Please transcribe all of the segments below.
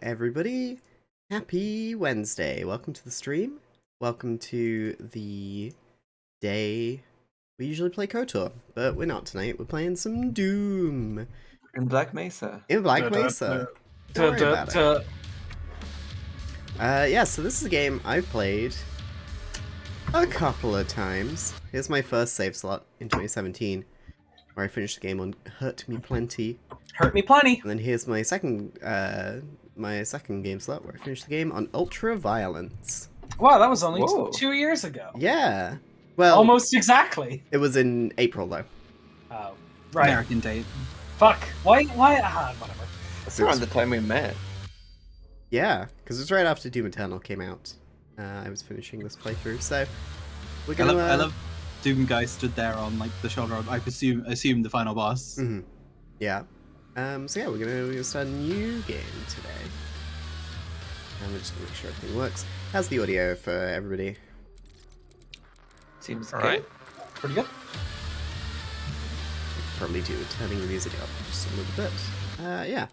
everybody. Happy Wednesday. Welcome to the stream. Welcome to the day we usually play KOTOR, but we're not tonight. We're playing some Doom. In Black Mesa. In Black Mesa. Don't worry about it. Yeah, so this is a game I've played a couple of times. Here's my first save slot in 2017, where I finished the game on Hurt Me Plenty. Hurt Me Plenty! And then here's my second game slot, where I finished the game on Ultra Violence. Wow, that was only 2 years ago. Yeah. Well, almost exactly. It was in April, though. Oh, right. American date. Fuck. Why? Whatever. That's around the time we met. Yeah, because it was right after Doom Eternal came out. I was finishing this playthrough, so we're gonna. I love Doom guy stood there on like the shoulder of, I assume the final boss. Mm-hmm. Yeah. So yeah, we're gonna start a new game today. And we're just gonna make sure everything works. How's the audio for everybody? Seems alright. Pretty good. Probably do turning the music up just a little bit. Yeah.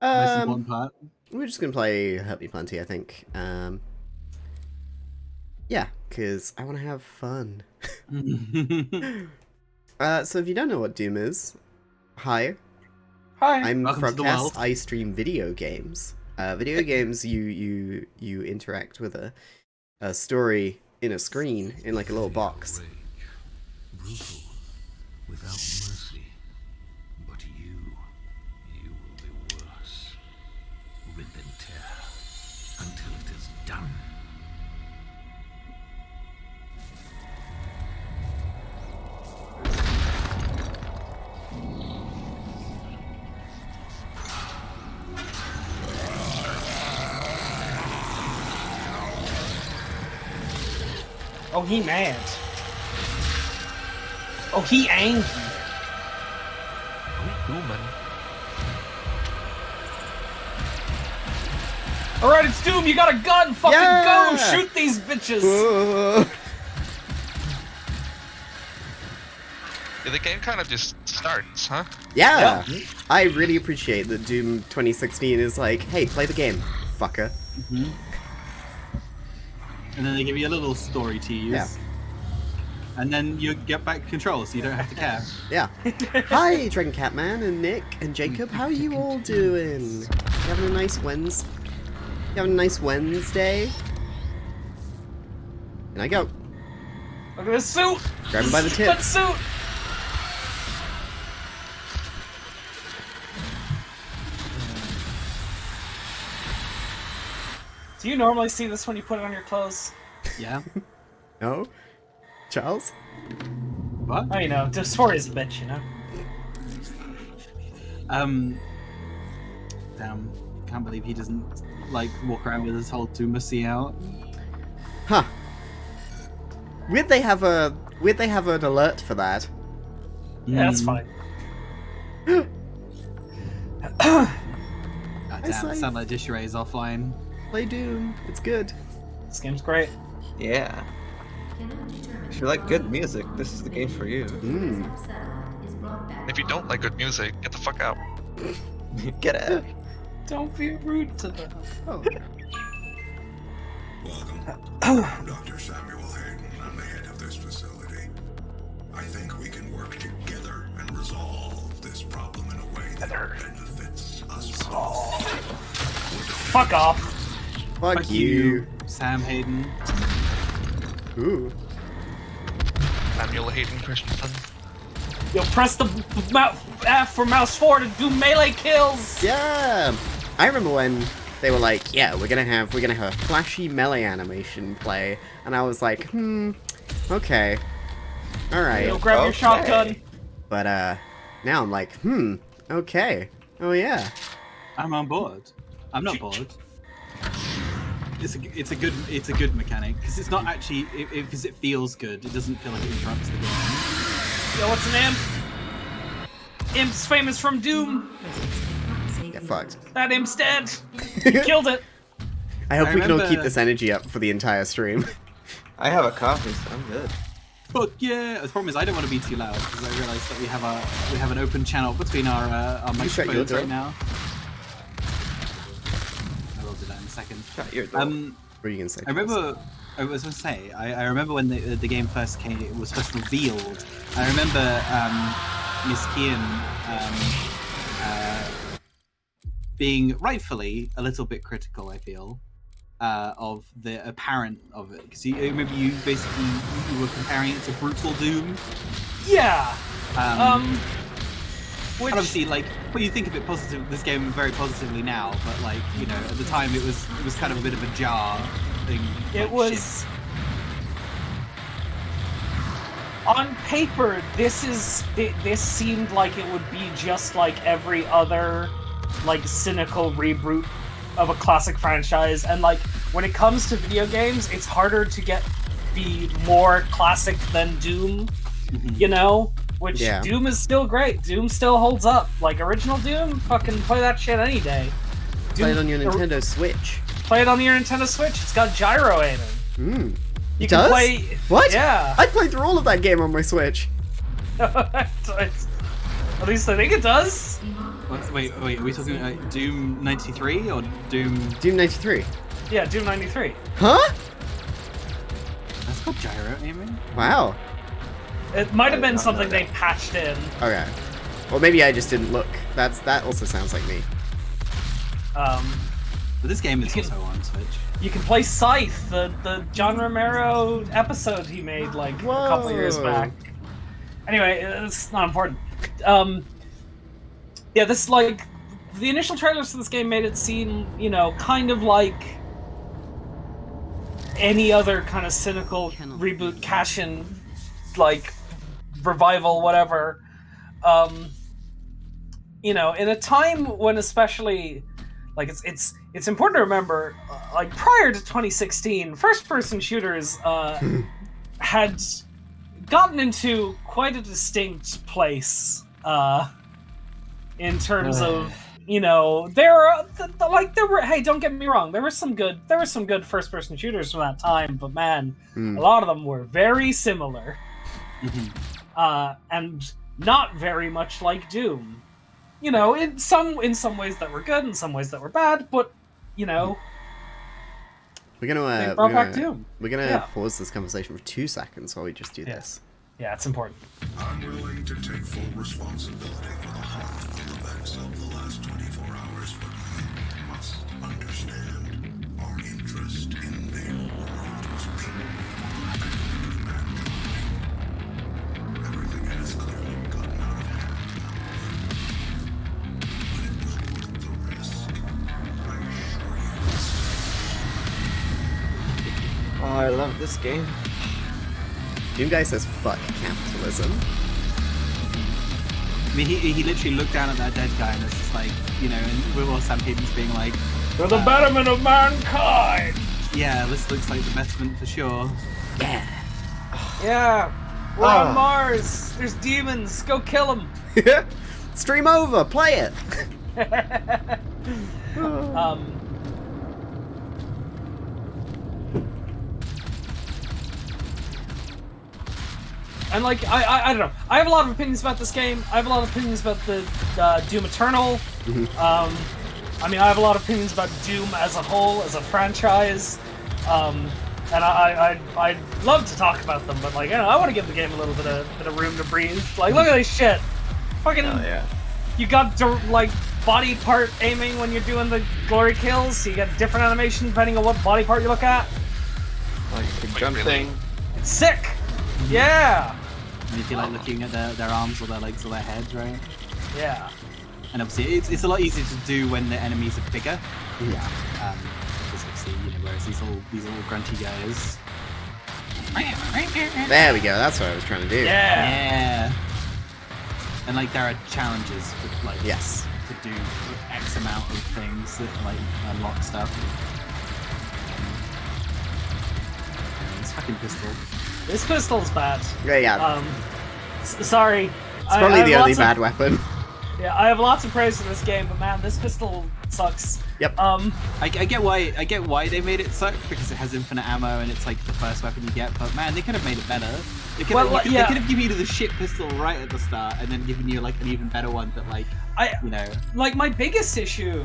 Most important part. We're just gonna play Hurt Me Plenty, I think. Yeah, because I want to have fun. So if you don't know what Doom is, hi. Hi. I'm Welcome to the FrogCass. world. I stream video games. Video games, you interact with a story in a screen in like a little box. Brutal, without mercy. But you will be worse. Rip and tear until it is done. Oh, he mad. Oh, he angry. Alright, it's Doom, you got a gun! Fucking Yeah! go! Shoot these bitches! Yeah, the game kind of just starts, huh? Yeah! I really appreciate that Doom 2016 is like, hey, play the game, fucker. Mm-hmm. And then they give you a little story to use. Yeah. And then you get back control, so you don't have to care. Yeah. Hi, Dragon Catman and Nick and Jacob. How are you all doing? You having a nice Wednesday? You having a nice Wednesday? And I go. Look at this suit! Grab him by the That tits. suit! Do you normally see this when you put it on your clothes? Yeah. No? Charles? What? Oh, you know, dysphoria is a bitch, you know? Damn. Can't believe he doesn't, like, walk around with his whole Doomacy out. Huh. Weird they have an alert for that. Yeah, that's fine. God I damn, say- it sounds like Disharray is offline. Play Doom. It's good. This game's great. Yeah. If you like good music, this is the game for you. If you don't like good music, get the fuck out. Get out. Don't be rude to them. Oh. Welcome. I'm Dr. Samuel Hayden. I'm the head of this facility. I think we can work together and resolve this problem in a way that benefits us all. Fuck off. Fuck you. Sam Hayden. Ooh. Samuel Hayden Christensen. Yo, press the F for mouse forward to do melee kills. Yeah. I remember when they were like, yeah, we're gonna have a flashy melee animation play, and I was like, okay, all right. Yo, grab your Okay. shotgun. But now I'm like, okay, oh yeah. I'm on board. I'm not bored. It's a good mechanic because it's not actually because it feels good. It doesn't feel like it interrupts the game. Yo, what's an imp? Imp's famous from Doom. Get fucked. That imp's dead. You killed it. I hope we can all keep remember- this energy up for the entire stream. I have a coffee, so I'm good. Fuck yeah! The problem is I don't want to be too loud because I realise that we have an open channel between our shut your microphones door. right now. second. Shut your door. What are you gonna say? I remember. I was going to say. I remember when the game first came. It was first revealed. I remember Miss Kian being rightfully a little bit critical. I feel of the apparent of it because you remember you basically you were comparing it to Brutal Doom. Yeah. Which... And obviously, like, well, you think of it positive. This game very positively now, but like, you know, at the time it was kind of a bit of a jar thing. It like, was. On paper, this seemed like it would be just like every other, like, cynical reboot of a classic franchise, and like when it comes to video games, it's harder to be more classic than Doom, you know. Which Doom is still great. Doom still holds up. Like original Doom, fucking play that shit any day. Play it on your Nintendo Switch. Play it on your Nintendo Switch. It's got gyro aiming. You does? can play. What? Yeah. I played through all of that game on my Switch. At least I think it does. Wait, are we talking about Doom 93 or Doom? Doom 93. Yeah, Doom 93. Huh? That's called gyro aiming. Wow. It might have been something they patched in. Okay. Well, maybe I just didn't look. That also sounds like me. But this game is also on Switch. You can play Scythe, the John Romero episode he made like a couple years back. Anyway, it's not important. Yeah, this like the initial trailers for this game made it seem, you know, kind of like any other kind of cynical reboot cash-in, like revival, whatever. You know, in a time when especially like it's important to remember, like prior to 2016, first-person shooters had gotten into quite a distinct place in terms of, you know, there were hey, don't get me wrong, there were some good first-person shooters from that time, but man, a lot of them were very similar. And not very much like Doom. You know, in some ways that were good, in some ways that were bad, but you know, we're gonna pause this conversation for 2 seconds while we just do this. Yeah, it's important. I'm willing to take full responsibility for the harmful events of the last 24 hours, but you must understand our interest in their world was purely for mankind. Everything has clearly gotten out of hand. But it was worth the risk. I assure you. Oh, I love this game. Doom guy says fuck capitalism. I mean, he literally looked down at that dead guy and it's just like, you know, and Will Sam Hayden's being like, for the betterment of mankind! yeah, this looks like the betterment for sure. Yeah. Yeah, we're on Mars. There's demons. Go kill them. Stream over. Play it. And like I don't know. I have a lot of opinions about this game. I have a lot of opinions about the Doom Eternal. I mean, I have a lot of opinions about Doom as a whole, as a franchise. And I'd love to talk about them, but like, you know, I want to give the game a little bit of room to breathe. Like, look at this shit. Fucking, you got like body part aiming when you're doing the glory kills. So you get different animation depending on what body part you look at. Like the jump thing. It's sick. Yeah. And if you like looking at their arms or their legs or their heads, right? Yeah. And obviously, it's a lot easier to do when the enemies are bigger. Yeah. Because obviously, you know, whereas these little grunty guys. There we go. That's what I was trying to do. Yeah. And like, there are challenges with like Yes. to do X amount of things that like unlock stuff. This fucking pistol. This pistol's bad. Yeah. Sorry. It's probably the only bad weapon. Yeah, I have lots of praise for this game, but man, this pistol sucks. Yep. I get why they made it suck, because it has infinite ammo and it's like the first weapon you get, but man, they could have made it better. They could, Well, they could have given you the shit pistol right at the start, and then given you like an even better one that like my biggest issue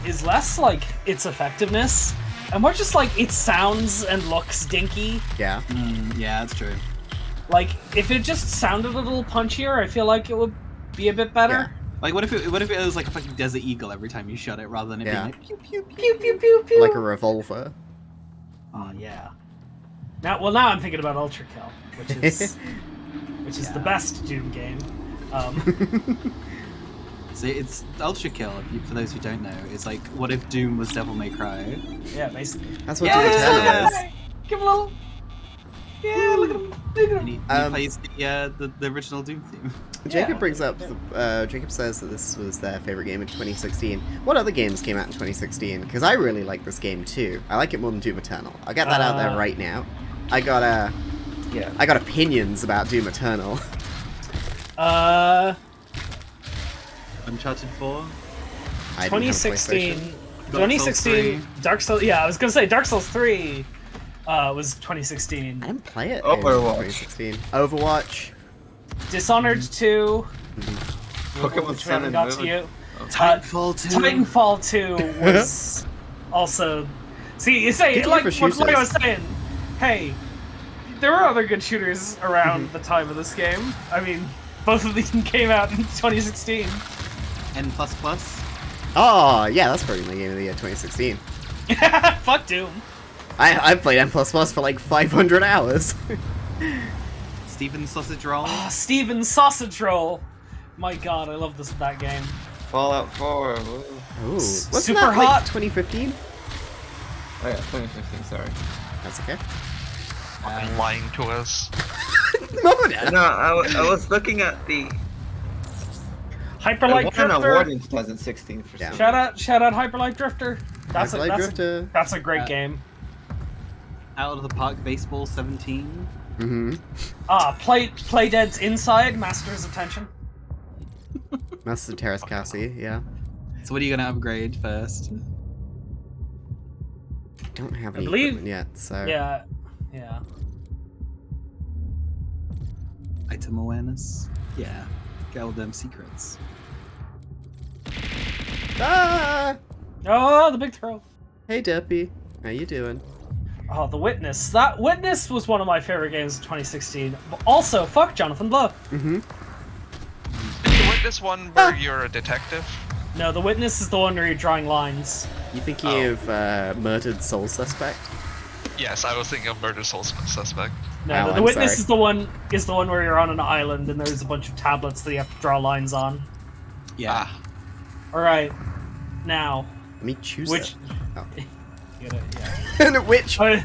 is less like its effectiveness, and more just like it sounds and looks dinky. Yeah. Yeah, that's true. Like if it just sounded a little punchier, I feel like it would be a bit better. Yeah. Like, what if it was like a fucking Desert Eagle every time you shot it, rather than it being like pew pew pew. Pew pew pew pew. Like a revolver. Oh yeah. Now I'm thinking about Ultra Kill, which is the best Doom game. So it's Ultra Kill. For those who don't know, it's like what if Doom was Devil May Cry? Yeah, basically. That's what Doom Eternal is. Give him a little. Yeah, look at him. Look at And him. he plays the original Doom theme. Jacob brings up, Jacob says that this was their favorite game in 2016. What other games came out in 2016? Because I really like this game too. I like it more than Doom Eternal. I'll get that out there right now. I got opinions about Doom Eternal. Uncharted 4. I didn't have a 2016. PlayStation. 2016. Dark Souls. Yeah, I was gonna say Dark Souls 3 was 2016. I didn't play it. Overwatch. In 2016. Overwatch. Dishonored 2. Pokemon Which we Sun haven't and got to Moon. you. Titanfall 2. Titanfall 2 was also. See, you say Good like game for what I was shooters. saying. Hey, there were other good shooters around the time of this game. I mean, both of these came out in 2016. N++. Oh, yeah, that's probably my game of the year 2016. Fuck Doom. I've played M++ for like 500 hours. Steven Sausage Roll. Oh, Steven Sausage Roll. My god, I love that game. Fallout 4. Woo. Ooh, wasn't Super that, hot. like, 2015? Oh yeah, 2015. Sorry. That's okay. Fucking lying to us. No, No, I was looking at the. Hyperlight It won an award Drifter. in 2016 for Yeah. some Shout out Hyperlight Drifter. Hyperlight Drifter. That's a great game. Out of the Park Baseball 17. Mm-hmm. Play Dead's Inside, Master's Attention. Master Terrace Cassie, yeah. So what are you gonna upgrade first? Don't have I any believe- equipment yet, so... Yeah. Item awareness. Yeah. Get all them secrets. Ah! Oh, the big throw. Hey, Derpy. How you doing? Oh, The Witness. That Witness was one of my favorite games of 2016. But also, fuck Jonathan Blow. Mm-hmm. Is the Witness one where you're a detective? No, The Witness is the one where you're drawing lines. You thinking of murdered soul suspect? Yes, I was thinking of Murder Soul Suspect. No, Oh, the I'm Witness sorry. is the one where you're on an island and there's a bunch of tablets that you have to draw lines on. Yeah. All right, now Let me choose which? Oh. You gotta, yeah. And which? I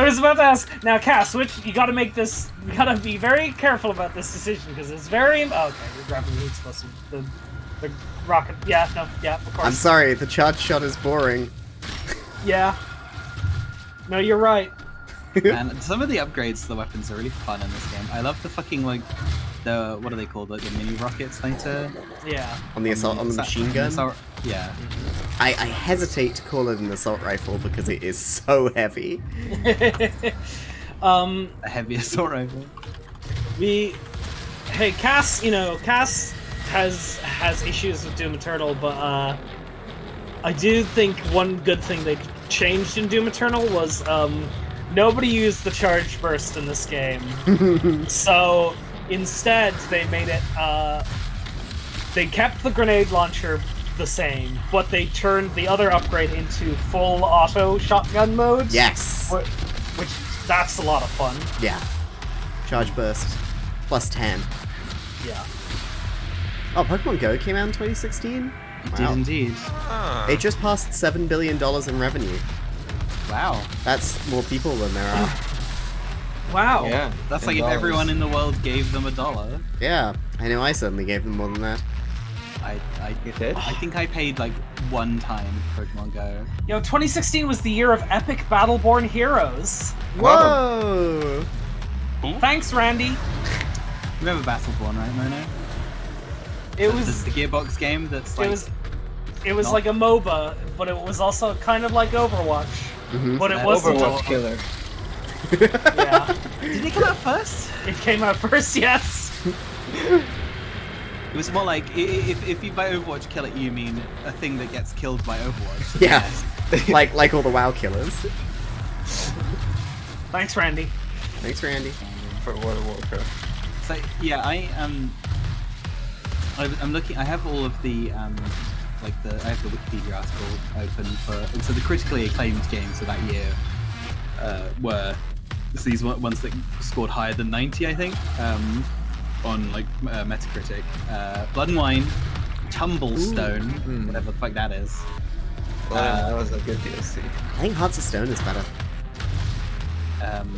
was about to ask now, Cass. Which you gotta make this. You gotta be very careful about this decision because it's very. Oh, okay, you're grabbing the explosive. The rocket. Yeah, no, yeah, of course. I'm sorry, the charge shot is boring. Yeah. No, you're right. And some of the upgrades to the weapons are really fun in this game. I love the fucking what are they called? Like the mini rockets later. Yeah. On the assault, on the machine gun? Yeah. I hesitate to call it an assault rifle because it is so heavy. A heavy assault rifle. Hey, Cass. You know, Cass has issues with Doom Eternal, but I do think one good thing they changed in Doom Eternal was nobody used the charge burst in this game. So instead, they made it. They kept the grenade launcher the same, but they turned the other upgrade into full auto shotgun mode. Yes! Which that's a lot of fun. Yeah. Charge burst. Plus 10. Yeah. Oh, Pokemon Go came out in 2016? It did indeed. It just passed $7 billion in revenue. Wow. That's more people than there are. Wow. Yeah. That's like if $10. everyone in the world gave them $1. Yeah, I know I certainly gave them more than that. You did? I think I paid like one time for Pokemon Go. Yo, 2016 was the year of epic Battleborn heroes. Whoa! Thanks, Randy. Remember Battleborn, right, Mono? It was the Gearbox game that's like it was like a MOBA, but it was also kind of like Overwatch. Mhm. But it wasn't. Overwatch killer. Yeah. Did it come out first? It came out first, yes. It was more like if you by Overwatch kill it, you mean a thing that gets killed by Overwatch. So Yeah, like all the WoW killers. Thanks, Randy. Thanks, Randy. For World of Warcraft. So yeah, I'm looking. I have all of the I have the Wikipedia article open for, and so the critically acclaimed games of that year were these ones that scored higher than 90, I think, on like Metacritic. Blood and Wine, Tumblestone, whatever the fuck that is. Well, that was a good DLC. I think Hearts of Stone is better.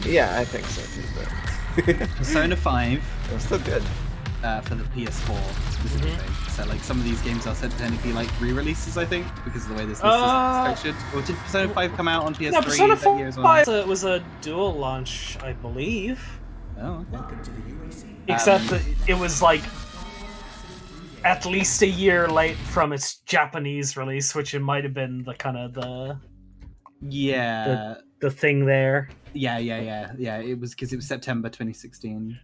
Yeah, I think so too. But Persona 5 it was still good. for the PS4 specifically. So like some of these games are said to technically like re-releases, I think, because of the way this list is structured. Or did Persona 5 come out on PS3 No, Persona that year as well? 5 was a dual launch, I believe. Oh, okay. Except that it was like at least a year late from its Japanese release, which it might have been the kind of the thing there. Yeah. It was because it was September 2016.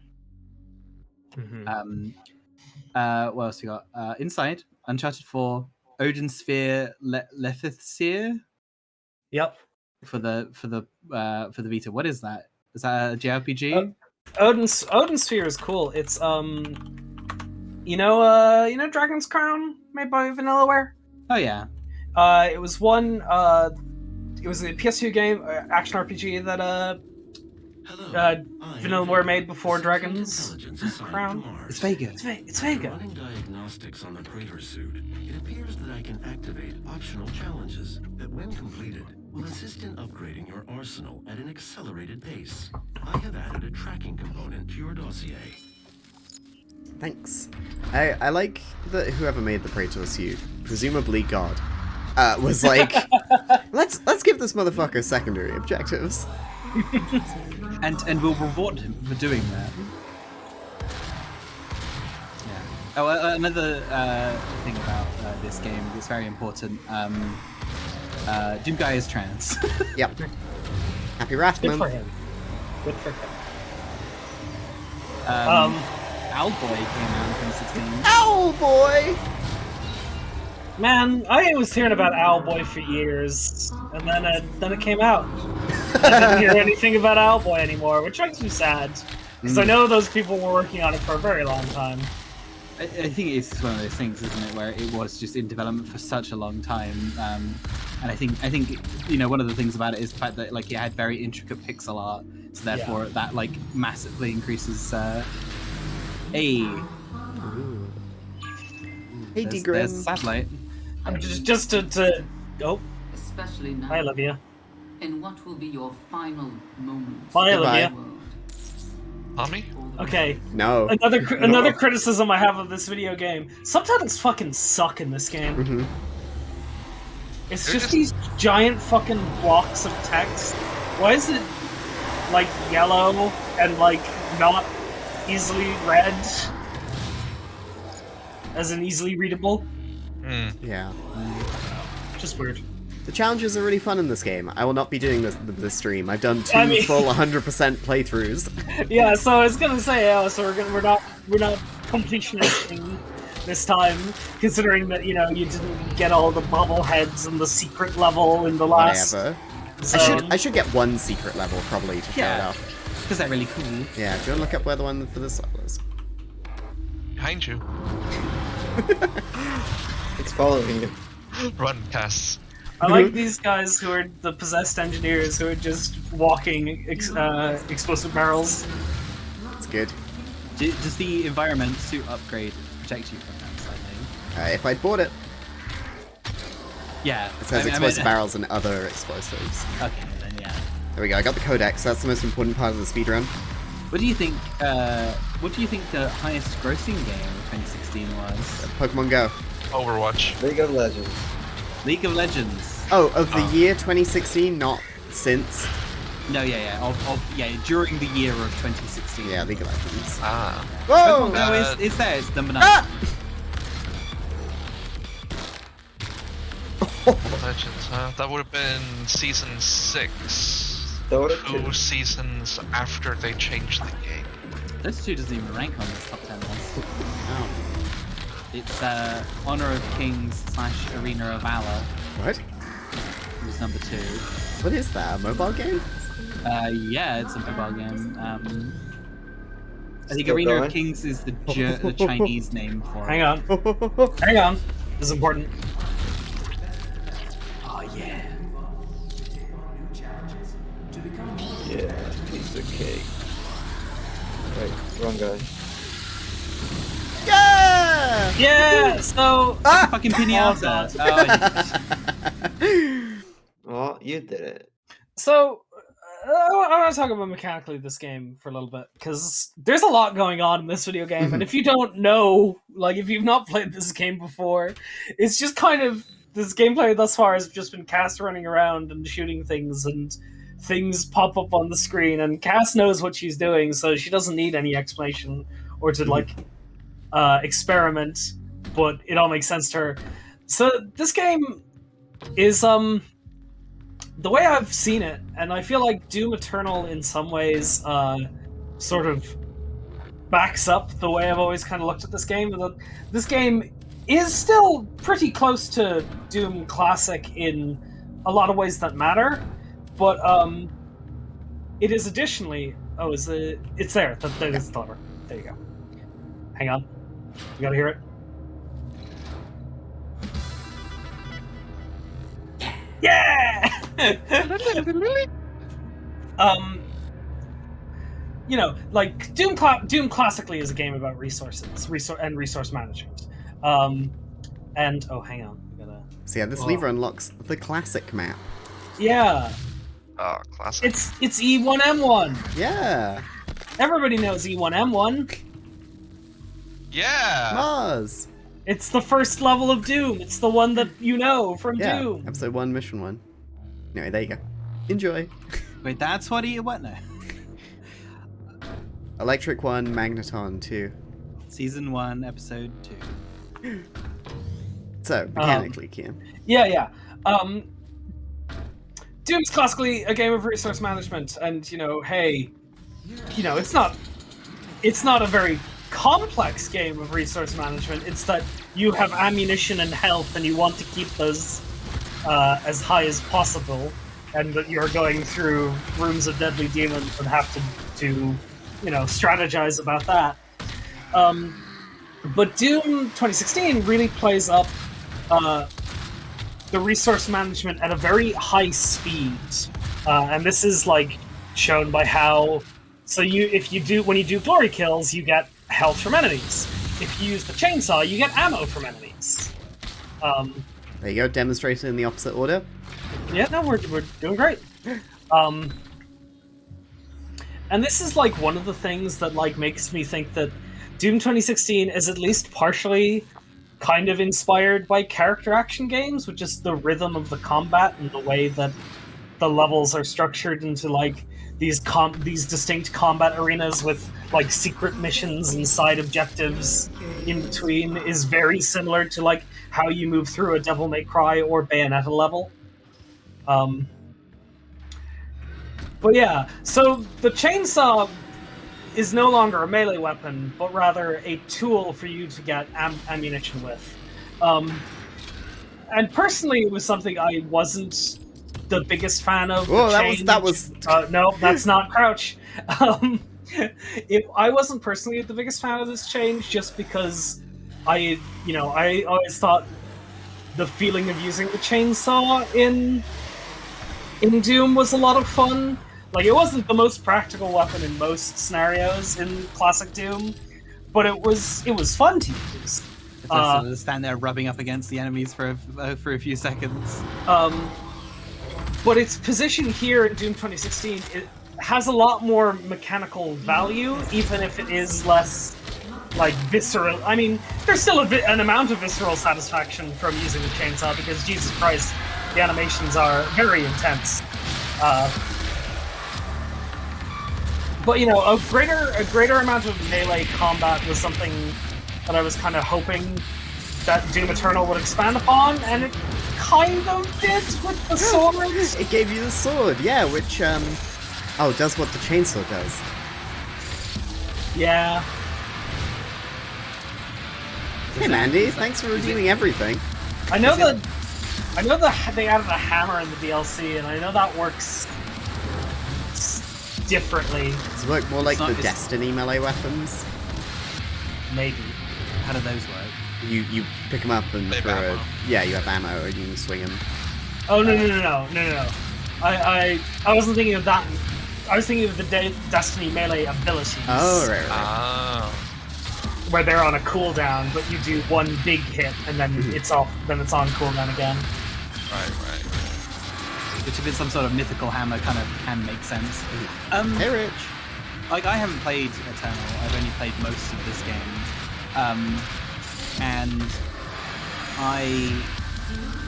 What else we got? Inside, Uncharted 4, Odin Sphere, Lethithsphere. Yep. For the Vita. What is that? Is that a JRPG? Odin Sphere is cool. It's you know Dragon's Crown made by Vanillaware? Oh yeah. It was one it was a PS2 game, action RPG that Vanillaware made before Dragon's Crown. It's Vega. It's Vega. Running diagnostics on the Praetor suit, it appears that I can activate optional challenges that, when completed, will assist in upgrading your arsenal at an accelerated pace. I have added a tracking component to your dossier. Thanks. I like that whoever made the Praetor suit, presumably God, was like, let's give this motherfucker secondary objectives. and we'll reward him for doing that. Yeah. Oh, another thing about this game that's very important. Doomguy is trans. Yep. Happy Good Wrathman. for him. Good for him. Owlboy came out in 2016. Owlboy! Man, I was hearing about Owlboy for years, and then it came out. I didn't hear anything about Owlboy anymore, which makes me sad. Because I know those people were working on it for a very long time. I think it's one of those things, isn't it, where it was just in development for such a long time. And I think one of the things about it is the fact that like it had very intricate pixel art, so therefore that like massively increases. Hey, Digrim. There's the satellite. Just to oh, Especially now. hi Olivia. In what will be your final moment? Bye, Goodbye. Olivia. Tommy? Okay. No. Another criticism I have of this video game: subtitles fucking suck in this game. Mhm. It's just these giant fucking blocks of text. Why is it like yellow and like not easily read? As in easily readable? Yeah. Just weird. The challenges are really fun in this game. I will not be doing this stream. I've done two full 100% playthroughs. Yeah, so I was gonna say, so we're not completionisting this time, considering that you didn't get all the bobbleheads and the secret level in the last. Whatever. So, I should get one secret level probably to show it off. Because they're really cool. Yeah. Do you want to look up where the one for this level is? Behind you. It's following you. Run, Cass. I like these guys who are the possessed engineers who are just walking explosive barrels. It's good. Does the environment suit upgrade protect you from that slightly? If I'd bought it, Yeah. it says explosive barrels and other explosives. Okay, then yeah. There we go. I got the codex. That's the most important part of the speedrun. What do you think? What do you think the highest grossing game of 2016 was? Pokemon Go. Overwatch. League of Legends. League of Legends. Oh, of the year 2016, not since. No, yeah, during the year of 2016. Yeah, League of Legends. Ah. Whoa! Pokemon Go is there. It's number 9. Ah! Legends, huh? That would have been season 6. Dota 2 2. seasons after they changed the game. Those two doesn't even rank on this top 10 list. Oh. It's Honor of Kings / Arena of Valor What? was number 2. What is that? A mobile game? Yeah, it's a mobile game. I think Still Arena going? of Kings is the Chinese name for it. Hang on. Hang on. This is important. Oh yeah. Yeah, piece of cake. Wait, wrong guy. Yeah! Yeah! So... Fucking pinata. Oh, you did it. So, I want to talk about mechanically this game for a little bit, because there's a lot going on in this video game, and if you don't know, like, if you've not played this game before, it's just kind of, this gameplay thus far has just been Cass running around and shooting things, and things pop up on the screen, and Cass knows what she's doing, so she doesn't need any explanation, or to, like, experiment, but it all makes sense to her. So, this game is, the way I've seen it, and I feel like Doom Eternal in some ways sort of backs up the way I've always kind of looked at this game. This game is still pretty close to Doom Classic in a lot of ways that matter, but it is additionally... Oh, it's there. That's the lever. There you go. Hang on. You gotta hear it. Yeah! You know, like Doom classically is a game about resource management. And oh, hang on, we gotta. So yeah, this lever unlocks the classic map. Yeah. Oh, classic. It's E1M1. Yeah. Everybody knows E1M1. Yeah! Mars. It's the first level of Doom. It's the one that you know from Yeah. Doom. Episode 1, Mission 1. Anyway, there you go. Enjoy. Wait, that's what now? Electric 1, Magneton 2. Season 1, Episode 2. So, mechanically, Kian. Yeah. Doom's classically a game of resource management, and hey, it's not a very complex game of resource management. It's that you have ammunition and health, and you want to keep those as high as possible, and that you're going through rooms of deadly demons and have to strategize about that. But Doom 2016 really plays up the resource management at a very high speed, and this is like shown by how. So when you do glory kills, you get health from enemies. If you use the chainsaw, you get ammo from enemies. There you go, demonstrated in the opposite order. Yeah, no, we're doing great. And this is like one of the things that like makes me think that Doom 2016 is at least partially kind of inspired by character action games, with just the rhythm of the combat and the way that the levels are structured into like these distinct combat arenas with like secret missions and side objectives in between is very similar to like how you move through a Devil May Cry or Bayonetta level. But yeah, so the chainsaw is no longer a melee weapon, but rather a tool for you to get ammunition with. And personally, it was something I wasn't the biggest fan of. Whoa, that was... No, that's not Crouch. I wasn't personally the biggest fan of this change, just because I always thought the feeling of using the chainsaw in Doom was a lot of fun. Like, it wasn't the most practical weapon in most scenarios in classic Doom, but it was fun to use. Stand there rubbing up against the enemies for a few seconds. But its position here in Doom 2016, it has a lot more mechanical value, even if it is less, like, visceral. I mean, there's still an amount of visceral satisfaction from using the chainsaw, because, Jesus Christ, the animations are very intense. But, a greater amount of melee combat was something that I was kind of hoping that Doom Eternal would expand upon, and it kind of did with the sword. It gave you the sword, yeah, which Oh, it does what the chainsaw does. Yeah. Hey, Mandy, thanks for reviewing everything. I know that they added a hammer in the DLC, and I know that works differently. Does it work more like the Destiny melee weapons? Maybe. How do those work? You pick them up and They have ammo. yeah, you have ammo and you can swing them. Oh no. I wasn't thinking of that. I was thinking of the Destiny melee abilities. Oh, right. Ah. Where they're on a cooldown, but you do one big hit and then it's off. Then it's on cooldown again. Right. Which, if it's some sort of mythical hammer, kind of can make sense. Hey, Rich. Like, I haven't played Eternal. I've only played most of this game, and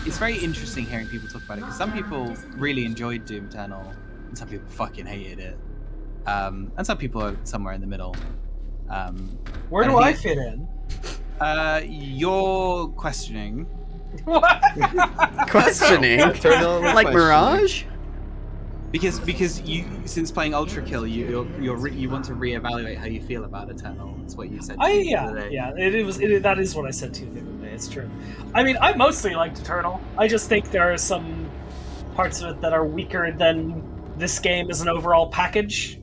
it's very interesting hearing people talk about it, because some people really enjoyed Doom Eternal, and some people fucking hated it, and some people are somewhere in the middle. Where do I fit in? You're questioning. What? Questioning? Like Mirage? Because you, since playing Ultra Kill, you want to reevaluate how you feel about Eternal. That's what you said. To me the other day. That is what I said to you the other day. It's true. I mean, I mostly liked Eternal. I just think there are some parts of it that are weaker than this game as an overall package.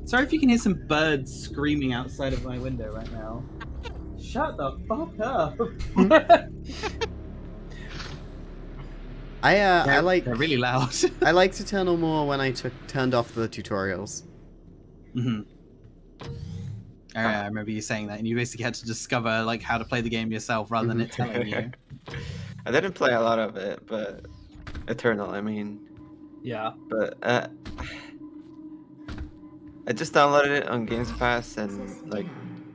Sorry if you can hear some birds screaming outside of my window right now. Shut the fuck up. I like. They're really loud. I liked Eternal more when I turned off the tutorials. I remember you saying that, and you basically had to discover like how to play the game yourself rather than it telling you. I didn't play a lot of it, but Eternal, I mean. Yeah. But I just downloaded it on Games Pass and like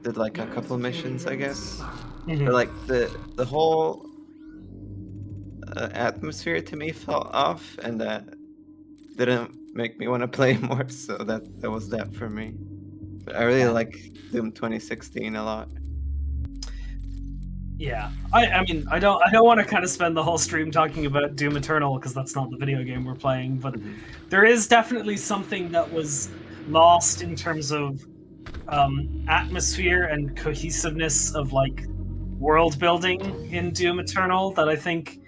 did like a couple of missions, I guess. But like the whole atmosphere to me fell off, and that didn't make me want to play more. So that was that for me. But I really like Doom 2016 a lot. Yeah, I mean, I don't want to kind of spend the whole stream talking about Doom Eternal because that's not the video game we're playing, but there is definitely something that was lost in terms of atmosphere and cohesiveness of like world building in Doom Eternal that I think,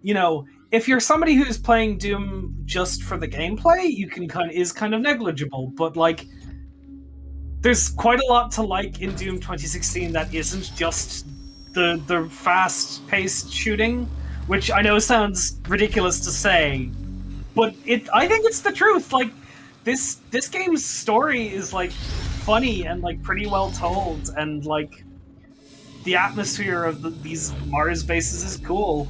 you know, if you're somebody who's playing Doom just for the gameplay, you can is kind of negligible, but like there's quite a lot to like in Doom 2016 that isn't just the fast-paced shooting, which I know sounds ridiculous to say, but I think it's the truth. Like this game's story is like funny and like pretty well told, and like the atmosphere of these Mars bases is cool.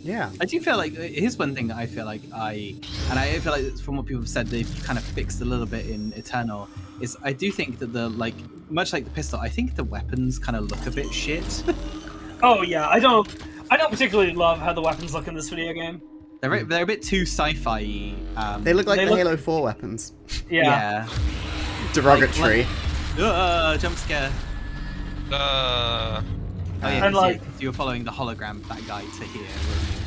Yeah. I do feel like here's one thing that I feel like I feel like from what people have said they've kind of fixed a little bit in Eternal is I do think that the like much like the pistol, I think the weapons kind of look a bit shit. Oh yeah, I don't particularly love how the weapons look in this video game. They're a bit too sci-fi. They look like the Halo 4 weapons. Yeah. Derogatory. Jump scare. And like you were following the hologram of that guy to here, weren't you?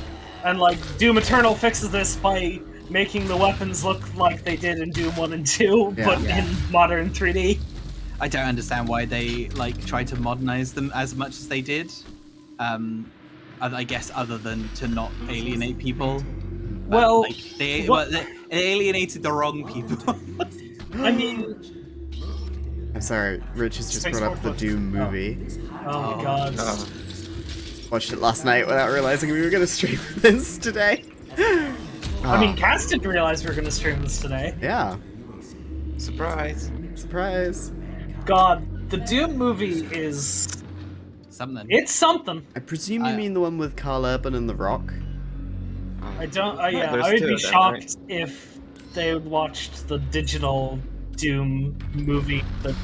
And like Doom Eternal fixes this by making the weapons look like they did in Doom 1 and 2, but in modern 3D. I don't understand why they like tried to modernize them as much as they did. I guess other than to not alienate people. Well, like, they alienated the wrong people. I mean, I'm sorry, Rich has just brought up the Doom movie. Oh my god. Watched it last night without realizing we were going to stream this today. I mean, Cass didn't realize we were going to stream this today. Yeah. Surprise. Surprise. God, the Doom movie is something. It's something. I presume you mean the one with Carl Urban and The Rock? I don't. I would be shocked if they watched the digital Doom movie, the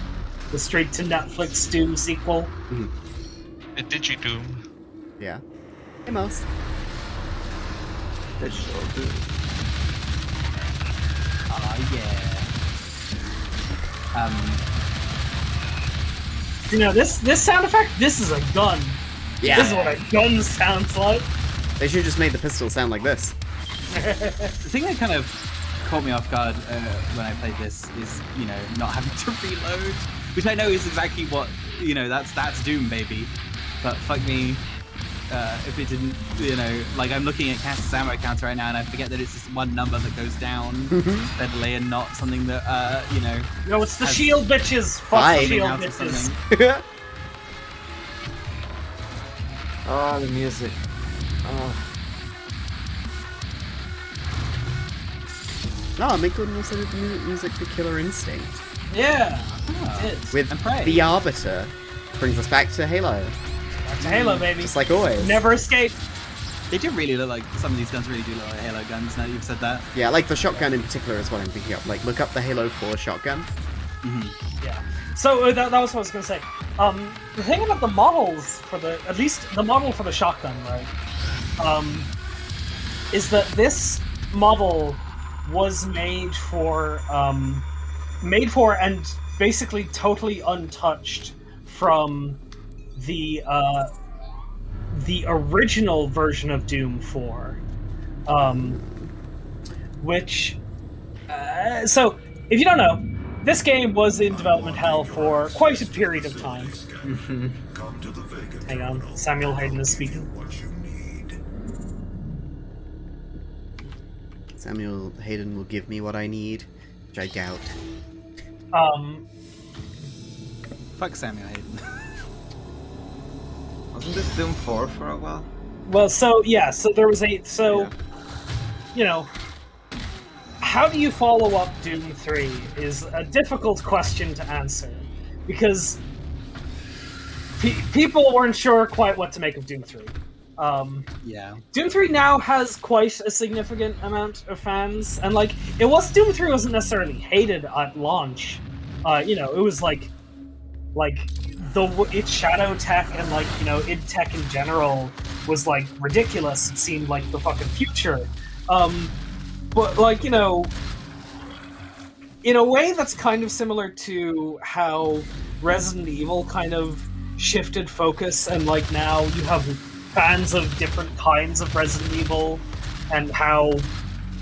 straight to Netflix Doom sequel. The Digi-Doom. Yeah. Hey, Mouse. Digital Doom. Yeah. You know, this sound effect, this is a gun. Yeah. This is what a gun sounds like. They should have just made the pistol sound like this. The thing that kind of caught me off guard when I played this is, not having to reload, which I know is exactly what, that's Doom, baby. But fuck me, if it didn't, I'm looking at Cass's ammo counter right now, and I forget that it's just one number that goes down steadily, and not something that, No, it's the shield bitches. Fuck the shield bitches. Oh, the music. Oh. No, Mick also did the music for Killer Instinct. Yeah, it is. With And Prey. The Arbiter. Brings us back to Halo. Back to Halo, baby. Just like always. Never escape. They do really look like, some of these guns really do look like Halo guns, now that you've said that. Yeah, like the shotgun in particular is what I'm thinking of. Like, look up the Halo 4 shotgun. Yeah. So that was what I was gonna say. The thing about the models for at least the model for the shotgun, right? Is that this model was made for and basically totally untouched from the original version of Doom 4, which so if you don't know, this game was in development hell for quite a period of time. Hang on, Samuel Hayden is speaking. Samuel Hayden will give me what I need, which I doubt. Fuck Samuel Hayden. Wasn't this Doom 4 for a while? Well, so there was how do you follow up Doom 3 is a difficult question to answer, because people weren't sure quite what to make of Doom 3. Yeah. Doom 3 now has quite a significant amount of fans, and Doom 3 wasn't necessarily hated at launch. It was its shadow tech and id tech in general was ridiculous. It seemed like the fucking future. But in a way that's kind of similar to how Resident Evil kind of shifted focus, and now you have fans of different kinds of Resident Evil, and how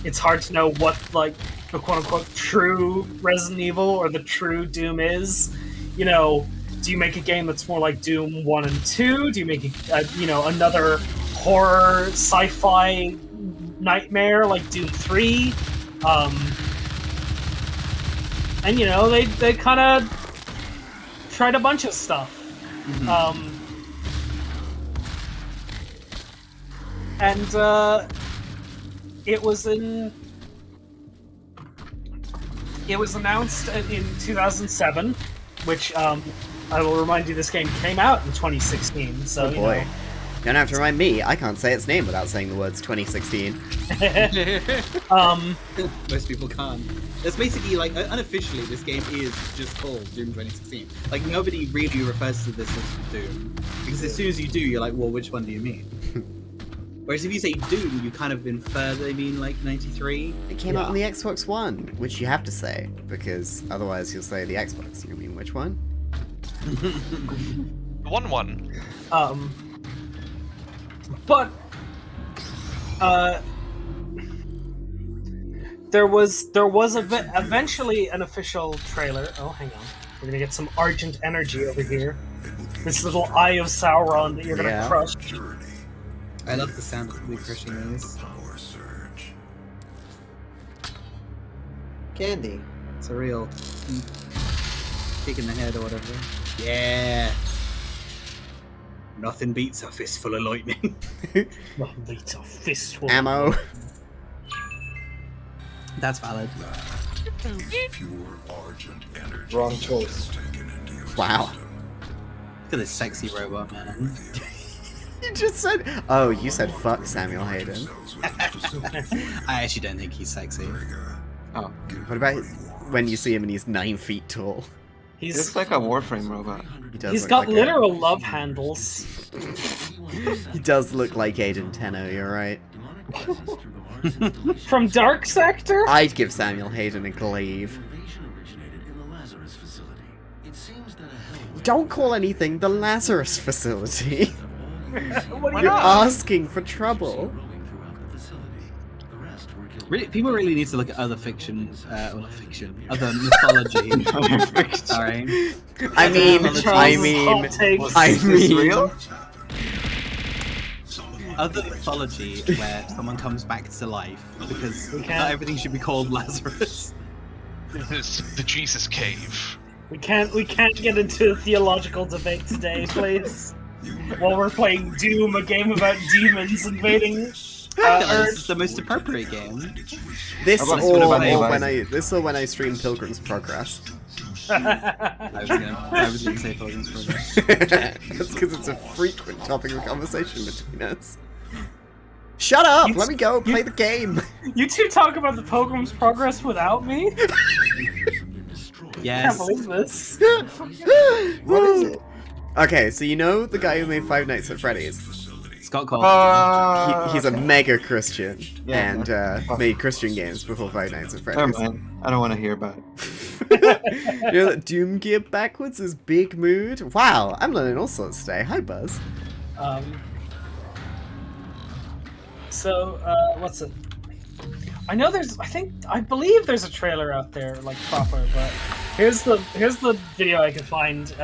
it's hard to know what the quote-unquote true Resident Evil or the true Doom is. Do you make a game that's more like Doom 1 and 2? Do you make another horror sci-fi nightmare like Doom 3? And they kind of tried a bunch of stuff. And it was announced in 2007, which I will remind you, this game came out in 2016. So oh boy. You don't have to remind me. I can't say its name without saying the words 2016. Most people can't. That's basically, unofficially, this game is just called Doom 2016. Nobody really refers to this as Doom. Because as soon as you do, you're like, well, which one do you mean? Whereas if you say Doom, you kind of infer they mean, 93. It came out on the Xbox One, which you have to say, because otherwise you'll say the Xbox. You mean which one? One. But there was eventually an official trailer. Oh, hang on. We're gonna get some Argent energy over here. This little Eye of Sauron that you're gonna crush. I love the sound of me crushing these. Candy. It's a real kick in the head or whatever. Yeah. Nothing beats a fistful of lightning. Nothing beats a fistful. Ammo. That's valid. Wrong choice. Wow. Look at this sexy robot, man. You just said... Oh, you said fuck Samuel Hayden. I actually don't think he's sexy. Oh. What about when you see him and he's 9 feet tall? He's just like a Warframe robot. He's got literal love handles. He does look like Aiden Tenno, you're right. From Dark Sector? I'd give Samuel Hayden a glaive. Don't call anything the Lazarus facility. What are You're asking for trouble. People really need to look at other fiction, well, not fiction, other mythology. Sorry. I mean, real? Other mythology where someone comes back to life, because not everything should be called Lazarus. It's the Jesus cave. We can't get into a theological debate today, please. While we're playing Doom, a game about demons invading Earth. This is the most appropriate game. This How about or Cinematic when I stream Pilgrim's Progress. I was gonna say Pilgrim's Progress. That's because it's a frequent topic of conversation between us. Shut up! Let me go play the game! You two talk about the Pilgrim's Progress without me? I Yes. can't believe this. What is it? Okay, so you know the guy who made Five Nights at Freddy's? Scott Cole. He's a mega Christian Yeah, and made Christian games before Five Nights at Never Freddy's. mind. I don't want to hear about it. You know that Doom gear backwards is big mood? Wow, I'm learning all sorts today. Hi, Buzz. What's it? I believe there's a trailer out there, like, proper, but here's the video I could find,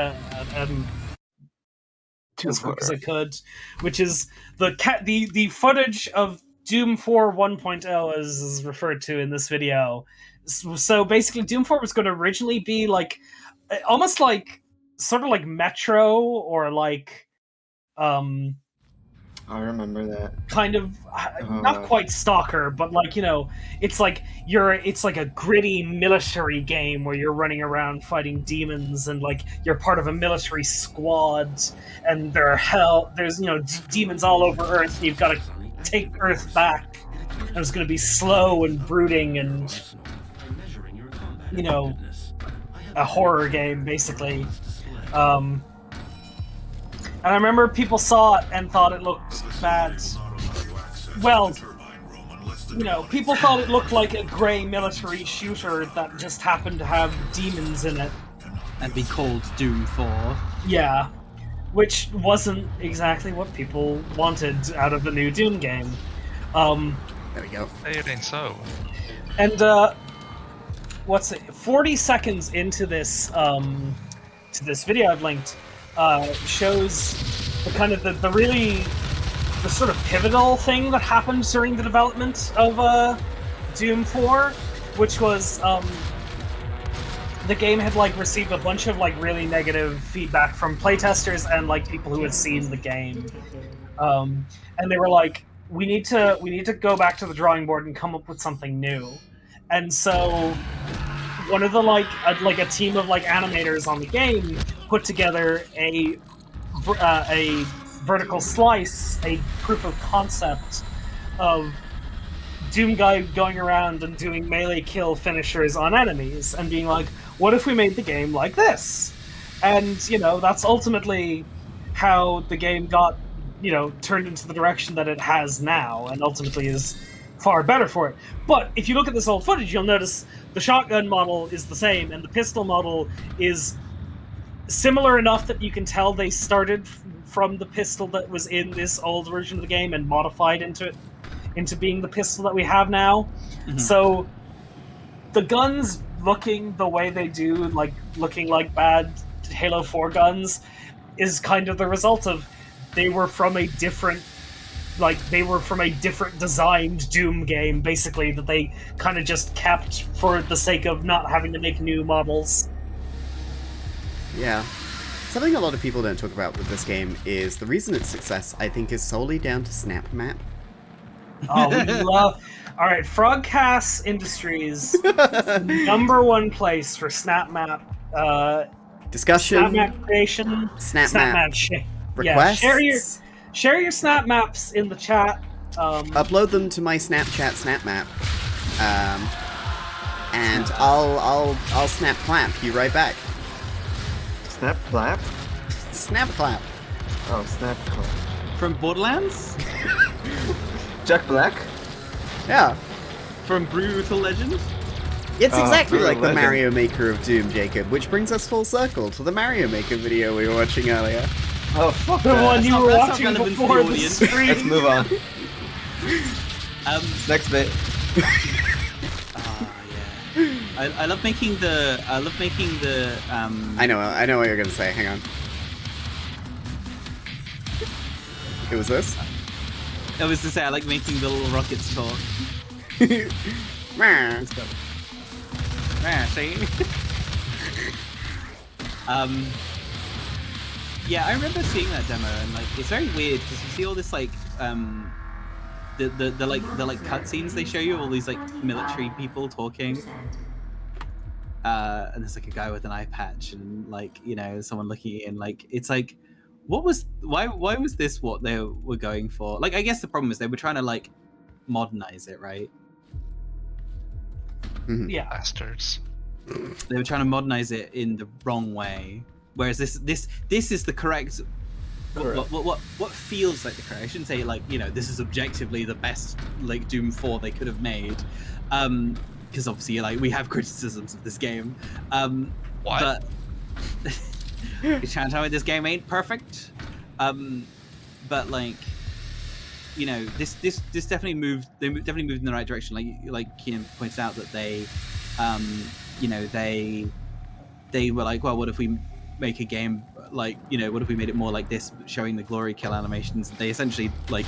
as quick as I could, which is the footage of Doom 4 1.0 as is referred to in this video. So basically, Doom 4 was going to originally be like, almost like, sort of like Metro, or like, I remember that. kind of not quite Stalker, but like, you know, it's like a gritty military game where you're running around fighting demons, and like you're part of a military squad, and there's you know demons all over Earth, and you've got to take Earth back. And it's going to be slow and brooding, and you know, a horror game basically. And I remember people saw it and thought it looked bad. Well, you know, people thought it looked like a grey military shooter that just happened to have demons in it. And be called Doom 4. Yeah. Which wasn't exactly what people wanted out of the new Doom game. There we go. It ain't so. And, 40 seconds into this, to this video I've linked, shows the kind of the sort of pivotal thing that happened during the development of Doom 4, which was the game had like received a bunch of like really negative feedback from playtesters and like people who had seen the game, and they were like, we need to go back to the drawing board and come up with something new. And so one of the like a team of like animators on the game put together a vertical slice, a proof of concept of Doom guy going around and doing melee kill finishers on enemies and being like, what if we made the game like this? And, you know, that's ultimately how the game got, you know, turned into the direction that it has now, and ultimately is far better for it. But if you look at this old footage, you'll notice the shotgun model is the same, and the pistol model is similar enough that you can tell they started from the pistol that was in this old version of the game and modified into being the pistol that we have now. Mm-hmm. So the guns looking the way they do, like looking like bad Halo 4 guns, is kind of the result of they were from a different designed Doom game, basically, that they kind of just kept for the sake of not having to make new models. Yeah. Something a lot of people don't talk about with this game is the reason its success, I think, is solely down to Snap Map. Oh, we love... Alright, FrogCass Industries, #1 place for Snap Map, discussion, Snap Map creation, Snap Map requests. Yeah, share your Snap Maps in the chat. Upload them to my Snapchat Snap Map, and I'll snap clap you right back. Snap clap? Snap clap. Oh, snap clap. From Borderlands? Jack Black? Yeah. From Brutal Legend? It's exactly Brutal like the Legend. Mario Maker of Doom, Jacob, which brings us full circle to the Mario Maker video we were watching earlier. Oh, fuck The that. one you were that's not watching relevant to before the the audience. stream. Let's move on. Next bit. I love making the I know what you're gonna say. Hang on. It was this. I was to say I like making the little rockets talk. Meh. See? Yeah, I remember seeing that demo, and like it's very weird because you see all this like the cutscenes they show you, all these like military people talking, and there's like a guy with an eye patch, and like someone looking in, like it's like why was this what they were going for? Like I guess the problem is they were trying to like modernize it, right? Yeah. Bastards. They were trying to modernize it in the wrong way, whereas this is the correct. What feels like the correct? I shouldn't say like this is objectively the best like Doom 4 they could have made, because obviously like we have criticisms of this game. What? But you're trying to tell me this game ain't perfect, but like this definitely moved. They definitely moved in the right direction. Like Keenan points out that they they were like, well, what if we make a game like what if we made it more like this, showing the glory kill animations? They essentially like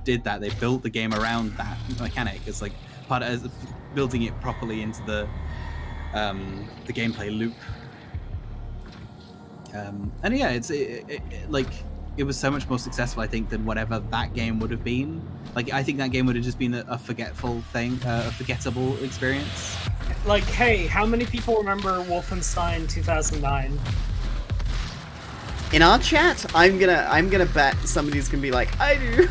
did that. They built the game around that mechanic as like part of building it properly into the gameplay loop. And yeah, it was so much more successful, I think, than whatever that game would have been. Like, I think that game would have just been a forgetful thing, a forgettable experience. Like, hey, how many people remember Wolfenstein 2009? In our chat, I'm gonna bet somebody's gonna be like, I do.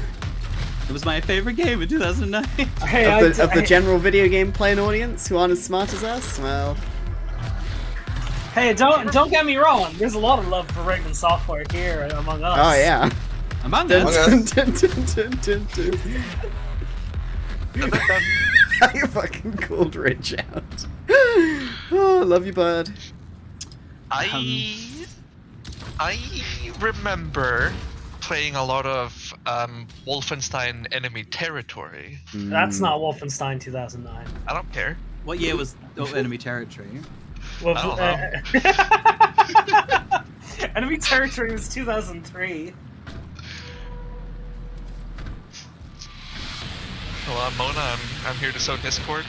It was my favorite game in 2009. Hey, of the general video game playing audience who aren't as smart as us. Well, hey, don't get me wrong. There's a lot of love for Rigged Software here among us. oh yeah. Among us. You fucking called Rich out. Oh, love you, bud. I remember playing a lot of Wolfenstein Enemy Territory. That's not Wolfenstein 2009. I don't care. What year was Enemy Territory? Well, I Enemy Territory was 2003. Well, I'm Mona. I'm here to sow discord.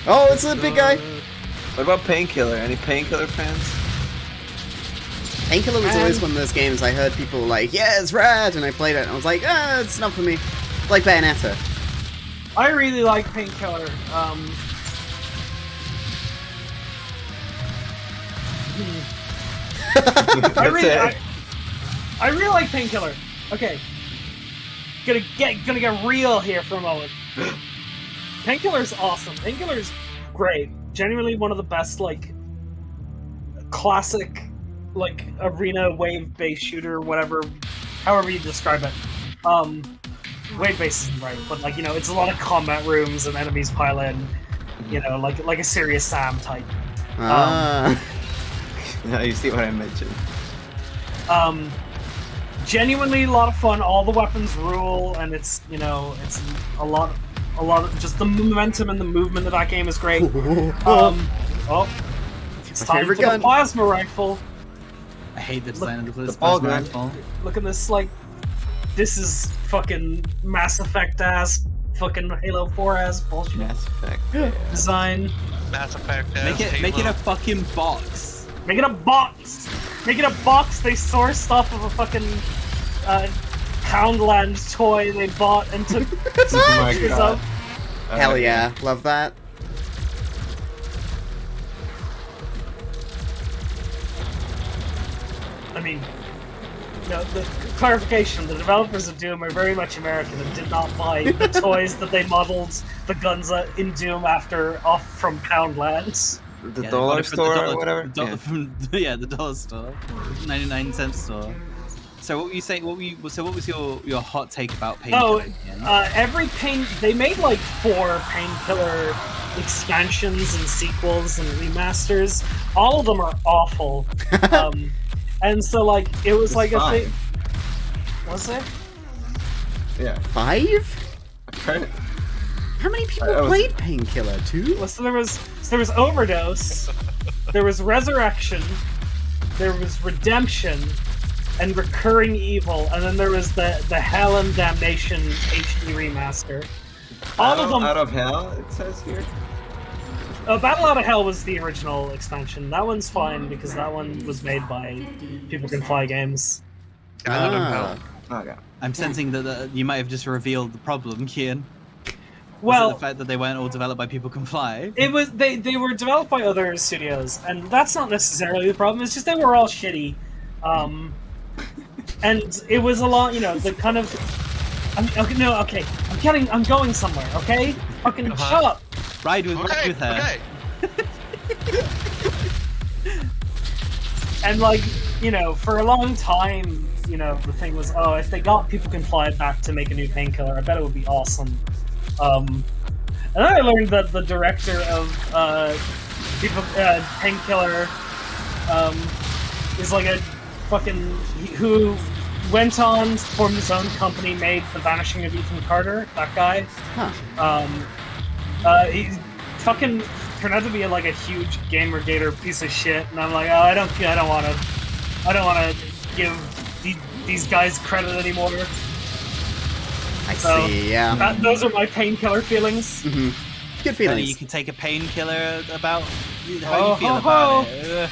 Oh, it's a big guy. What about Painkiller? Any Painkiller fans? Painkiller was always one of those games I heard people like, yeah, it's rad, and I played it, and I was like, it's not for me. It's like Bayonetta. I really like Painkiller. I really like Painkiller. Okay, gonna get real here for a moment. Painkiller's awesome. Painkiller's great. Genuinely one of the best like classic like arena wave-based shooter, whatever, however you describe it. Wave-based isn't right, but like it's a lot of combat rooms and enemies pile in. Like a Serious Sam type. Yeah, you see what I mentioned. Genuinely a lot of fun. All the weapons rule, and it's it's a lot of just the momentum and the movement of that game is great. It's time for the plasma rifle. I hate the design of the ball gun. rifle. Look at this, like, this is fucking Mass Effect ass, fucking Halo 4 ass bullshit. Mass Effect. Yeah. Design. Mass Effect. Make it a fucking box. Make it a box. Make it a box they sourced off of a fucking Poundland toy they bought and took pictures of. Hell yeah, love that. I mean, the clarification, the developers of Doom are very much American and did not buy the toys that they modeled the guns in Doom off from Poundland. The dollar store or whatever? The dollar store. 99-cent store. So what were you saying? What was your hot take about Painkiller? They made like 4 Painkiller expansions and sequels and remasters. All of them are awful. And so like it was it's like 5. A thing. Was it? Yeah. 5? How many people I was- played Painkiller? 2? Well, so there was Overdose, there was Resurrection, there was Redemption, and Recurring Evil, and then there was the Hell and Damnation HD remaster. All of them. Out of Hell, it says here. Battle Out of Hell was the original expansion. That one's fine because that one was made by People Can Fly Games. Out of hell. Okay. I'm sensing that you might have just revealed the problem, Kian. Well, the fact that they weren't all developed by People Can Fly. it was they were developed by other studios, and that's not necessarily the problem. It's just they were all shitty, and it was a lot. The kind of. I'm going somewhere. Okay, fucking shut up. Ride with her. Okay. And for a long time, the thing was, if they got People Can Fly back to make a new Painkiller, I bet it would be awesome. And then I learned that the director of Painkiller is like a who went on, formed his own company, made The Vanishing of Ethan Carter. That guy. Huh. He fucking turned out to be like a huge Gamergator piece of shit, and I'm like, I don't want to give these guys credit anymore. I So, see, yeah. Those are my Painkiller feelings. Good Only feelings. you can take a painkiller about how you feel about it.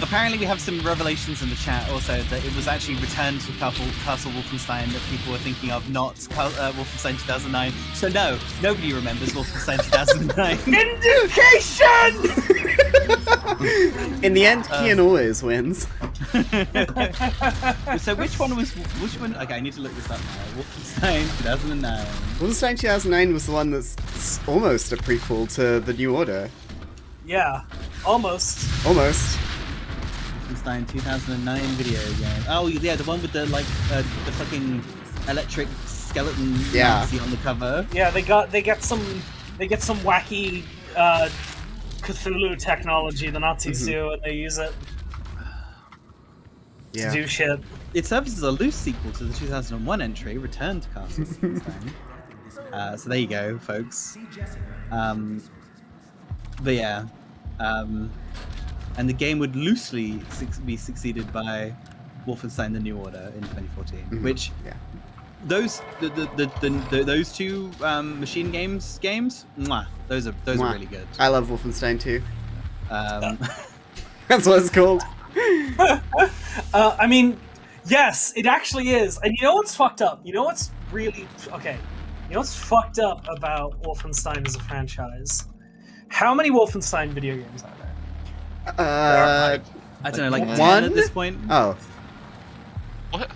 Apparently, we have some revelations in the chat also that it was actually Return to Castle Wolfenstein that people were thinking of, not Wolfenstein 2009. So no, nobody remembers Wolfenstein 2009. Indication! In the end, Kian always wins. So which one? Okay, I need to look this up now. Wolfenstein 2009. Wolfenstein 2009 was the one that's almost a prequel to The New Order. Yeah, almost. Almost. Wolfenstein 2009 video game. Oh yeah, the one with the the fucking electric skeleton Nazi on the cover. Yeah, they get some wacky Cthulhu technology the Nazis do, and they use it to do shit. It serves as a loose sequel to the 2001 entry, Return to Castle Wolfenstein. So there you go, folks. But yeah, and the game would loosely be succeeded by Wolfenstein: The New Order in 2014, which those those two machine games, mwah, those are really good. I love Wolfenstein 2. Um, That's what it's called. I mean, yes, it actually is. And you know what's fucked up? You know what's really okay? You know what's fucked up about Wolfenstein as a franchise? How many Wolfenstein video games are there? I don't know, like 10 one at this point. Oh. What?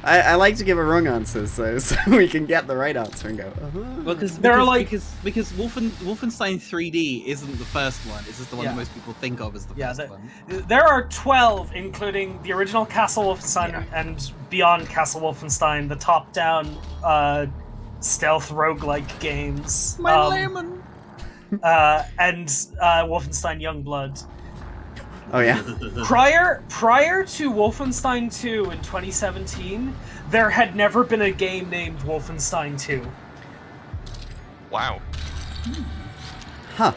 I like to give a wrong answer so we can get the right answer and go. Well, because Wolfenstein 3D isn't the first one. It's just the one that most people think of as the first one. There are 12, including the original Castle Wolfenstein and beyond Castle Wolfenstein, the top-down stealth roguelike games. Lemon. And Wolfenstein Youngblood. Oh yeah. Prior to Wolfenstein 2 in 2017, there had never been a game named Wolfenstein 2. Wow. Huh.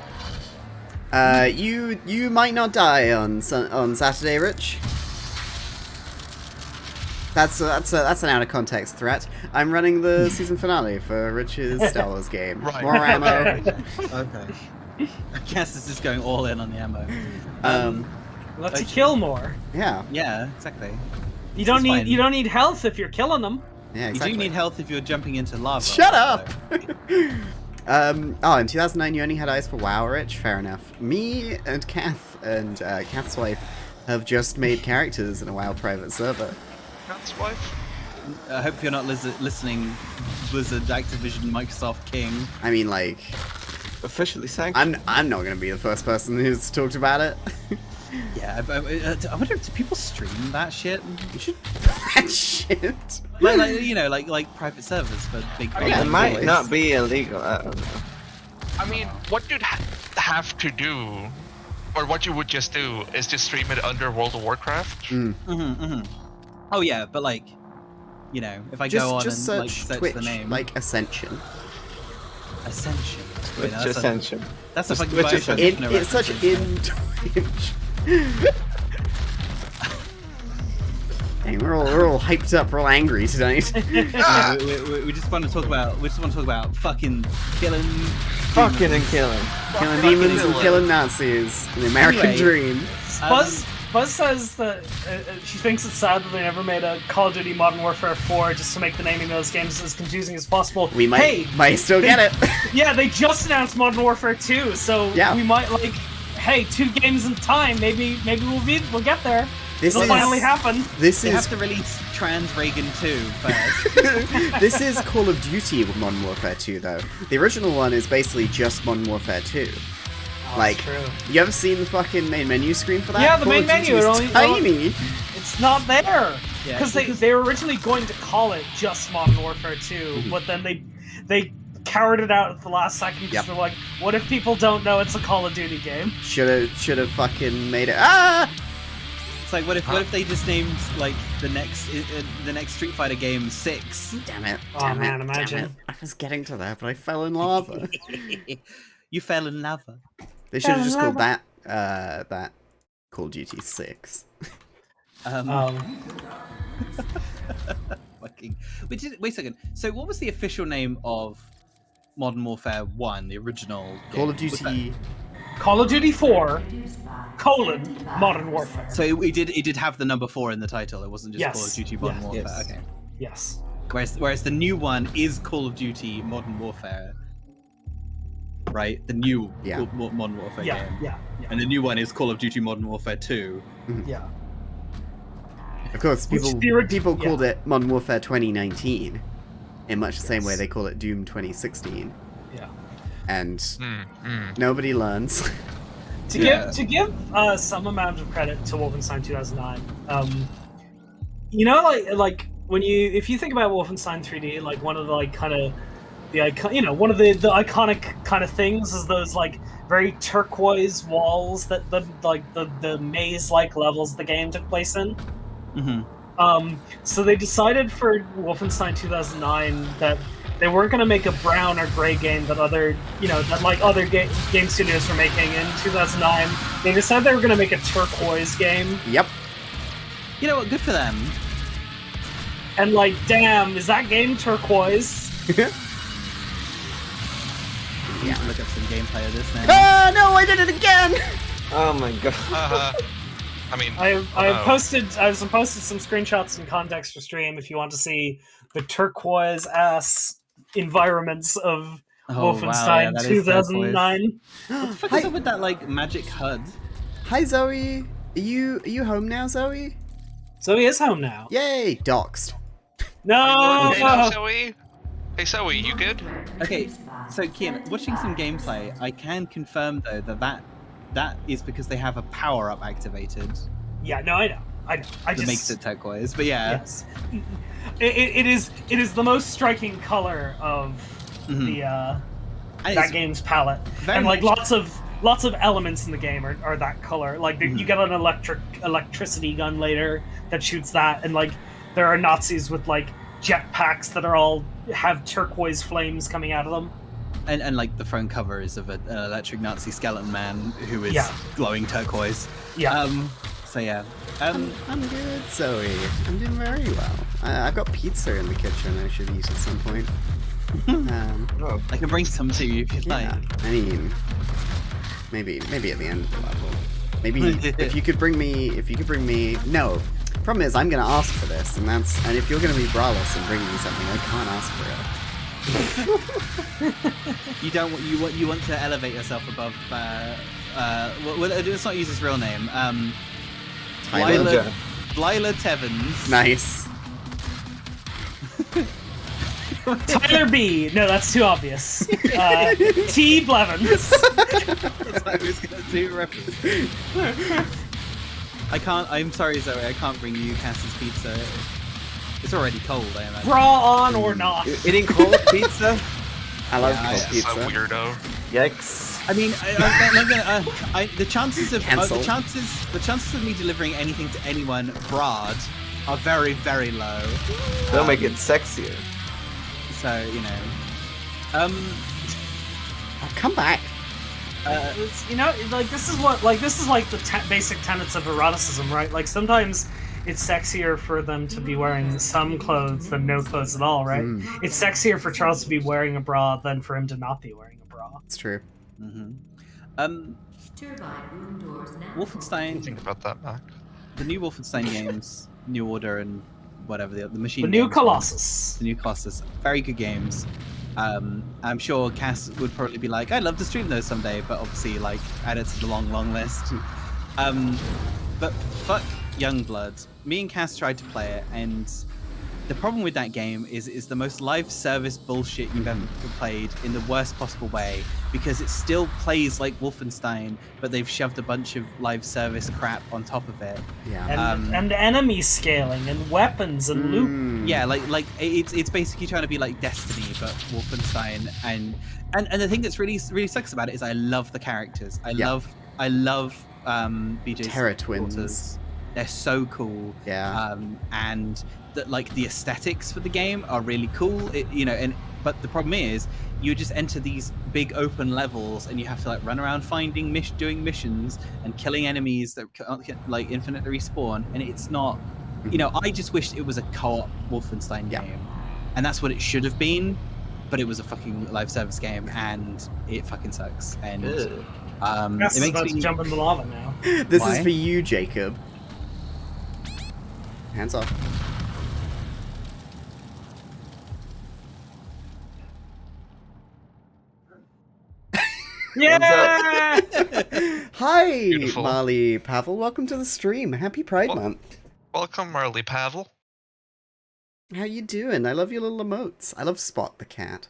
You might not die on Saturday, Rich. That's an out of context threat. I'm running the season finale for Rich's Star Wars game. Right. More ammo. Okay. I guess this is going all in on the ammo. Let's kill more. Yeah. Yeah, exactly. You don't need health if you're killing them. Yeah, exactly. You do need health if you're jumping into lava. Shut up! In 2009 you only had eyes for WoW, Rich? Fair enough. Me and Kath and Kath's wife have just made characters in a WoW private server. Cat's wife? I hope you're not listening, Blizzard, Activision, Microsoft, King. I mean, like... Officially sanctioned. I'm not going to be the first person who's talked about it. Yeah, I wonder if do people stream that shit? You should... that shit? Like private servers for big... It might not be illegal, I don't know. I mean, what you'd have to do, or what you would just do, is just stream it under World of Warcraft. Oh yeah, but like, you know, if I Just, go on just and like search search Twitch, the name, like Ascension. Ascension. Wait, Twitch Ascension. That's a fucking Twitch Bioshock Ascension. no It's such references, in. Dang, we're all hyped up, we're all angry tonight. Yeah, we just want to talk about fucking killing, Fucking and killing. Killing demons and killing Nazis. The American Anyway. dream. Buzz says that she thinks it's sad that they never made a Call of Duty Modern Warfare 4 just to make the naming of those games as confusing as possible. We might still get it. Yeah, they just announced Modern Warfare 2, so Yeah. we might hey, 2 games in time. Maybe we'll get there. It'll finally happen. This They is have to release Trans Reagan 2 first. this is Call of Duty Modern Warfare 2 though. The original one is basically just Modern Warfare 2. Like, true. you ever seen the fucking main menu screen for that? Yeah, the Call main of Duty menu, is it only- tiny. It's not there. Yeah, Because they were originally going to call it just Modern Warfare 2, but then they carried it out at the last second because Yep. they're like, what if people don't know it's a Call of Duty game? Should have fucking made it. Ah! It's like, what if they just named like the next Street Fighter game 6? Damn it! Oh, Damn man, it! imagine. Damn it! I was getting to that, but I fell in lava. You fell in lava. They should have just called that Call of Duty 6. Fucking. Wait a second. So, what was the official name of Modern Warfare 1, the original game? Call of Was that- Duty. Call of Duty 4, Modern Warfare. So it did have the number 4 in the title. It wasn't just Yes. Call of Duty Modern Yes. Warfare. Yes. Okay. Yes. Whereas the new one is Call of Duty Modern Warfare. Right? The new Yeah. Modern Warfare Yeah, game. yeah, And the new one is Call of Duty Modern Warfare 2. yeah. Of course, Which people the orig- people yeah. called it Modern Warfare 2019, in much the same way they call it Doom 2016, Yeah. and nobody learns. To give some amount of credit to Wolfenstein 2009, you know, like if you think about Wolfenstein 3D, like one of the one of the iconic kind of things is those like very turquoise walls that the maze-like levels the game took place in. Mm-hmm. So they decided for Wolfenstein 2009 that they weren't going to make a brown or gray game that other game studios were making in 2009. They decided they were going to make a turquoise game. Yep. You know what? Good for them. And damn, is that game turquoise? Yeah. Look up some gameplay of this now. Ah, no, I did it again! Oh my god. I mean, I posted some screenshots and context for stream if you want to see the turquoise ass environments of Wolfenstein that is 2009. What the fuck is up with that magic HUD? Hi, Zoe. Are you home now, Zoe? Zoe is home now. Yay! Doxed. No! hey, now, Zoe. Hey, Zoe, you good? Okay, so Kian, watching some gameplay, I can confirm though that is because they have a power-up activated Yeah, no, I know. I that makes it turquoise. But yeah, Yes. It is the most striking color of the And that it's game's palette, very and much- lots of elements in the game are that color. You get an electricity gun later that shoots that, and there are Nazis with jetpacks that are all have turquoise flames coming out of them. and the front cover is of an electric Nazi skeleton man who is glowing turquoise. Yeah. So yeah. I'm good, Zoe. I'm doing very well. I've got pizza in the kitchen I should eat at some point. Oh, I can bring some to you if you'd Yeah, like. I mean, maybe at the end of the level. Maybe if you could bring me. No, problem is I'm gonna ask for this, and if you're gonna be braless and bring me something, I can't ask for it. You want to elevate yourself above. Let's not use his real name. Tyler. Lila Tevens. Nice. Tyler B. No, that's too obvious. T. Blevins. That's what I was gonna do. Reference. I can't. I'm sorry, Zoe. I can't bring you Cass's pizza. It's already cold, I imagine. Bra on or not? eating cold pizza? I love Yeah, cold So pizza. weirdo. Yikes. I mean, the chances of Cancel. the chances of me delivering anything to anyone broad are very, very low. They'll make it sexier. So, you know. Oh, come back. You know, like this is like the basic tenets of eroticism, right? Like sometimes it's sexier for them to be wearing some clothes than no clothes at all, right? It's sexier for Charles to be wearing a bra than for him to not be wearing a bra. It's true. Wolfenstein. Think about that, Mac. The new Wolfenstein games, New Order and whatever the machine. The new games Colossus. The new Colossus. Very good games. I'm sure Cass would probably be like, I'd love to stream those someday, but obviously, like, add it to the long, long list. But fuck Youngblood. Me and Cass tried to play it, and the problem with that game is the most live service bullshit you've ever played in the worst possible way, because it still plays like Wolfenstein, but they've shoved a bunch of live service crap on top of it. Yeah. And enemy scaling and weapons and loot. Yeah, like it's basically trying to be like Destiny, but Wolfenstein. And the thing that's really sucks about it is I love the characters. I love BJ's Terra Twins. daughters. They're so cool. Yeah. And that, like, the aesthetics for the game are really cool. But the problem is you just enter these big open levels and you have to like run around doing missions and killing enemies that like infinitely respawn, and it's not. You know, I just wished it was a co-op Wolfenstein game, and that's what it should have been. But it was a fucking live service game, and it fucking sucks. And it Cass is makes about me to jump in the lava now. This Why? is for you, Jacob. Hands off. Yeah! Hi, Beautiful. Marley Pavel. Welcome to the stream. Happy Pride Month. Welcome, Marley Pavel. How you doing? I love your little emotes. I love Spot the cat.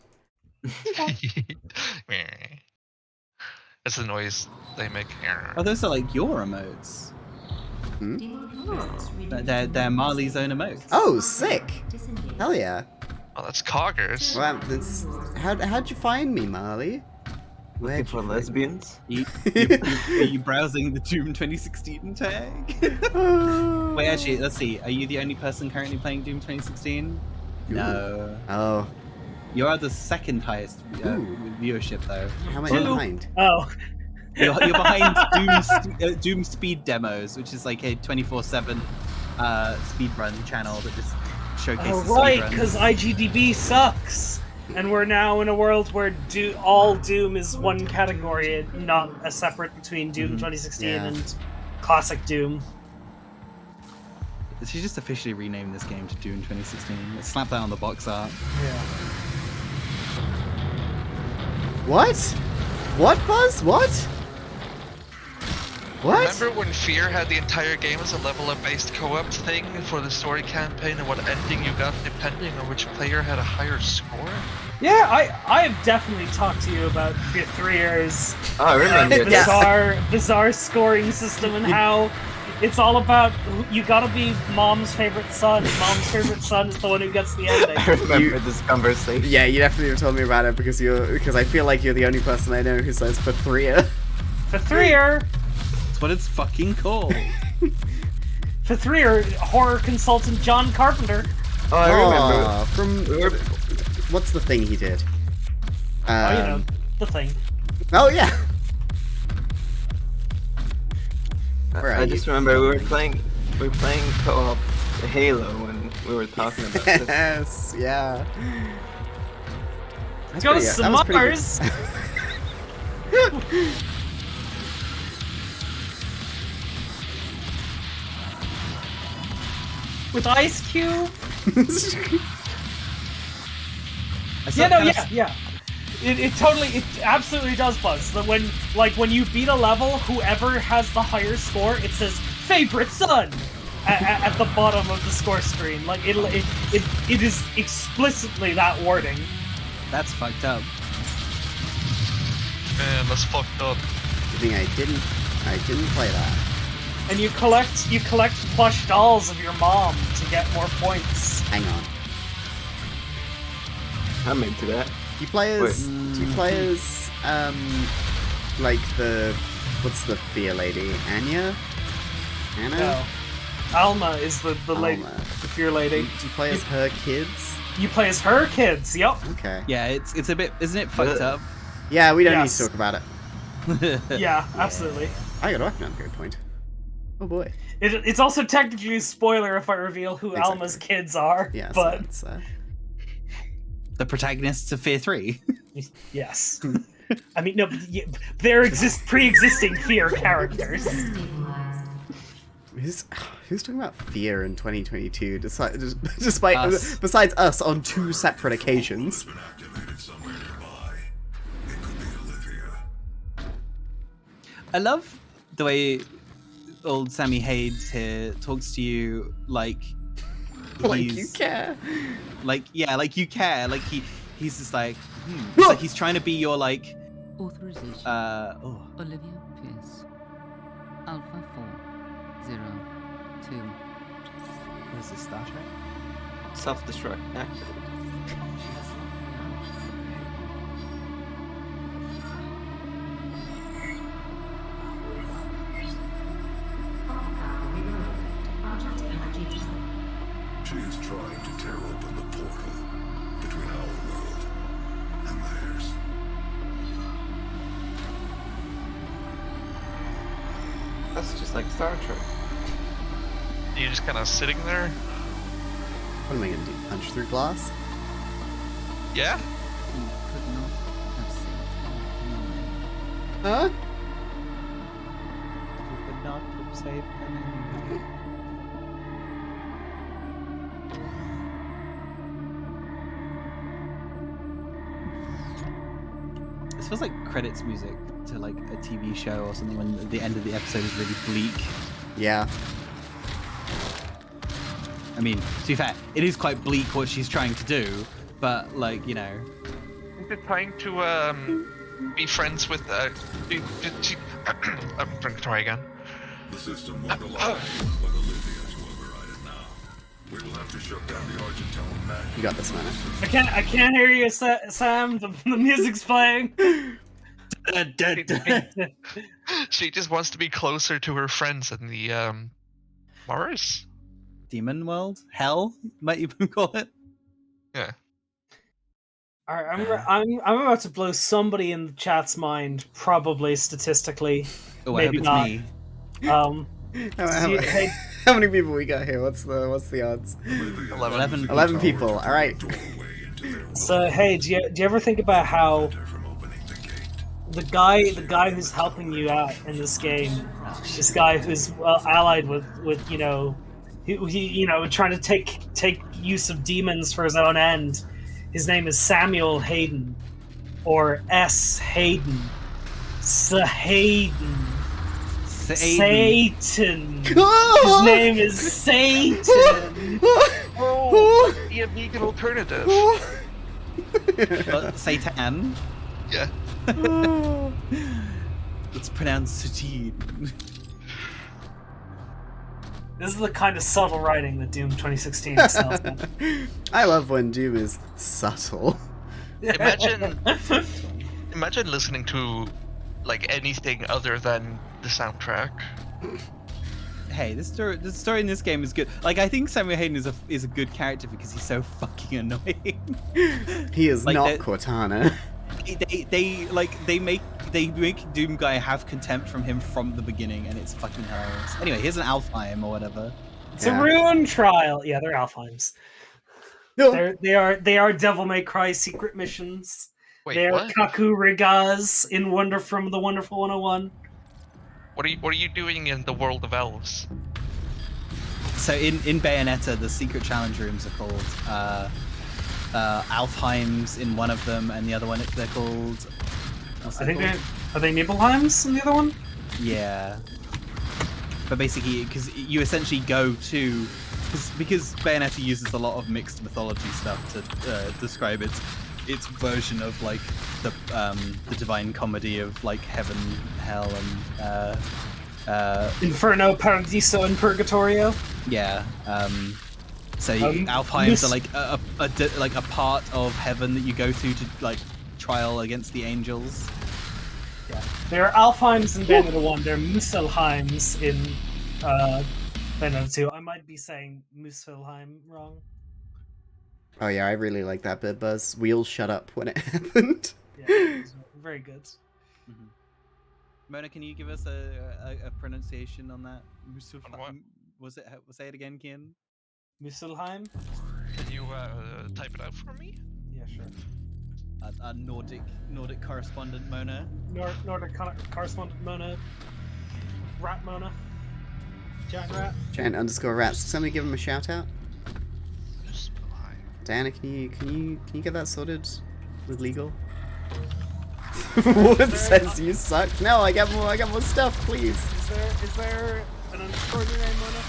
That's the noise they make. Oh, those are like your emotes. They're Marley's own emotes. Oh, sick! Hell yeah. Oh, that's Coggers. Well, how'd you find me, Marley? Looking for lesbians? Are you browsing the Doom 2016 tag? Wait, actually, let's see. Are you the only person currently playing Doom 2016? No. Oh. You are the second highest viewership, though. How am I behind? Oh. You're behind Doom speed demos, which is like a 24/7 speedrun channel that just showcases right, speedruns. because IGDB sucks. And we're now in a world where all Doom is one category, not a separate between Doom 2016 and classic Doom. They should just officially rename this game to Doom 2016. Let's slap that on the box art. Yeah. What? What, Buzz? What? What? Remember when Fear had the entire game as a level-up-based co-op thing for the story campaign, and what ending you got depending on which player had a higher score? Yeah, I have definitely talked to you about 3 years. Oh, I remember. Bizarre scoring system and how it's all about you gotta be mom's favorite son. Mom's favorite son is the one who gets the ending. I remember this conversation. Yeah, you definitely have told me about it because I feel like you're the only person I know who says Fithria. Fithria! That's what it's fucking called. Fithria, horror consultant John Carpenter. Oh, I remember. Aw, from what's the thing he did? You know, the thing. Oh yeah. Where are I you? just remember we were playing co-op Halo when we were talking about this. Yes, yeah. That's Go pretty- that was pretty good. Mars! With Ice Cube? Yeah. It absolutely does, Buzz. That when you beat a level, whoever has the higher score, it says favorite son at the bottom of the score screen. Like it is explicitly that wording. That's fucked up. Man, that's fucked up. Good thing I didn't play that. And you collect plush dolls of your mom to get more points. Hang on. I'm into that. Do you play as like what's the fear lady? Anya? Anna? No. Alma is the lady, Alma. the fear lady. Do you play as her kids? You play as her kids. Yep. Okay. Yeah, it's a bit, isn't it fucked up? Yeah, we don't Yes. need to talk about it. Yeah, absolutely. I got a weapon upgrade point. Oh boy. It's also technically a spoiler if I reveal who Exactly. Alma's kids are. Yeah, but so that's, The protagonists of Fear 3. yes. I mean, no, but there exist pre-existing fear characters. who's talking about fear in 2022? Despite Us. besides us on 2 separate occasions. Been activated somewhere nearby. It could be Olivia. I love the way old Sammy Hayes here talks to you like Like you he's- care. like you care. Like he's just like it's like he's trying to be your like Authorization. oh. Olivia Pierce. Alpha 402. What is this, Star Trek? Self-destruct active. She is trying to tear open the portal between our world and theirs. That's just like Star Trek. You're just kind of sitting there. What am I gonna do? Punch through glass? Yeah. You could not have saved her anyway. Huh? You could not have saved them. This feels like credits music to like a TV show or something when the end of the episode is really bleak. Yeah. I mean, to be fair, it is quite bleak what she's trying to do, but like, you know. They're trying to be friends with. I'm going to try again. The system won't allow anyone but Olivia to override it now. We will have to shut down the Argentine magic. You got this, man. I can't hear you, Sam. The music's playing. She just wants to be closer to her friends in the Mars. Demon world? Hell, might you call it? Yeah. All right, I'm about to blow somebody in the chat's mind, probably statistically. Oh, I hope Maybe it's not. me. Hey, How many people we got here? What's the odds? 11. 11 people. All right. so hey, do you ever think about how the guy who's helping you out in this game, this guy who's allied with you know, he you know, trying to take use of demons for his own end. His name is Samuel Hayden, or S. Hayden. Hayden. Satan. His name is Satan. Oh, the vegan alternative. Satan. Yeah. It's pronounced Satan. This is the kind of subtle writing that Doom 2016 excels at. I love when Doom is subtle. Imagine listening to like anything other than the soundtrack. Hey, the story in this game is good. Like, I think Samuel Hayden is a good character because he's so fucking annoying. He is Like, not they're- Cortana. They make Doom guy have contempt from him from the beginning, and it's fucking hilarious. Anyway, here's an Alfheim or whatever. It's a rune trial. Yeah, they're Alfheims. No. They are Devil May Cry secret missions. Wait, They're what? Kaku Rigas in from the Wonderful 101. What are you doing in the world of elves? So in Bayonetta, the secret challenge rooms are called Alfheims in one of them, and the other one they're called. What's I they think called? are they Nibelheims in the other one? Yeah. But basically, because you essentially go to, because Bayonetta uses a lot of mixed mythology stuff to describe its version of like the divine comedy of like heaven, hell, and Inferno, Paradiso, and Purgatorio. yeah. So Alfheims Luc- are like a part of heaven that you go to like trial against the angels. Yeah. There are Alfheims in Bayonetta 1. There are Muspelheims in Bayonetta 2. I might be saying Muspelheim wrong. Oh yeah, I really like that bit, Buzz. Wheels shut up when it happened. Yeah, it was very good. Mhm. Mona, can you give us a pronunciation on that? On what? Was it? Say it again, Kian. Muspelheim? Can you type it out for me? Yeah, sure. Our Nordic correspondent, Mona. Nordic correspondent Mona. Rat Mona. Giant rat. Giant underscore rats. Somebody give him a shout out. Muspelheim. Diana, can you get that sorted with legal? Wood says you suck. No, I got more stuff, please. Is there an underscore in your name, Mona?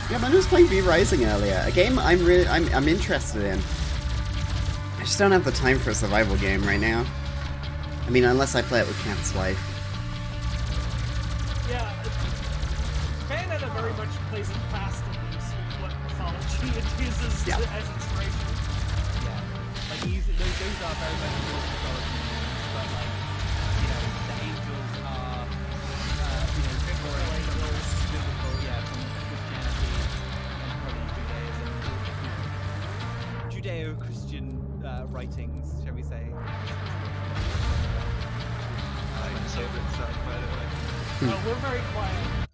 Yeah, man, I was playing V Rising earlier. A game I'm interested in. I just don't have the time for a survival game right now. I mean, unless I play it with Cat's wife. Yeah, Bayonetta very much plays it fast and loose with what mythology it uses Yeah. as inspiration. Yeah, like those are very much Norse mythology, but like the angels are biblical, yeah, from Christianity and probably Judeo-Christian writings, shall we say? Favorite song, by the way. We're very quiet.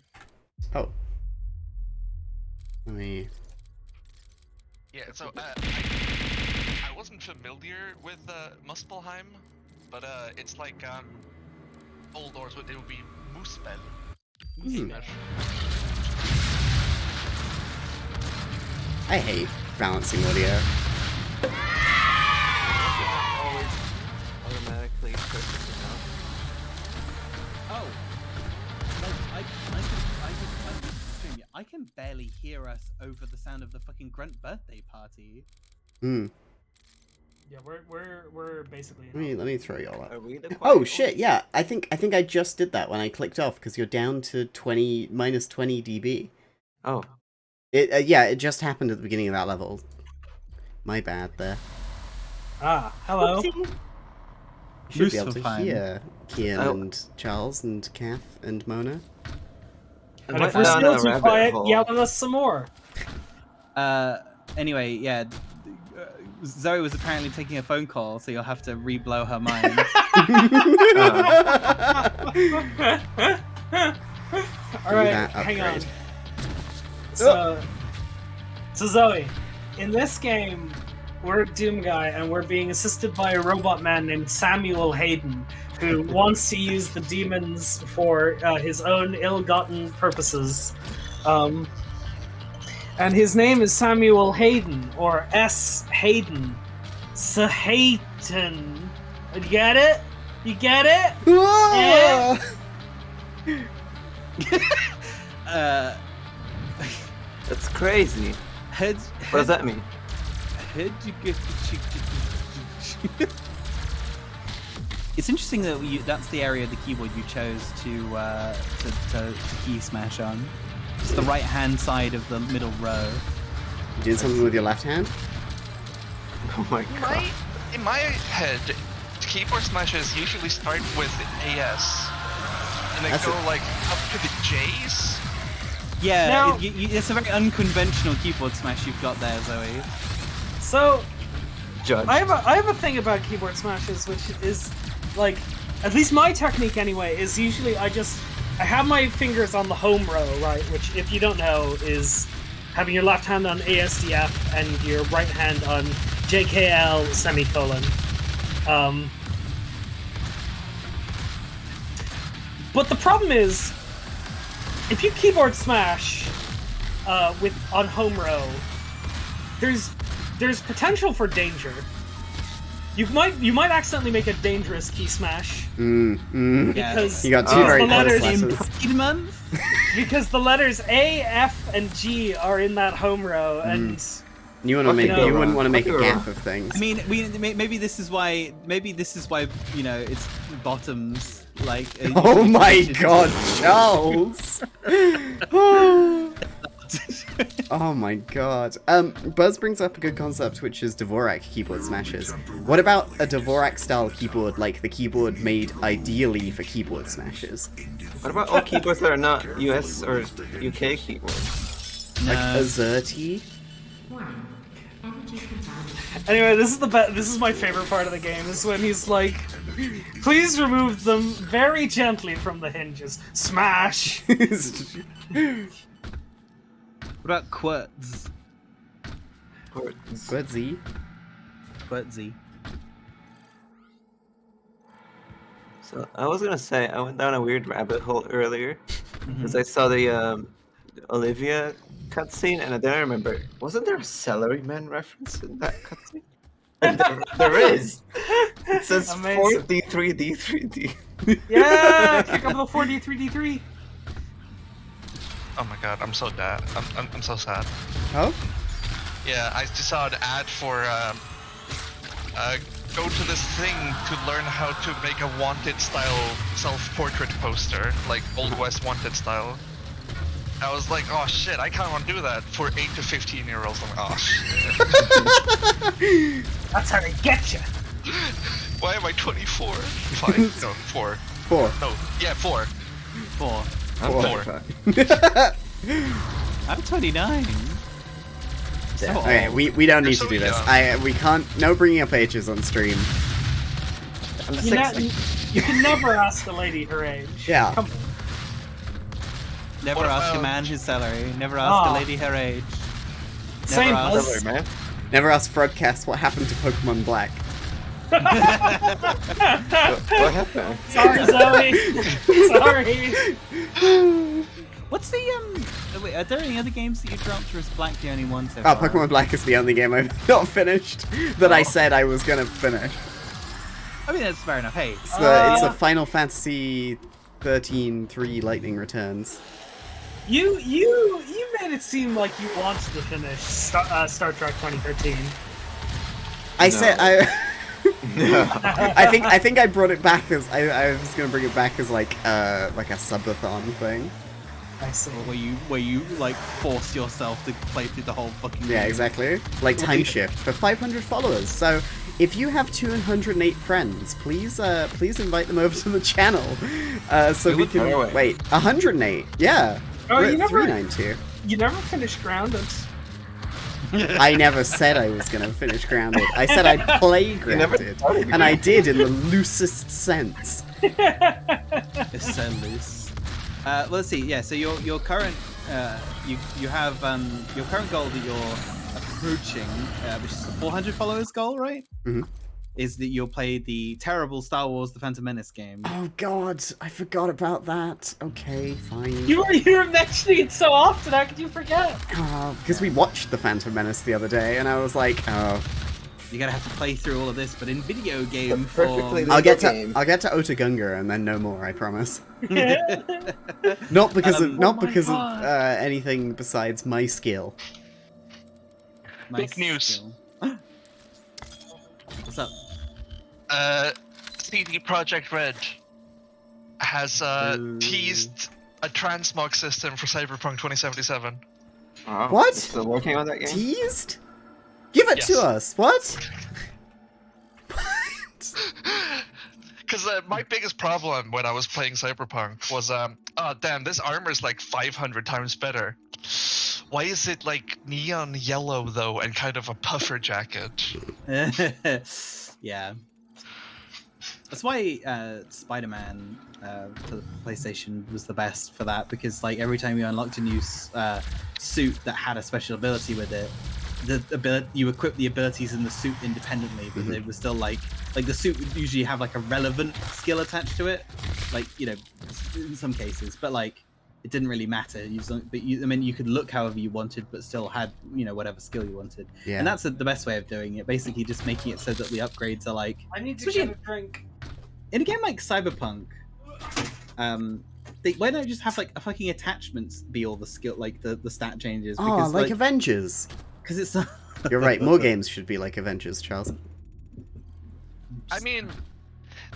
Oh. Let me... Yeah, so I wasn't familiar with Muspelheim, but it's like Old Norse, it would be Muspel. I hate balancing audio. Always automatically perfect enough. Oh, like I can barely hear us over the sound of the fucking grunt birthday party. Hmm. Yeah, we're basically. Let me throw y'all up. Are we the quiet Oh ones? shit! Yeah, I think I just did that when I clicked off because you're down to minus 20 dB. Oh, Yeah, it just happened at the beginning of that level. My bad there. Ah, hello. You should be able to Muspelheim. hear Kian Oh. and Charles and Kath and Mona. And went if we're down still a too rabbit quiet, hole. yell at us some more. Anyway, yeah. Zoe was apparently taking a phone call, so you'll have to re-blow her mind. Alright, that hang on. upgrade. So Zoe, in this game, we're a Doom guy, and we're being assisted by a robot man named Samuel Hayden, who wants to use the demons for his own ill-gotten purposes. And his name is Samuel Hayden, or S. Hayden. Sahayden. You get it? You get it? Whoa! that's crazy. What does that mean? It's interesting that that's the area of the keyboard you chose to key smash on. It's the right-hand side of the middle row. You doing something with your left hand? Oh my god. In my head, keyboard smashes usually start with AS, and they That's go it. like up to the J's. Yeah, Now- it's a very unconventional keyboard smash you've got there, Zoe. So, Judge. I have a thing about keyboard smashes, which is, like, at least my technique anyway, is usually I have my fingers on the home row, right, which, if you don't know, is having your left hand on ASDF and your right hand on JKL semicolon. But the problem is, if you keyboard smash on home row, there's potential for danger. You might accidentally make a dangerous key smash because You got two because very the close letters lessons. because the letters A, F, and G are in that home row, and You want to make go you wouldn't wrong? want to make What a could go gap wrong? of things. I mean, maybe this is why it's bottoms like. Oh my god, Charles! Oh my god. Buzz brings up a good concept, which is Dvorak keyboard smashes. What about a Dvorak-style keyboard, like the keyboard made ideally for keyboard smashes? What about all keyboards that are not US or UK keyboards? Like Azerty? Anyway, this is my favorite part of the game. Is when he's like, "Please remove them very gently from the hinges." Smash. What about Quirtz? Quirtzy. Quirtzy. So I was gonna say I went down a weird rabbit hole earlier because I saw the Olivia cutscene and then I remember, wasn't there a Salaryman reference in that cutscene? And there is. It says Amazing. 4D3 D3D. Yeah, pick up the 4D3D3. Oh my god, I'm so sad. I'm so sad. Oh? Yeah, I just saw an ad for go to this thing to learn how to make a wanted style self-portrait poster, like Old West wanted style. I was like, oh shit, I kind of want to do that for 8 to 15-year-olds. I'm like, oh shit. That's how they get you. Why am I 24? 5? No, 4. 4. No, yeah, 4. 4. I'm Four. 25. I'm 29. So Okay, old. we don't You're need so to do this. young. We can't. No bringing up ages on stream. I'm You 60. can never ask a lady her age. Yeah. Come- Never What ask a about- man his salary. Never ask a Ah. lady her age. Same Never ask- Buzz. Man. Never ask FrogCass what happened to Pokemon Black. What happened? Sorry, Zoe. Sorry. What's the wait, are there any other games that you dropped, or is Black the only one so Oh, far? Pokemon Black is the only game I've not finished that I said I was gonna finish. I mean, that's fair enough. Hey, It's a Final Fantasy 13-3 Lightning Returns. You made it seem like you wanted to finish Star Trek 2013. I said I. No. I think I brought it back as I was gonna bring it back as like a subathon thing. I see. where you like force yourself to play through the whole fucking Yeah, game. exactly. Like Time Shift for 500 followers. So if you have 208 friends, please invite them over to the channel. So we can By the way. wait 108. Yeah. Oh, We're you at never- 392. You never finished Grounded. I never said I was gonna finish Grounded. I said I'd play never Grounded, started and I did in the loosest sense. It's so loose. Well, let's see. Yeah, so your current you have your current goal that you're approaching, which is the 400 followers goal, right? Mhm. Is that you'll play the terrible Star Wars: The Phantom Menace game. Oh God, I forgot about that. Okay, fine. You were mentioning it so often. How could you forget? Because we watched The Phantom Menace the other day, and I was like, oh. You're gonna have to play through all of this, but in video game Perfectly form. I'll get game. to Otogunga and then no more. I promise. Not because of Oh my of anything besides my skill. Nice Big news. skill. What's up? CD Projekt Red has teased a transmog system for Cyberpunk 2077. Wow. What? Still working on that game? Teased? Give it to Yes. us. What? Because my biggest problem when I was playing Cyberpunk was, oh damn, this armor is like 500 times better. Why is it like neon yellow though, and kind of a puffer jacket? Yeah. That's why Spider-Man for the PlayStation was the best for that, because like every time you unlocked a new suit that had a special ability with it, you equip the abilities in the suit independently, but they were still like the suit would usually have like a relevant skill attached to it, like, you know, in some cases, but like it didn't really matter. You could look however you wanted, but still had, you know, whatever skill you wanted. Yeah. And that's the best way of doing it. Basically, just making it so that the upgrades are like, I need to Especially- get a drink. in a game like Cyberpunk, why don't you just have like a fucking attachments be all the skill, like the stat changes? Oh, Because like Avengers. because it's You're right. More games should be like Avengers, Charles. I mean,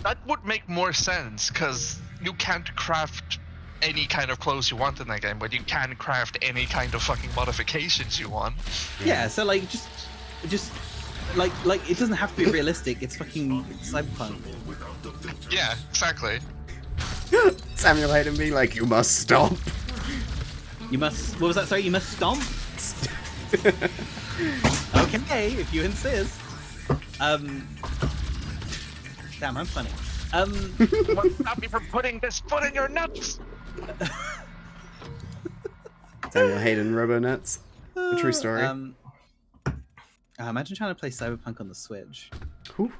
that would make more sense because you can't craft any kind of clothes you want in that game, but you can craft any kind of fucking modifications you want. Yeah, so like just like it doesn't have to be realistic. It's fucking cyberpunk. Yeah, exactly. Samuel Hayden being like, you must stop. You must. What was that? Sorry, you must stomp. Okay, if you insist. Damn, I'm funny. What stop me from putting this foot in your nuts? Samuel Hayden Robonuts. A true story. Imagine trying to play Cyberpunk on the Switch. Ooh,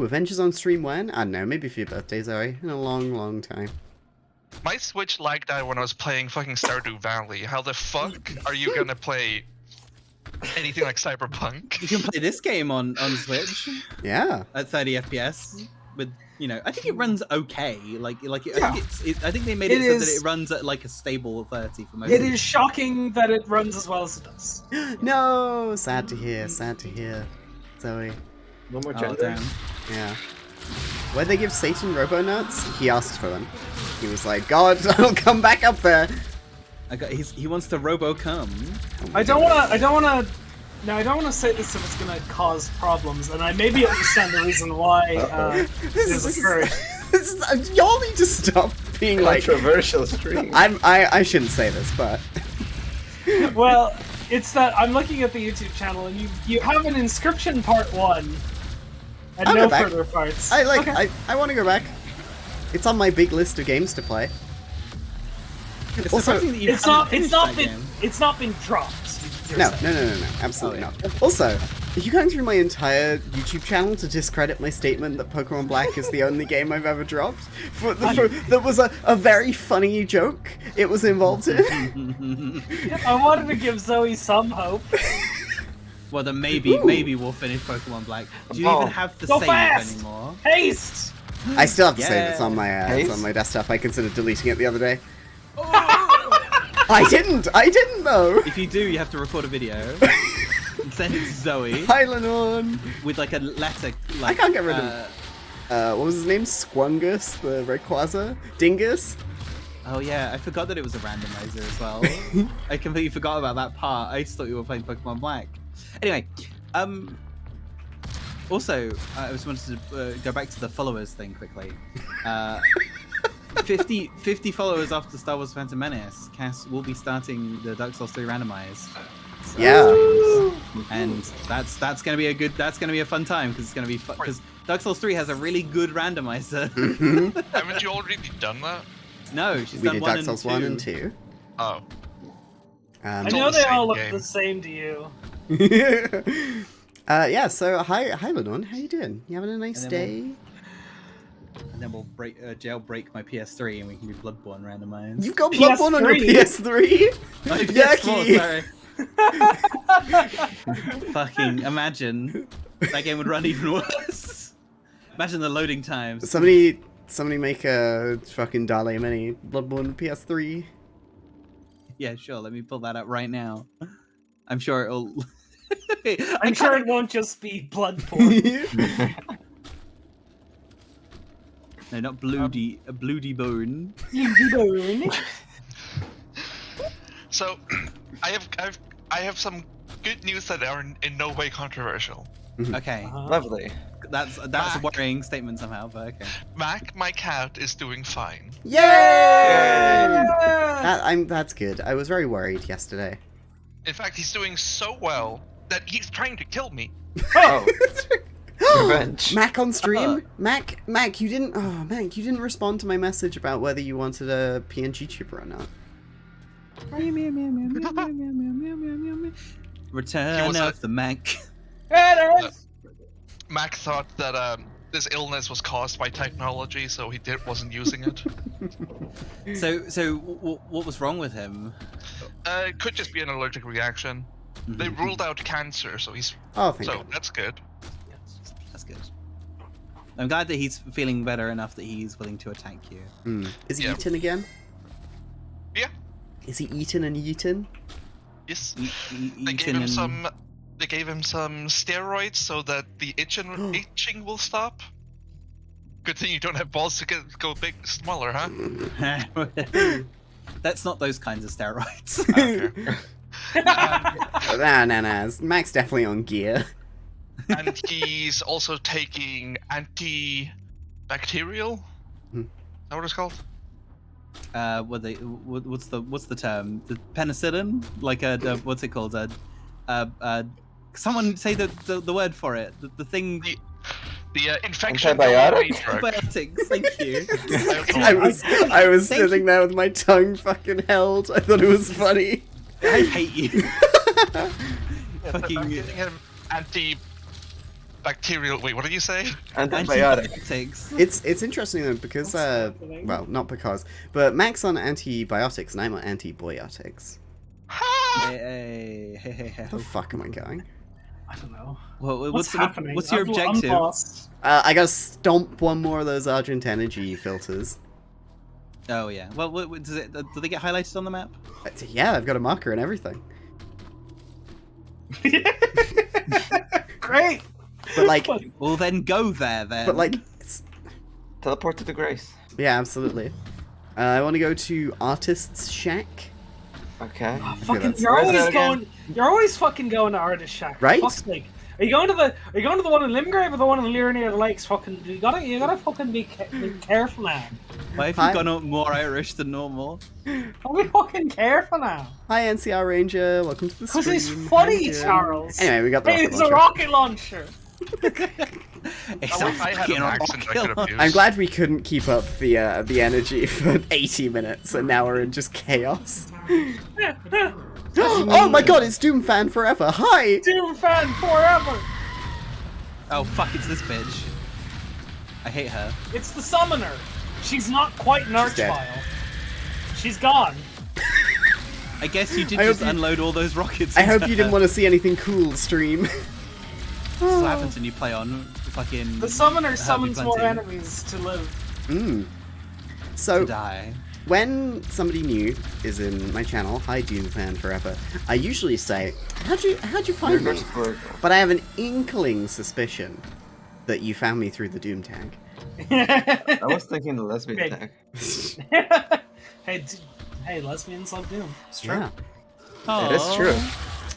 Avengers on stream when? I don't know, maybe for your birthday, Zoe. In a long, long time. My Switch lagged out when I was playing fucking Stardew Valley. How the fuck are you gonna play anything like Cyberpunk? You can play this game on Switch Yeah. at 30 FPS with, you know, I think it runs okay. I think they made it so that it runs at like a stable 30 for most. It is shocking that it runs as well as it does. No! Sad to hear, sad to hear. Zoe. No more Oh, gender. damn. Yeah. Where'd they give Satan Robonuts? He asked for them. He was like, God, I'll come back up there. He wants to robo-cum. I don't wanna say this if it's gonna cause problems, and I maybe understand the reason why this is occurring. Y'all need to stop being like... Controversial stream. I shouldn't say this, but... Well, it's that I'm looking at the YouTube channel, and you have an inscription part 1, and I'll no go back. further parts. I want to go back. It's on my big list of games to play. Also, surprising that you It's haven't not finished that game. it's not been dropped. you're no, saying. no, absolutely Oh, yeah. not. Also, are you going through my entire YouTube channel to discredit my statement that Pokemon Black is the only game I've ever dropped? That was a very funny joke it was involved in. I wanted to give Zoe some hope. Well, then maybe we'll finish Pokemon Black. Do you even have the Go save fast! anymore? Haste! I still have to say Yeah. it's on my Haste? desktop. I considered deleting it the other day. I didn't though. If you do, you have to record a video and send it to Zoe Hi, Lennon. with like a letter. I Like, can't get rid of. What was his name? Squungus, the Rayquaza? Dingus? Oh yeah, I forgot that it was a randomizer as well. I completely forgot about that part. I just thought you were playing Pokemon Black. Anyway, also, I just wanted to go back to the followers thing quickly. 50 followers after Star Wars Phantom Menace, Cass will be starting the Dark Souls 3 randomized. Yeah. And that's gonna be a fun time because it's gonna be because Dark Souls 3 has a really good randomizer. Haven't you already done that? No, she's We done did 1 Dark and Souls 2. 1 and 2. Oh. I It's know all the they all same look game. the same to you. Yeah, so hi Lennon, how you doing? You having a nice And day? And then we'll jailbreak my PS3 and we can do Bloodborne randomized. You've got Bloodborne on your PS3? My Yucky! PS4, sorry. Fucking imagine that game would run even worse. Imagine the loading times. Somebody make a fucking Dale Mini Bloodborne PS3. Yeah, sure. Let me pull that up right now. I'm sure it'll. I'm sure it won't just be Bloodborne. No, not bloody. A bloody bone. So, I have some good news that are in no way controversial. Okay, Lovely. that's a Back. worrying statement somehow, but okay. Mac, my cat, is doing fine. Yay! That's good. I was very worried yesterday. In fact, he's doing so well that he's trying to kill me. Oh, revenge. Mac on stream? Mac, you didn't respond to my message about whether you wanted a PNG tuber or not. Return of the Mac. Mac thought that this illness was caused by technology, so he wasn't using it. So what was wrong with him? It could just be an allergic reaction. They ruled out cancer, so he's Oh, thank so God. that's good. That's good. I'm glad that he's feeling better enough that he's willing to attack you. Is he Yeah. eaten again? Yeah. Is he eaten and eaten? Yes. E- They eating gave him and- some. They gave him some steroids so that the itching will stop. Good thing you don't have balls to go big, smaller, huh? That's not those kinds of steroids. Okay. Nah. Mac's definitely on gear. And he's also taking antibacterial. Is that what it's called? What's the term? The penicillin? Like what's it called? Someone say the word for it. The thing. The infection Antibiotic? drug. Antibiotics. Thank you. I was Thank sitting there with my tongue fucking held. I thought it was funny. I hate you. I'm Fucking giving him antibacterial. Wait, what did you say? Antibiotic. antibiotics. It's interesting though because well, not because, but Mac's on antibiotics and I'm on antibiotics. Hey. Where the fuck am I going? I don't know. Well, What's happening? what's your I'm objective? lost. I gotta stomp one more of those Argent Energy filters. Oh yeah. Well, does it? Do they get highlighted on the map? Yeah, I've got a marker and everything. Great. But like, Well, then go there. Then. but like, Teleport to the Grace. yeah, absolutely. I want to go to Artist's Shack. Okay. Fucking, that's- you're Where's always that again? going. You're always fucking going to Artist Shack. For Right? fuck's sake. Are you going to the one in Limgrave or the one in Lear near the lakes? Fucking, you gotta fucking be careful now. Why have Hi. you gone up more Irish than normal? I'll be fucking careful now. Hi, NCR Ranger. Welcome to the stream. Because he's funny, How you doing? Charles. Anyway, we got the Hey, rocket it's a launcher. rocket launcher. It's I a wish I had fucking an accent I could have rocket used. I'm glad we couldn't keep up the energy for 80 minutes, and now we're in just chaos. Oh my god, it's Doom Fan Forever. Hi. Doom fan forever. Oh fuck! It's this bitch. I hate her. It's the summoner. She's not quite an She's dead. archvile. She's gone. I guess you did I just hope you- unload all those rockets. I hope you didn't want to see anything cool stream. This is what happens when you play on fucking. The summoner Happy summons more Plenty. enemies to live. To So, die. when somebody new is in my channel, hi Doom Fan Forever, I usually say, how'd you find me? But I have an inkling suspicion that you found me through the Doom tag. I was thinking the lesbian Okay. tag. Hey, lesbians love Doom. It's true. Yeah. Oh, It is true.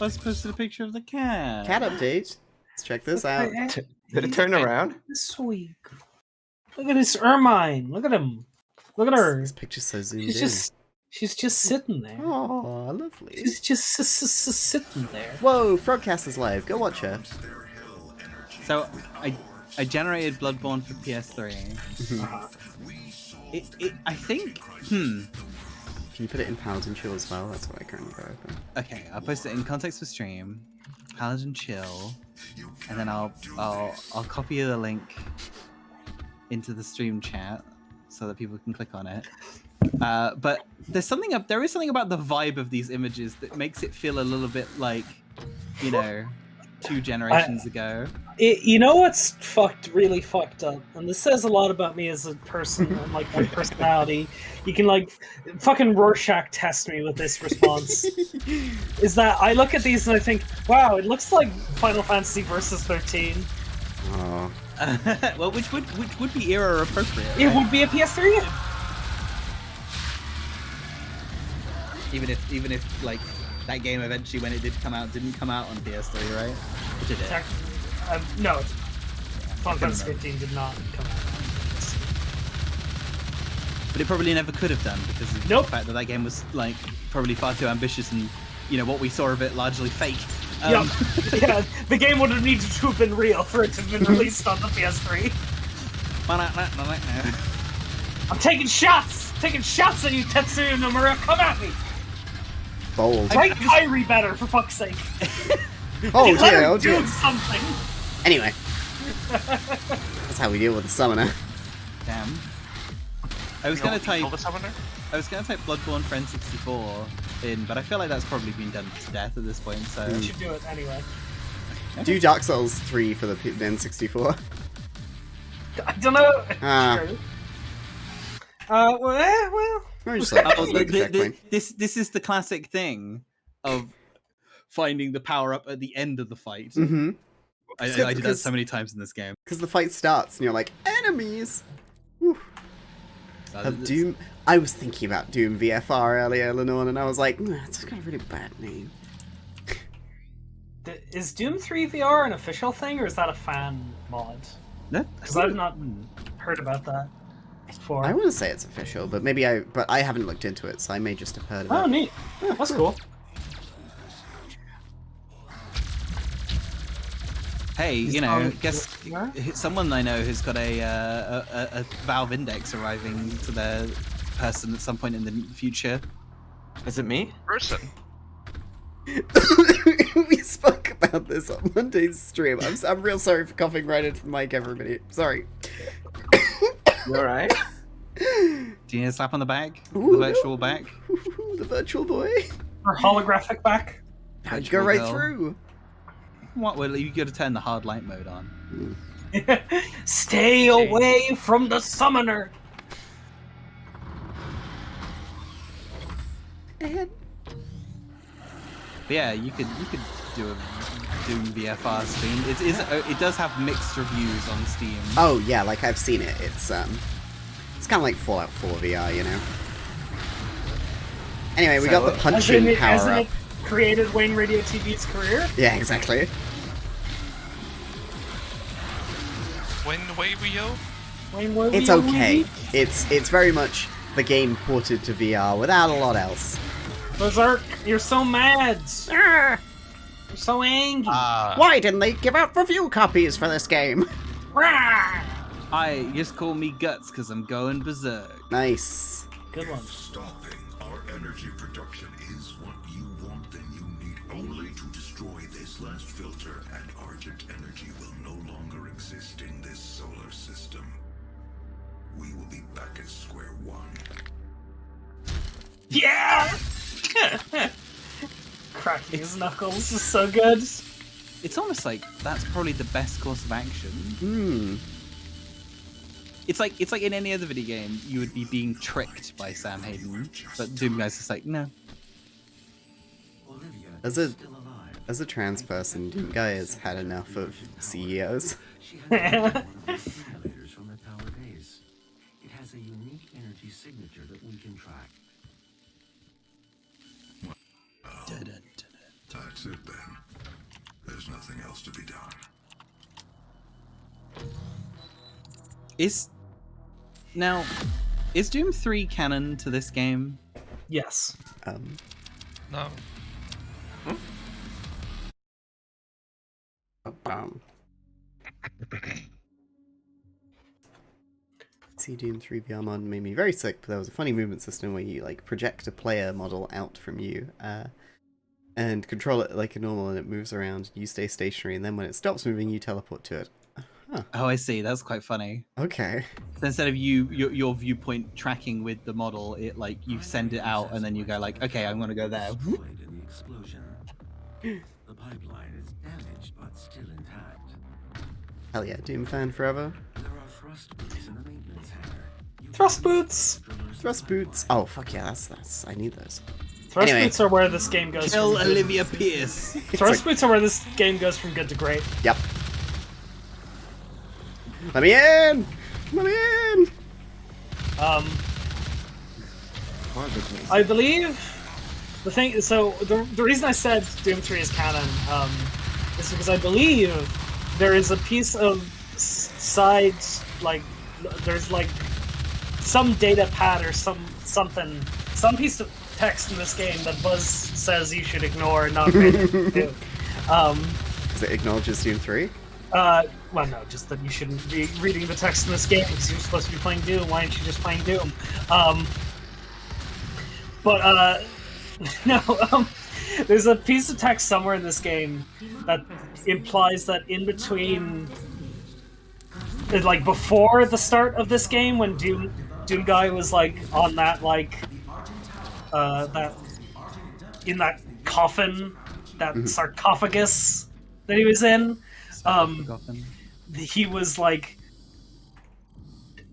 Let's post a picture of the cat. Cat update. Let's check this out. Did it turn around? This week. Look at this Ermine. Look at him. Look at her. This picture's so zoomed She's just sitting there. in. Oh, lovely. She's just sitting there. Whoa, FrogCass is live. Go watch her. So I generated Bloodborne for PS3. I think. Can you put it in Paladin Chill as well? That's what I currently got open. Okay, I'll post it in context for stream, Paladin Chill, and then I'll copy the link into the stream chat so that people can click on it. But there is something about the vibe of these images that makes it feel a little bit like, 2 generations ago. You know what's really fucked up, and this says a lot about me as a person and like my personality. You can like fucking Rorschach test me with this response. Is that I look at these and I think, wow, it looks like Final Fantasy Versus 13. Oh. Well, which would be era appropriate. It Right? would be a PS3 game. Even if like that game eventually, when it did come out, didn't come out on PS3, right? Or did it? No, Final Fantasy 15 did not come out. But it probably never could have done because of Nope. the fact that that game was like probably far too ambitious and what we saw of it largely fake. Yeah, the game would have needed to have been real for it to have been released on the PS3. I'm taking shots at you, Tetsuya Nomura. Come at me. Bold. Write Kyrie better, for fuck's sake. Oh Let dear, her oh do dear. something. Anyway. That's how we deal with the summoner. Damn. I was gonna type The summoner? Bloodborne for N64 in, but I feel like that's probably been done to death at this point. So You should do it anyway. Do Dark Souls 3 for the N64. I don't know. Ah. Sure. Well. Or just like, Oh, like a checkpoint. this is the classic thing of finding the power up at the end of the fight. Mm-hmm. I did that so many times in this game. Because the fight starts and you're like, enemies! Of Doom. I was thinking about Doom VFR earlier, Lenore, and I was like, that's got a really bad name. Is Doom 3 VR an official thing, or is that a fan mod? No, Because I've not heard about that before. I want to say it's official, but but I haven't looked into it, so I may just have heard of Oh, it. neat. That's cool. Hey, you know, guess Yeah? someone I know who's got a Valve Index arriving to their person at some point in the future. Is it me? Person. We spoke about this on Monday's stream. I'm real sorry for coughing right into the mic, everybody. Sorry. You alright? Do you need a slap on the back? Ooh, The virtual back? The virtual boy. Or holographic back? How'd you go right girl. through? What? Well, you got to turn the hard light mode on. Stay away from the summoner! And But yeah, you could do a Doom VFR stream. It does have mixed reviews on Steam. oh yeah, like I've seen it. It's kind of like Fallout 4 VR, you know. Anyway, we got the punching power Hasn't up. it created Wayne Radio TV's career? Yeah, exactly. When Wavio? Wayne Wavio It's okay. movie? It's very much the game ported to VR without a lot else. Berserk, you're so mad! You're so angry! Why didn't they give out review copies for this game? Rah! I just call me Guts because I'm going berserk. Nice. Good one. Stopping our energy production is what you want, then you need only to destroy this last filter, and Argent energy will no longer exist in this solar system. We will be back at square one. Yeah! Cracking his knuckles is so good. It's almost like that's probably the best course of action. Hmm. It's like in any other video game, you would be being tricked by Sam Hayden, but Doom Guy's just like, no. As a trans person, Doom Guy has had enough of CEOs. Elevators from the tower base. It has a unique energy signature that we can track. That's it then. There's nothing else to be done. Is Doom 3 canon to this game? Yes. No. See, Doom 3 VR mod made me very sick, but there was a funny movement system where you like project a player model out from you and control it like a normal, and it moves around. You stay stationary, and then when it stops moving, you teleport to it. Huh. Oh, I see. That's quite funny. Okay. So instead of your viewpoint tracking with the model, it like you send it out and then you go like, okay, I'm gonna go there. Destroyed in the explosion. The pipeline is damaged but still intact. Hell yeah, Doom fan forever. There are thrust boots in the maintenance hangar. Thrust boots! Thrust boots. Oh fuck yeah, that's I need those. Thrust Anyway. boots are where this game goes Kill from good- Olivia Pierce. Thrust boots are where this game goes from good to great. Yep. Let me in! Let me in! I believe the thing. So the reason I said Doom 3 is canon is because I believe there is a piece of side, like there's like some data pad or some piece of text in this game that Buzz says you should ignore and not pay attention to. Does it acknowledges Doom 3? Well, no, just that you shouldn't be reading the text in this game because you're supposed to be playing Doom. Why aren't you just playing Doom? There's a piece of text somewhere in this game that implies that in between, like before the start of this game, when Doom Guy was like on that that in that coffin, that sarcophagus that he was in. He was like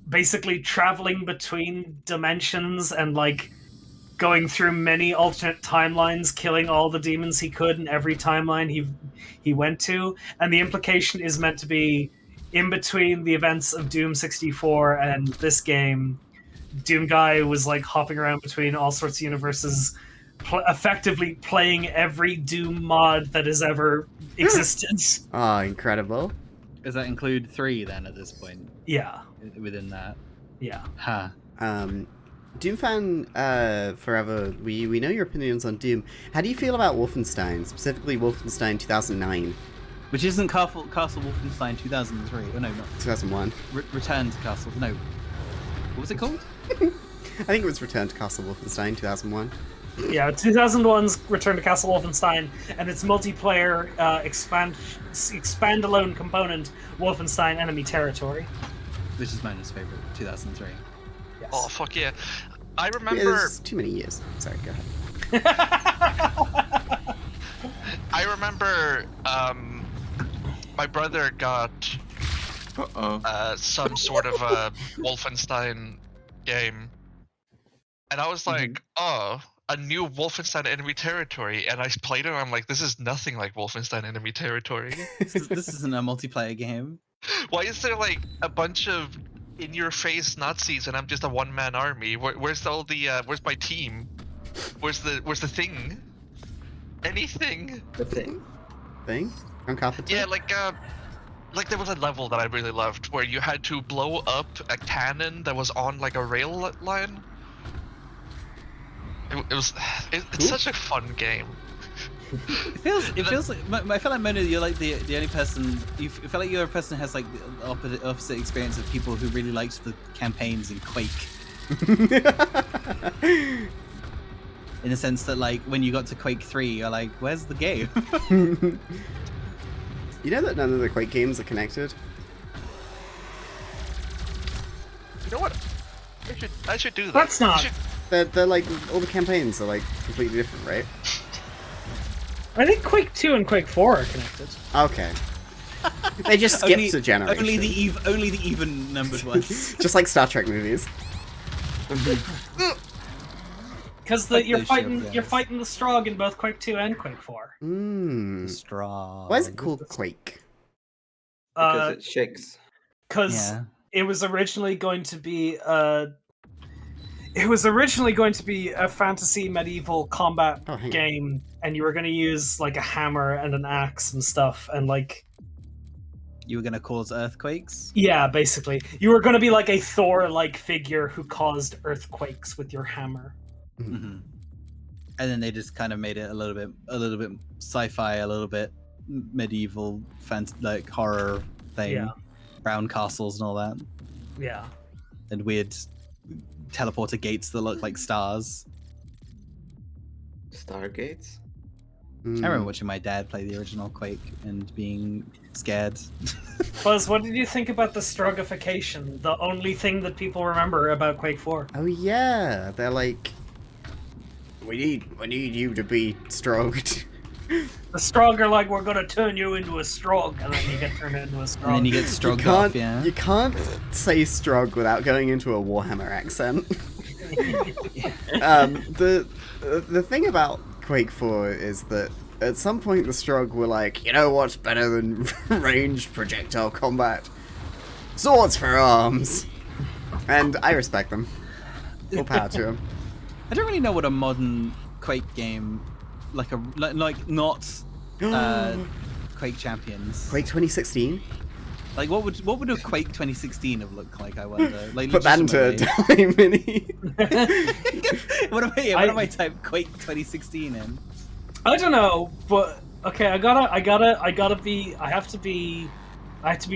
basically traveling between dimensions and like going through many alternate timelines, killing all the demons he could in every timeline he went to, and the implication is meant to be in between the events of Doom 64 and this game, Doom guy was like hopping around between all sorts of universes, effectively playing every Doom mod that has ever existed. Oh, incredible. Does that include 3 then at this point? Yeah, Within that? yeah. Huh. Doom fan forever. We know your opinions on Doom. How do you feel about Wolfenstein, specifically Wolfenstein 2009? Which isn't Castle Wolfenstein 2003. Oh no, not 2001. Return to Castle. No. What was it called? I think it was Return to Castle Wolfenstein 2001. Yeah, 2001's Return to Castle Wolfenstein and its multiplayer expand-alone component, Wolfenstein Enemy Territory. Which is Mona's favorite, 2003. Yes. Oh fuck yeah! I Yeah, remember. there's too many years. Sorry, go ahead. I remember. My brother got some sort of a Wolfenstein game, and I was like, "Oh, a new Wolfenstein Enemy Territory," and I played it. And I'm like, "This is nothing like Wolfenstein Enemy Territory." This isn't a multiplayer game. Why is there like a bunch of in-your-face Nazis and I'm just a one-man army? Where's all the where's my team? Where's the thing? Anything? The thing. Thing? From Carpenter? Yeah, like there was a level that I really loved where you had to blow up a cannon that was on like a rail line. It's such a fun game. It feels like I feel like Mona, you're like the only person. You feel like you're a person who has like the opposite experience of people who really liked the campaigns in Quake. In the sense that like when you got to Quake 3, you're like, where's the game? You know that none of the Quake games are connected? You know what? I should do that. That's not. They're like, all the campaigns are like completely different, right? I think Quake 2 and Quake 4 are connected. Okay. They just skipped a generation. Only the even numbered ones. Just like Star Trek movies. Because Like you're those fighting shield you're guys. fighting the Strogg in both Quake 2 and Quake 4. Strong. Why is it called Quake? Because it shakes. Because Yeah. it was originally going to be a fantasy medieval combat Oh, hang on. game, and you were going to use like a hammer and an axe and stuff, and like You were gonna cause earthquakes? yeah, basically you were going to be like a Thor-like figure who caused earthquakes with your hammer. Mm-hmm. And then they just kind of made it a little bit sci-fi, a little bit medieval, like horror thing. Yeah. Brown castles and all that, Yeah. and weird teleporter gates that look like stars. Stargates? I remember watching my dad play the original Quake and being scared. Buzz, what did you think about the Strogification? The only thing that people remember about Quake 4. Oh yeah, they're like, we need you to be stroked. The Strogg are like, we're gonna turn you into a Strogg, and then you get turned into a Strogg. And then you get You struck can't, off, yeah. you can't say Strog without going into a Warhammer accent. The thing about Quake 4 is that at some point the Strog were like, you know what's better than ranged projectile combat? Swords for arms! And I respect them. All power to them. I don't really know what a modern Quake game, like not Quake Champions. Quake 2016? Like what would a Quake 2016 have looked like? I wonder. Like Put that into a legitimately. Dali Mini. What am I type Quake 2016 in? I don't know, but okay, I have to be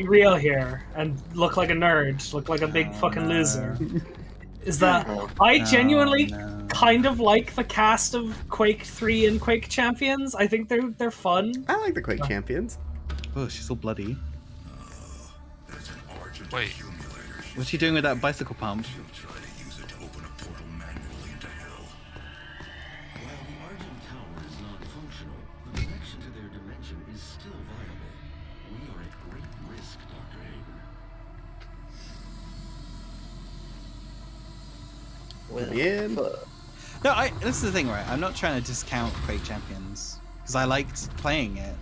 real here and look like a nerd, look like a big fucking loser. Is that I genuinely kind of like the cast of Quake 3 and Quake Champions. I think they're fun. I like the Quake Champions. Oh, she's all bloody. There's an Argent Wait. accumulator. What's she doing with that bicycle pump? She'll try to use it to open a portal manually into hell. While the Argent Tower is not functional, the connection to their dimension is still viable. We are at great risk, Dr. Hayden. Well, Yeah. No, this is the thing, right? I'm not trying to discount Quake Champions because I liked playing it.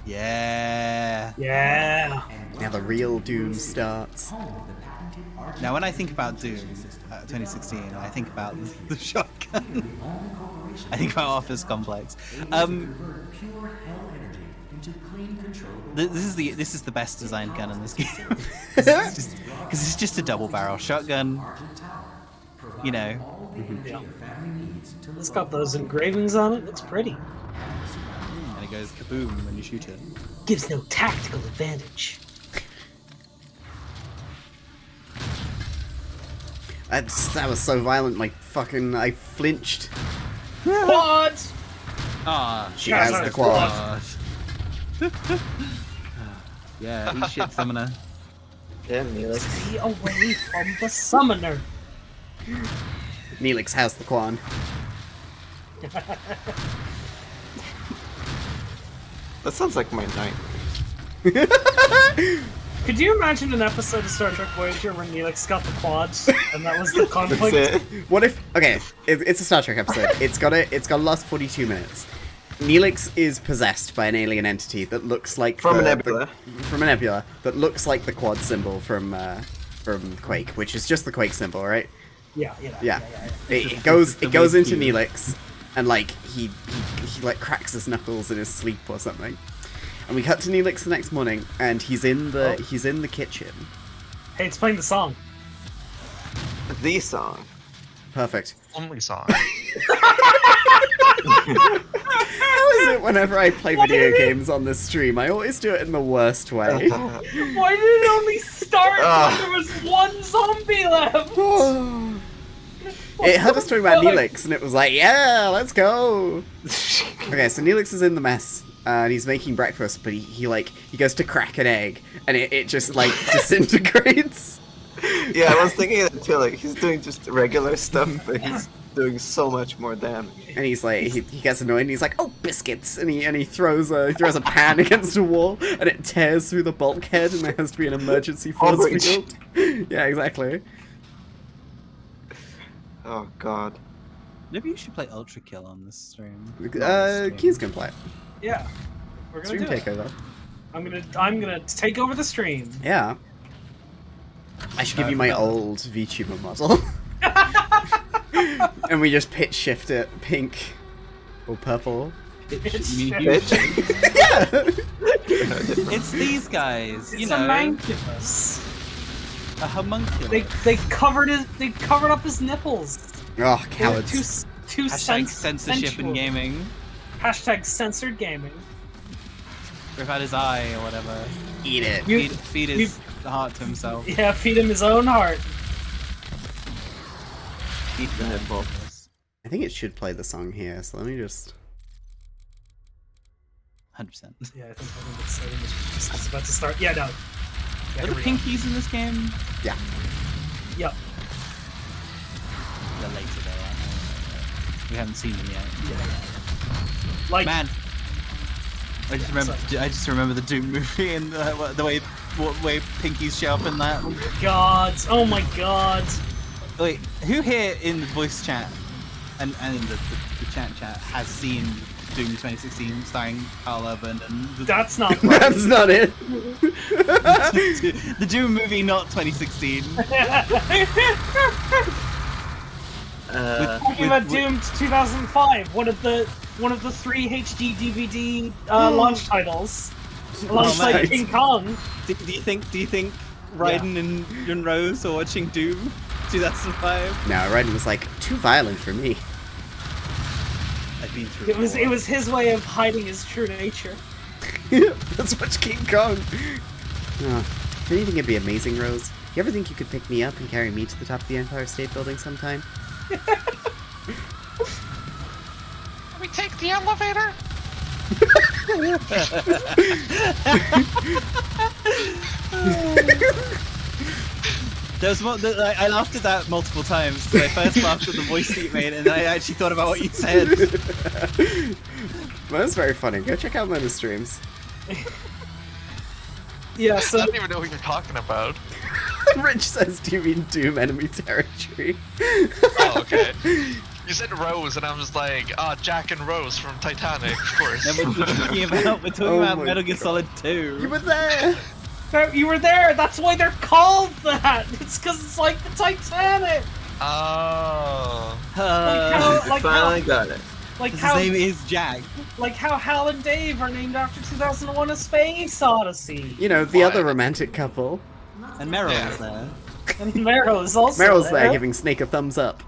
Yeah. Yeah. Now the real Doom starts. Now, when I think about Doom 2016, I think about the shotgun. I think about Office Complex. This is the best designed gun in this game. Because it's just a double barrel shotgun. You know. Yeah. It's got those engravings on it. Looks pretty. And it goes kaboom when you shoot it. Gives no tactical advantage. That was so violent, I flinched. What? Ah, She has the quad. Yeah, eat shit, summoner. Yeah, Neelix. Stay away from the summoner. Neelix has the quan. That sounds like my nightmare. Could you imagine an episode of Star Trek Voyager where Neelix got the quads and that was the conflict? That's it. What if? Okay, it's a Star Trek episode. It's got to last 42 minutes. Neelix is possessed by an alien entity that looks like From a nebula. From a nebula that looks like the quad symbol from Quake, which is just the Quake symbol, right? Yeah. It goes into Neelix, and like he like cracks his knuckles in his sleep or something. And we cut to Neelix the next morning, and he's in the kitchen. Hey, it's playing the song. The song. Perfect. Only song. How is it whenever I play video games on this stream, I always do it in the worst way? Why did it only start when there was one zombie left? It had us talking about Neelix, and it was like, yeah, let's go. Okay, so Neelix is in the mess, and he's making breakfast, but he goes to crack an egg, and it just like disintegrates. Yeah, I was thinking that too. Like he's doing just regular stuff, but he's doing so much more damage. And he's like, he gets annoyed, and he's like, oh, biscuits, and he throws a pan against a wall, and it tears through the bulkhead, and there has to be an emergency force field. Yeah, exactly. Oh god. Maybe you should play Ultra Kill on this stream. Keys can play. Yeah, we're gonna Stream do it. takeover. I'm gonna take over the stream. Yeah. I should give you my old VTuber model. And we just pitch shift it pink or purple. Bitch. Yeah! It's these guys, you It's know. a homunculus. A homunculus. They covered up his nipples. Oh, They were cowards. too Hashtag censorship sensual. in gaming. Hashtag censored gaming. Rip out his eye or whatever. Eat it. Feed his heart to himself. Yeah, feed him his own heart. Eat the nipple. I think it should play the song here, so let me just... 100%. Yeah, I think it's just about to start. Yeah, no. Yeah, Are here the we go. pinkies in this game? Yeah. Yep. They're later though, aren't they? We haven't seen them yet. Like, Man, I just remember the Doom movie and the way pinkies show up in that. oh my god. Wait, who here in the voice chat and in the chat has seen Doom 2016 starring Carl Urban and That's not That's not it. the Doom movie, not 2016. Talking about Doom 2005, one of the 3 HD DVD launch titles, alongside nice. King Kong. Do you think Raiden and Rose are watching Doom 2005? No, Raiden was like, too violent for me. I've been through It was his way of hiding his true nature. Let's watch King Kong. Oh, don't you think it'd be amazing, Rose? You ever think you could pick me up and carry me to the top of the Empire State Building sometime? Can we take the elevator? I laughed at that multiple times. I first laughed at the voice that you made, and then I actually thought about what you said. Well, that's very funny. Go check out Mona's streams. Yeah, I so don't even know what you're talking about. Rich says, do you mean Doom enemy territory? Oh, okay. You said Rose, and I was like, Jack and Rose from Titanic, of course. And we're talking about Oh my Metal Gear God. Solid 2. You were there! You were there. That's why they're called that. It's because it's like the Titanic. Oh. Finally got it. Like His how name is Jack. like how Hal and Dave are named after 2001: A Space Odyssey. You know, the Why? other romantic couple. And Meryl Yeah. was there. And Meryl is also Meryl's there giving Snake a thumbs up.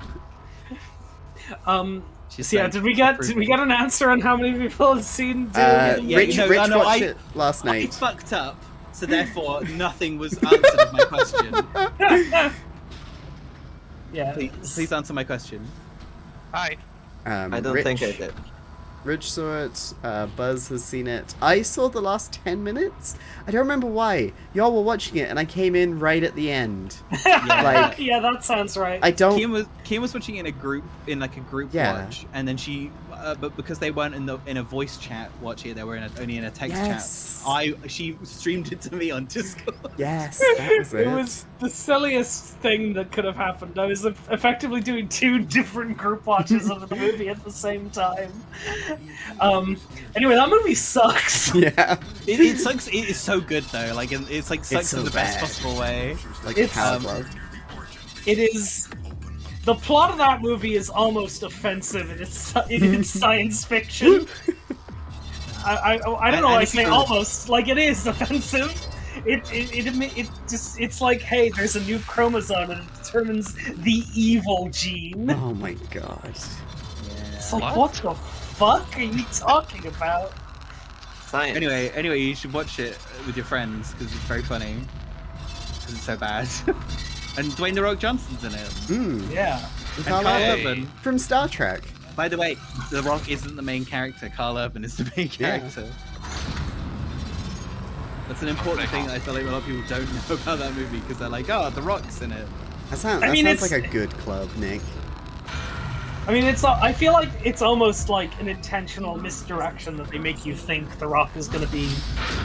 She's So yeah, like, did we get an answer on how many people had seen Doom? Yeah, Rich, no, Rich no, watched I- it last I night. fucked up, so therefore nothing was answered of my question. Yeah. Please answer my question. Hi. I don't Rich, think I did. Rich saw it, Buzz has seen it. I saw the last 10 minutes. I don't remember why. Y'all were watching it and I came in right at the end. Like, Yeah, that sounds right. I don't... Kim was watching it in a group Yeah. watch, and then she, but because they weren't in a voice chat watch it, they were only in a text Yes. chat. She streamed it to me on Discord. Yes, that was it. It was the silliest thing that could have happened. I was effectively doing 2 different group watches of the movie at the same time. Anyway, that movie sucks. Yeah. It sucks. It is so good though. Like it's like sucks so in the best bad. possible way. Like It's, a power glove. It is. The plot of that movie is almost offensive in its science fiction. I don't know why I say almost. Like, it is offensive. It's like, hey, there's a new chromosome and it determines the evil gene. Oh my god. It's like, what the fuck are you talking about? Science. Anyway, you should watch it with your friends because it's very funny. Because it's so bad. And Dwayne The Rock Johnson's in it. Yeah. And Carl Carl Urban. Urban. From Star Trek. By the way, The Rock isn't the main character. Carl Urban is the main Yeah. character. That's an important thing that I feel like a lot of people don't know about that movie because they're like, oh, The Rock's in it. That sounds it's- like a good club, Nick. I mean, I feel like it's almost like an intentional misdirection that they make you think The Rock is going to be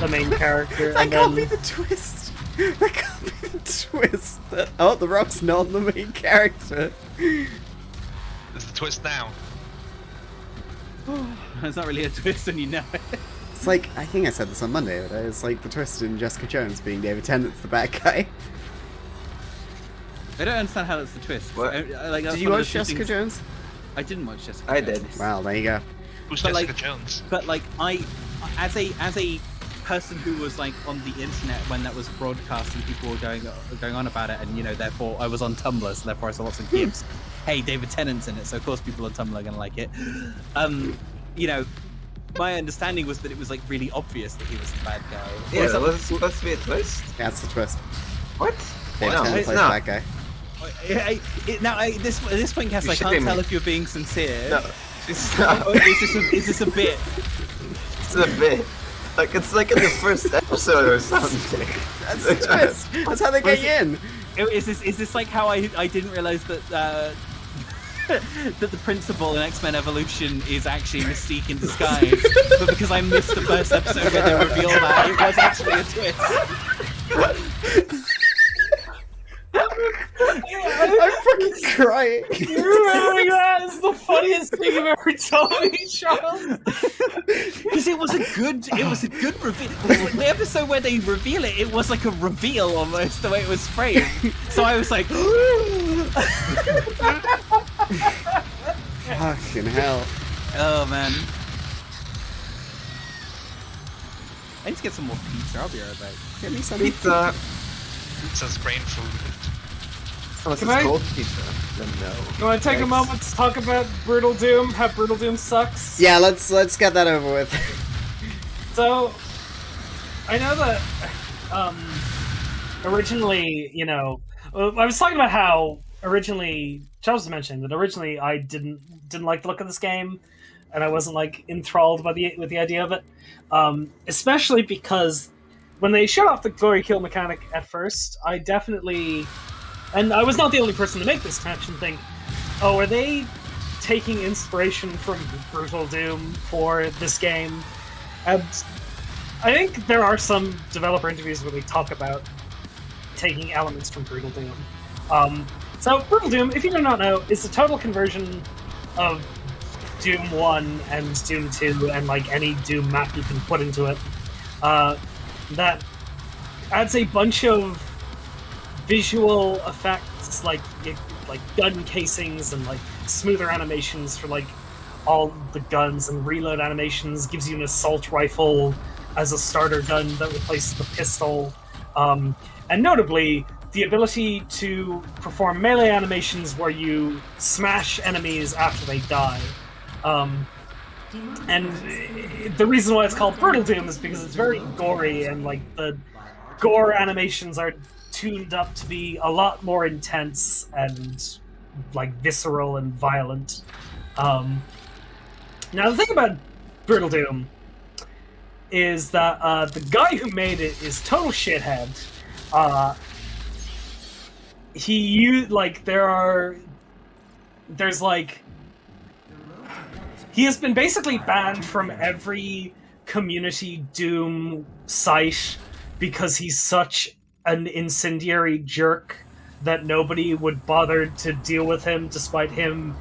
the main character. That and can't then... be the twist. That can't be the twist. The Rock's not the main character. It's the twist now. It's not really a twist and you know it. It's like, I think I said this on Monday, but it's like the twist in Jessica Jones being David Tennant's the bad guy. I don't understand how that's the twist. What? Like, that's Did you one of watch the Jessica things- Jones? I didn't watch Jessica I Jones. did. Well, there you go. Who's But, Jessica like- Jones? But like as a person who was like on the internet when that was broadcast and people were going on about it, and you know, therefore I was on Tumblr, so therefore I saw lots of gifs. Hey, David Tennant's in it, so of course people on Tumblr are gonna like it. You know, my understanding was that it was like really obvious that he was the bad guy. Yeah, that was supposed to be a twist. That's the twist. What? David No, Tennant it's plays the not. bad guy. At this point, Cass, You I should can't be tell me. if you're being sincere. No, it's not. Or is this a bit? It's a bit. Like, it's like in the first episode or something. That's the twist. That's how they get you in. Is this like how I didn't realize that that the principal in X-Men Evolution is actually Mystique in disguise, but because I missed the first episode where they reveal that it was actually a twist. I'm fucking crying. Remembering that is the funniest thing you've ever told me, Charles. Because it was a good reveal. The episode where they reveal it, it was like a reveal almost the way it was framed. So I was like, Fucking hell. oh man. I need to get some more pizza. I'll be right back. Get me some Pizza. Pizza's brain food. Unless Can it's I- cold pizza, then no. You want to take a Thanks. moment to talk about Brutal Doom? How Brutal Doom sucks? Yeah, let's get that over with. So, I know that originally, you know, I was talking about how originally Charles was mentioning that originally I didn't like the look of this game, and I wasn't like enthralled with the idea of it, especially because when they showed off the glory kill mechanic at first, I definitely, and I was not the only person to make this connection, think, oh, are they taking inspiration from Brutal Doom for this game? And I think there are some developer interviews where they talk about taking elements from Brutal Doom. So Brutal Doom, if you do not know, is a total conversion of Doom 1 and Doom 2 and like any Doom map you can put into it. That adds a bunch of visual effects like gun casings and like smoother animations for like all the guns and reload animations, gives you an assault rifle as a starter gun that replaces the pistol, and notably the ability to perform melee animations where you smash enemies after they die. And the reason why it's called Brutal Doom is because it's very gory, and like the gore animations are tuned up to be a lot more intense and like visceral and violent. Now the thing about Brutal Doom is that the guy who made it is total shithead. He has been basically banned from every community Doom site because he's such an incendiary jerk that nobody would bother to deal with him, despite him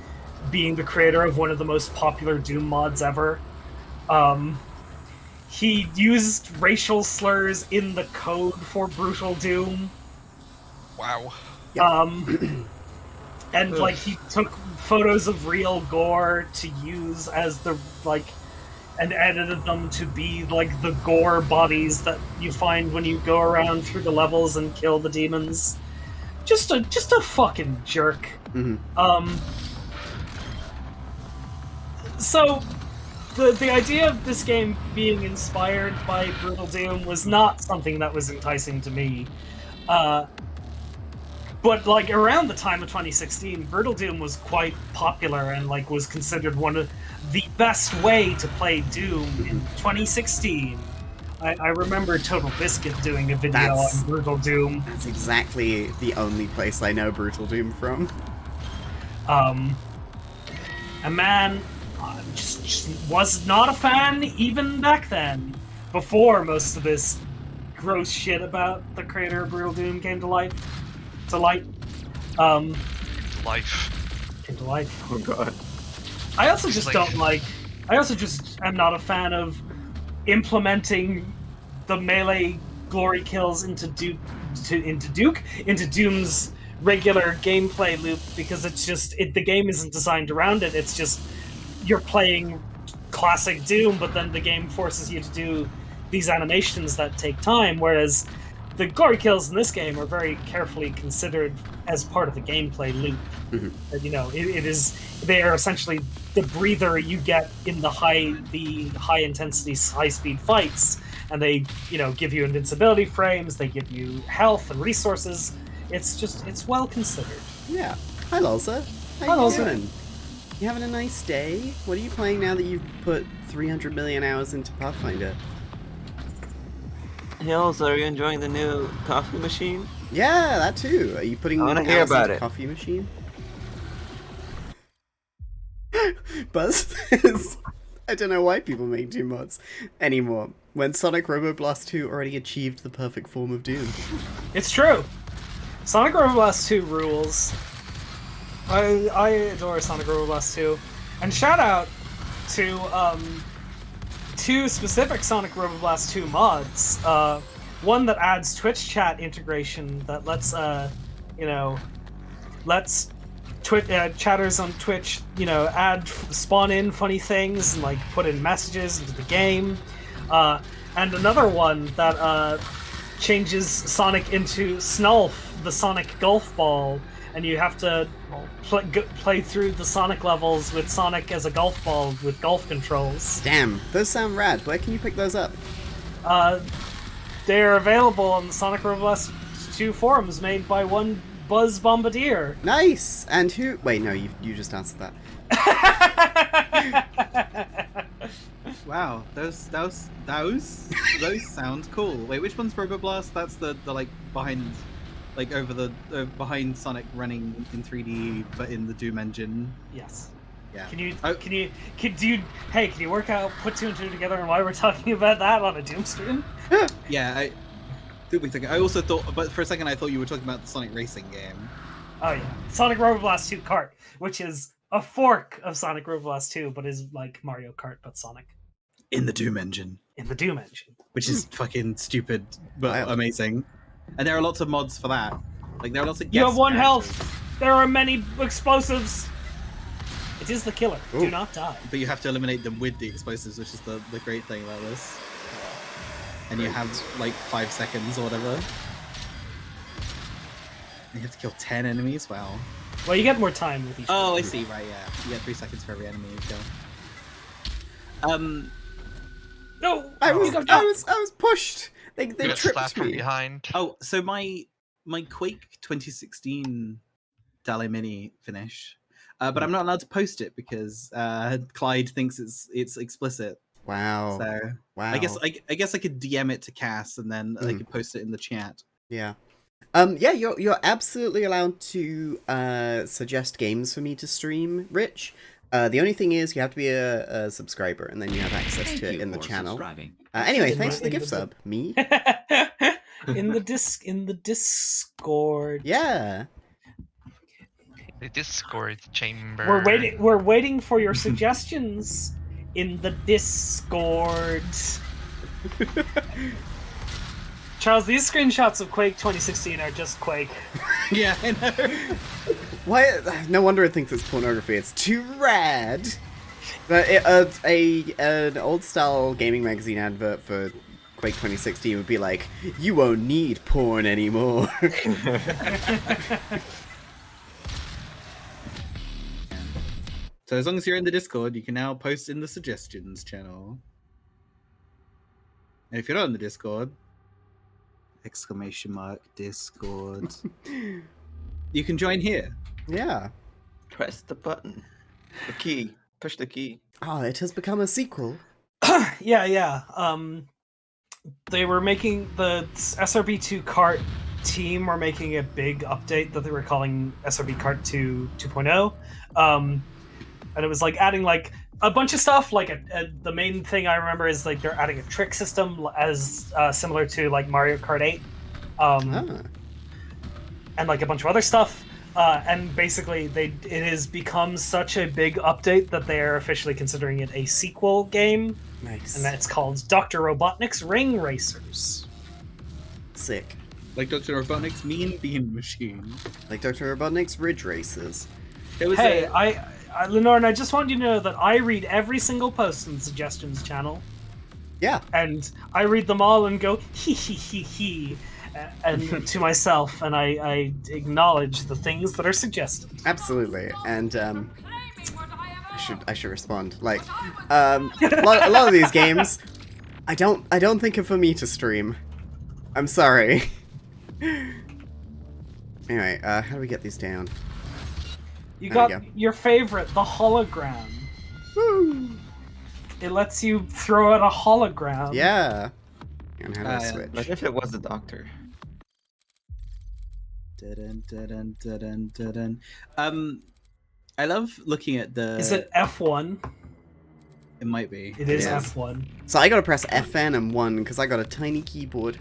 being the creator of one of the most popular Doom mods ever. He used racial slurs in the code for Brutal Doom. Wow. And like he took photos of real gore to use as the like, and edited them to be like the gore bodies that you find when you go around through the levels and kill the demons. Just a fucking jerk. So the idea of this game being inspired by Brutal Doom was not something that was enticing to me. But like around the time of 2016, Brutal Doom was quite popular and like was considered one of the best way to play Doom in 2016. I remember Total Biscuit doing a video on Brutal Doom. That's exactly the only place I know Brutal Doom from. And man, just was not a fan even back then, before most of this gross shit about the creator of Brutal Doom came to light. Into life. Oh god. I also just am not a fan of implementing the melee glory kills into Doom's regular gameplay loop, because it's just the game isn't designed around it. It's just you're playing classic Doom, but then the game forces you to do these animations that take time, whereas the glory kills in this game are very carefully considered as part of the gameplay loop. You know, they are essentially the breather you get in the high intensity, high speed fights, and they, you know, give you invincibility frames, they give you health and resources. It's well considered. Yeah. Hi, Lolza. How you doing? You having a nice day? What are you playing now that you've put 300 million hours into Pathfinder? Hills, are you enjoying the new coffee machine? Yeah, that too. Are you putting I wanna hours hear about into it. coffee machine? Buzz says, I don't know why people make Doom mods anymore, when Sonic Roboblast 2 already achieved the perfect form of Doom. It's true. Sonic Roboblast 2 rules. I adore Sonic Roboblast 2. And shout out to two specific Sonic Roboblast 2 mods. One that adds Twitch chat integration that lets chatters on Twitch, you know, spawn in funny things and like put in messages into the game. And another one that changes Sonic into Snulf, the Sonic golf ball, and you have to play through the Sonic levels with Sonic as a golf ball with golf controls. Damn, those sound rad. Where can you pick those up? They're available on the Sonic Roboblast 2 forums made by one Buzz Bombardier. Nice! And who... Wait, no, you just answered that. Wow, those sound cool. Wait, which one's Roboblast? That's the like behind, like over the behind Sonic running in 3D, but in the Doom engine. Yes. Yeah. Can you work out, put two and two together, and why we're talking about that on a Doom stream? Yeah, I also thought, but for a second I thought you were talking about the Sonic racing game. Oh yeah, Sonic Roboblast 2 Kart, which is a fork of Sonic Road Blast 2, but is like Mario Kart but Sonic In the Doom engine, in the Doom engine. which is fucking stupid but Wild. amazing. And there are lots of mods for that. Like there are lots of. You have guest one characters, health. There are many explosives. It is the killer. Ooh. Do not die. but you have to eliminate them with the explosives, which is the great thing about this. And you have like 5 seconds or whatever. You have to kill 10 enemies. Wow. Well, you get more time with each. Oh, I see. Right, yeah. You get 3 seconds for every enemy you kill. No. I You was got I shot. was pushed. They You get tripped slapped from me. behind. Oh, so my Quake 2016 Dale Mini finish, but I'm not allowed to post it because Clyde thinks it's explicit. Wow. So Wow. I guess I could DM it to Cass and then they could post it in the chat. Yeah. Yeah, you're absolutely allowed to suggest games for me to stream, Rich. The only thing is you have to be a subscriber, and then you have access to it in the channel. Anyway, In thanks the- for the in gift the- sub. Me? in the Discord. Yeah. The Discord chamber. We're waiting for your suggestions in the Discord. Charles, these screenshots of Quake 2016 are just Quake. Yeah, I know. Why? No wonder it thinks it's pornography. It's too rad. But an old style gaming magazine advert for Quake 2016 would be like, "You won't need porn anymore." So as long as you're in the Discord, you can now post in the suggestions channel. And if you're not in the Discord, ! Discord. You can join here. Yeah. Press the button. The key. Push the key. Oh, it has become a sequel. Yeah. They were making the SRB2 Kart team were making a big update that they were calling SRB Kart 2 2.0. And it was like adding like a bunch of stuff. Like the main thing I remember is like they're adding a trick system as similar to like Mario Kart 8, and like a bunch of other stuff. And basically, it has become such a big update that they are officially considering it a sequel game, Nice. and that's called Dr. Robotnik's Ring Racers. Sick. Like Dr. Robotnik's Mean Bean Machine. Like Dr. Robotnik's Ridge Races. It was Hey, Lenore, I just wanted you to know that I read every single post in the suggestions channel, Yeah. and I read them all and go hee hee hee hee, and to myself, and I acknowledge the things that are suggested. Absolutely. And I should respond. Like a lot of these games I don't think are for me to stream. I'm sorry. Anyway, how do we get these down? You There we got go. your favorite, the hologram. Woo! It lets you throw out a hologram. Yeah. And how do I yeah. switch? Like if it was the doctor. Dun-dun-dun-dun-dun-dun. I love looking at the. Is it F1? It might be. It is It is. F1. So I gotta press FN and 1 because I got a tiny keyboard.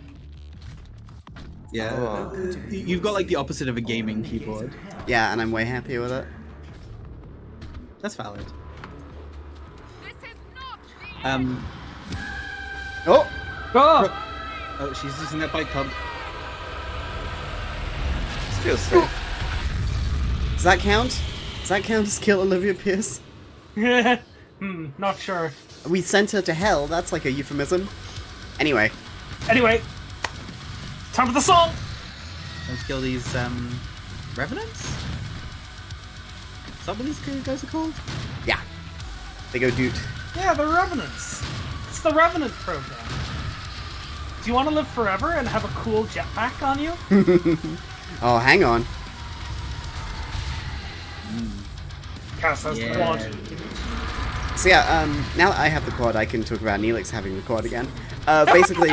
Yeah. Oh. You've got like the opposite of a gaming keyboard. Yeah, and I'm way happier with it. That's valid. Oh! Oh! Oh, she's using that bike pump. This feels safe. Does that count? Does that count as kill Olivia Pierce? Not sure. We sent her to hell. That's like a euphemism. Anyway. Anyway, time for the song! Let's kill these revenants. Is that what these guys are called? Yeah. They go doot. Yeah, the Revenants. It's the Revenant program. Do you want to live forever and have a cool jetpack on you? Oh, hang on. Cass has the Yeah. quad. So yeah, now that I have the quad, I can talk about Neelix having the quad again. Basically,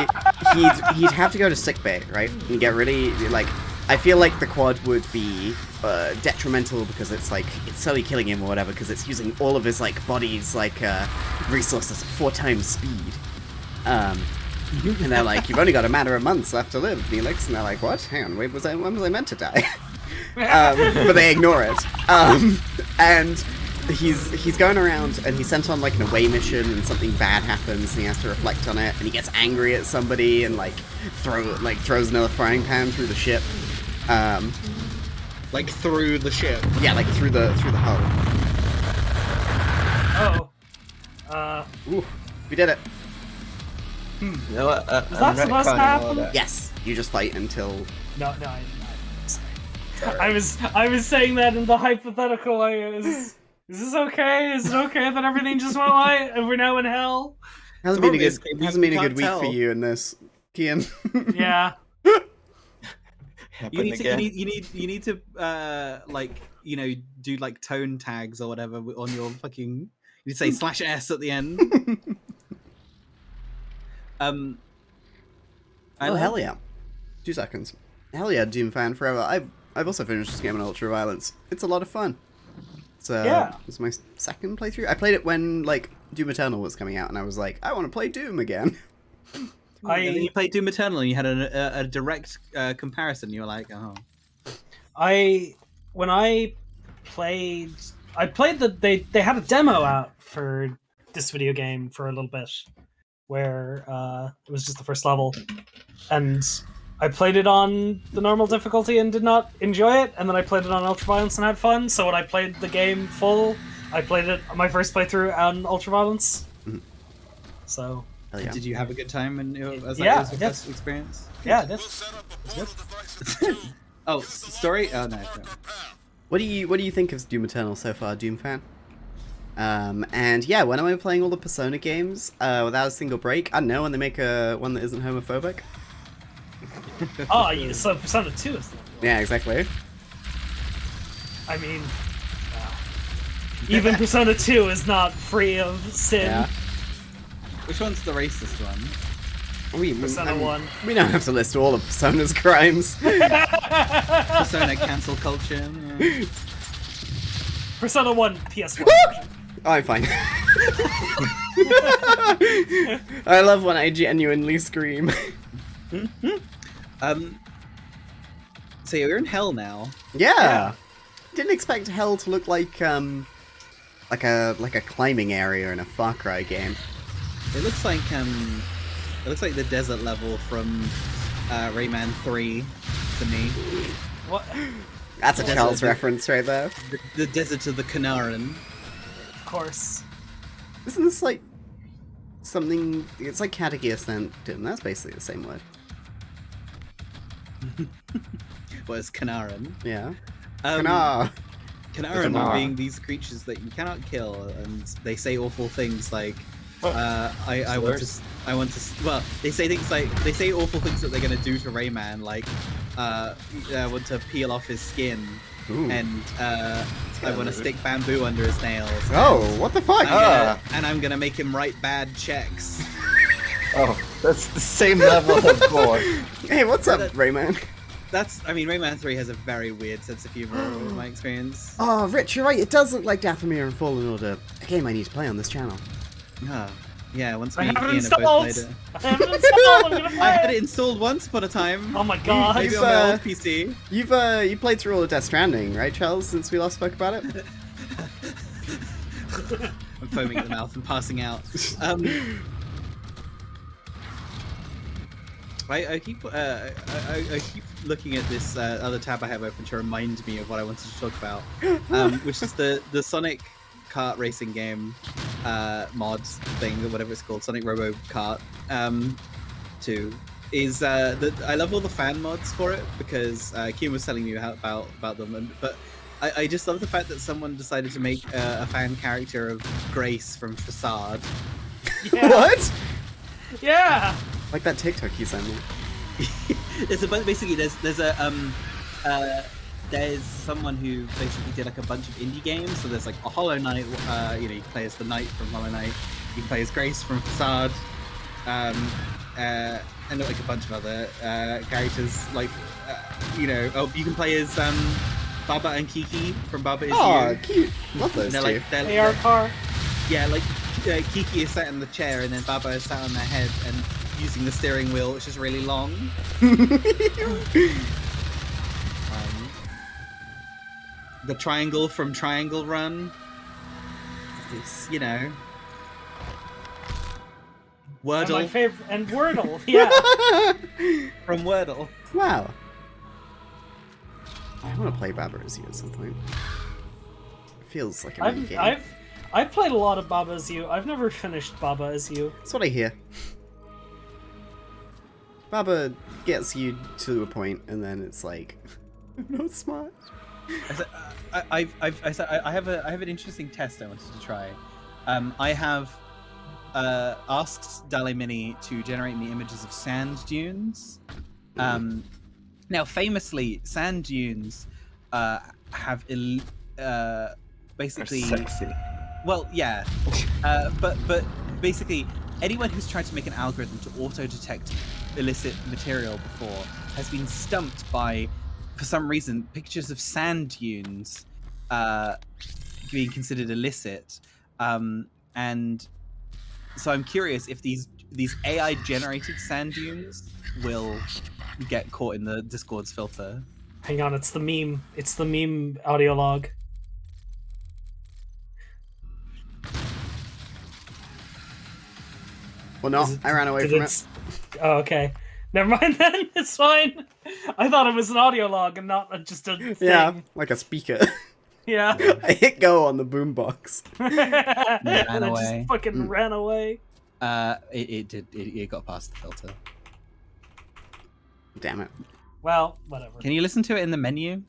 he'd have to go to sickbay, right? And get really, like, I feel like the quad would be detrimental because it's like, it's slowly killing him or whatever, because it's using all of his, like, body's, like, resources at 4 times speed. And they're like, you've only got a matter of months left to live, Neelix. And they're like, what? Hang on, when was I meant to die? But they ignore it. And he's going around and he's sent on like an away mission and something bad happens and he has to reflect on it and he gets angry at somebody and like throws another frying pan through the ship. Like through the ship. Yeah, like through the hull. Ooh, we did it. You know what? Is that supposed to happen? Yes, you just fight until. No, I was saying that in the hypothetical. Is this okay? Is it okay that everything just went right and we're now in hell? Hasn't been a good week for you in this, Kian. Yeah. You need to like, you know, do like tone tags or whatever on your fucking. You say /s at the end. Oh hell yeah! 2 seconds. Hell yeah, Doom fan forever. I've also finished this game on Ultra Violence. It's a lot of fun. It's my second playthrough. I played it when like Doom Eternal was coming out, and I was like, I want to play Doom again. And then you played Doom Eternal, and you had a direct comparison. You were like, oh. When I played they had a demo out for this video game for a little bit, where it was just the first level, and I played it on the normal difficulty and did not enjoy it, and then I played it on Ultraviolence and had fun. So when I played the game full, I played it my first playthrough on Ultraviolence. Mm-hmm. So yeah. Did you have a good time as your first experience? Yeah, that's good. Oh, story? Oh no. What do you think of Doom Eternal so far, Doom fan? And yeah, when am I playing all the Persona games without a single break? I don't know, when they make one that isn't homophobic. Oh, yeah, so Persona 2 is the one. Yeah, exactly. I mean, even Persona 2 is not free of sin. Yeah. Which one's the racist one? Persona 1. We don't have to list all of Persona's crimes. Persona cancel culture. Persona 1 PS1 version. Oh, I'm fine. I love when I genuinely scream. So yeah, we're in hell now. Yeah. Didn't expect hell to look like a climbing area in a Far Cry game. It looks like the desert level from Rayman 3 to me. What? That's a Charles reference right there. The desert of the Kanaran. Of course. Isn't this like something? It's like Katagi Ascent, and that's basically the same word. What is Kanaran? Yeah. Kanaran Kanar. being these creatures that you cannot kill, and they say awful things like, I want to. Well, they say awful things that they're gonna do to Rayman, like, I want to peel off his skin. Ooh. And I want to stick bamboo under his nails. Oh, what the fuck? And I'm gonna make him write bad checks. Oh, that's the same level of gore. Hey, what's up, Rayman? Rayman 3 has a very weird sense of humor in my experience. Oh, Rich, you're right. It does look like Dathomir and Fallen Order. A game I need to play on this channel. Yeah, once I me and have it Ian have both installed! played it. I have it installed! I'm gonna play I had it! it installed once upon a time. Oh my god! Maybe on my old PC. You played through all of Death Stranding, right, Charles? Since we last spoke about it. I'm foaming at the mouth and passing out. I keep looking at this other tab I have open to remind me of what I wanted to talk about, which is the Sonic kart racing game mods thing, or whatever it's called, Sonic Robo Kart 2. Is that I love all the fan mods for it, because Kim was telling me about them, but I just love the fact that someone decided to make a fan character of Grace from Facade. Yeah. What? Yeah! Like that TikTok you sent me. There's someone who basically did like a bunch of indie games. So there's like a Hollow Knight. You can play as the Knight from Hollow Knight. You can play as Grace from Facade, and like a bunch of other characters. Like you can play as Baba and Kiki from Baba Is You. Oh, cute. Love those two. Like, AR car. Yeah, like Kiki is sat in the chair, and then Baba is sat on their head and using the steering wheel, which is really long. The Triangle from Triangle Run. Nice. You know. And my Wordle favorite, and Wordle, yeah. from Wordle. Wow. I want to play Baba Is You at some point. It feels like a mini game. I've played a lot of Baba Is You. I've never finished Baba Is You. That's what I hear. Baba gets you to a point, and then it's like, I'm not smart. I have an interesting test I wanted to try. I have asked DALL-E Mini to generate me images of sand dunes. Now, famously, sand dunes have basically. Sexy. Well, yeah, but basically, anyone who's tried to make an algorithm to auto-detect illicit material before has been stumped by, for some reason, pictures of sand dunes being considered illicit, and so I'm curious if these AI-generated sand dunes will get caught in the Discord's filter. Hang on, it's the meme. It's the meme audio log. Well, no, I ran away from it. Oh, okay. Never mind then. It's fine. I thought it was an audio log and not just a thing. Yeah, like a speaker. Yeah. I hit go on the boombox. Ran I away. just fucking ran away. It got past the filter. Damn it. Well, whatever. Can you listen to it in the menu?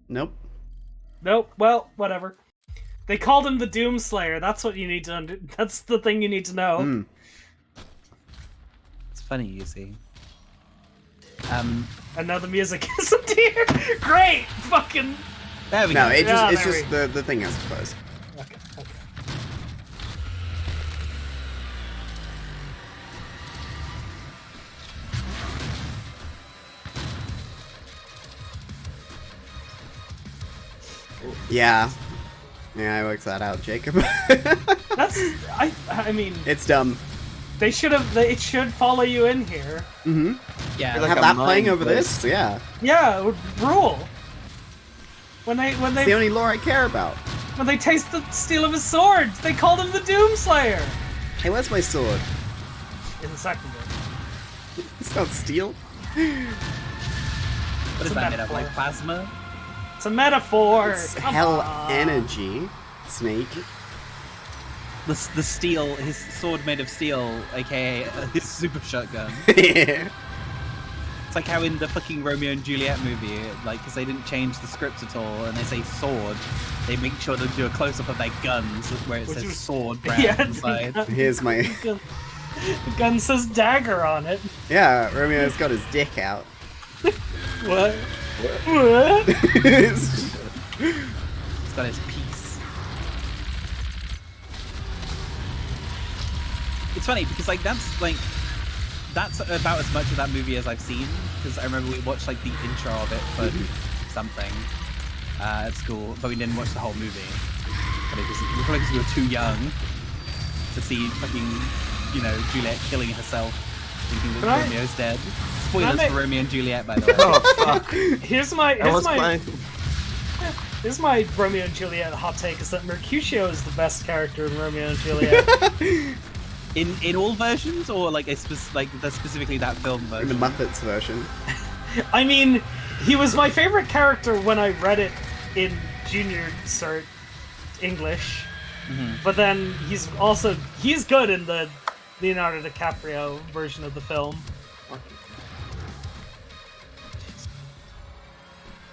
Nope. Nope. Well, whatever. They called him the Doomslayer. That's what you need to that's the thing you need to know. Mm. It's funny, you see. And now the music isn't here. Great. Fucking. There we No, go. it's just the thing has to close. Okay. Yeah. Yeah, I worked that out, Jacob. That's I mean, It's dumb. they should have. It should follow you in here. Mm-hmm. Yeah, Like Have a that mind playing over place. this? Yeah. Yeah, it would rule. When It's the they only lore I care about. when they taste the steel of his sword, they called him the Doomslayer. Hey, where's my sword? In the second game. It's not steel. what is a that made of? metaphor. Like plasma? It's a metaphor. It's Come hell on. energy. Snake. The steel, his sword made of steel, aka his super shotgun. Yeah. It's like how in the fucking Romeo and Juliet movie, like, because they didn't change the script at all, and they say sword, they make sure to do a close-up of their guns where it Which says was- sword brand Yeah, inside. Here's my. The gun says dagger on it. Yeah, Romeo's got his dick out. What? What? It's- It's got his piece. It's funny because that's about as much of that movie as I've seen, because I remember we watched like the intro of it for something at school, but we didn't watch the whole movie. But it was probably because we were too young to see fucking, Juliet killing herself, thinking that Right. Romeo's dead. Spoilers That for ma- Romeo and Juliet, by the way. Oh fuck! Here's my Romeo and Juliet hot take: is that Mercutio is the best character in Romeo and Juliet. In all versions, or like specifically that film In the version? Muppets version. I mean, he was my favorite character when I read it in junior cert English. But then he's good in the Leonardo DiCaprio version of the film.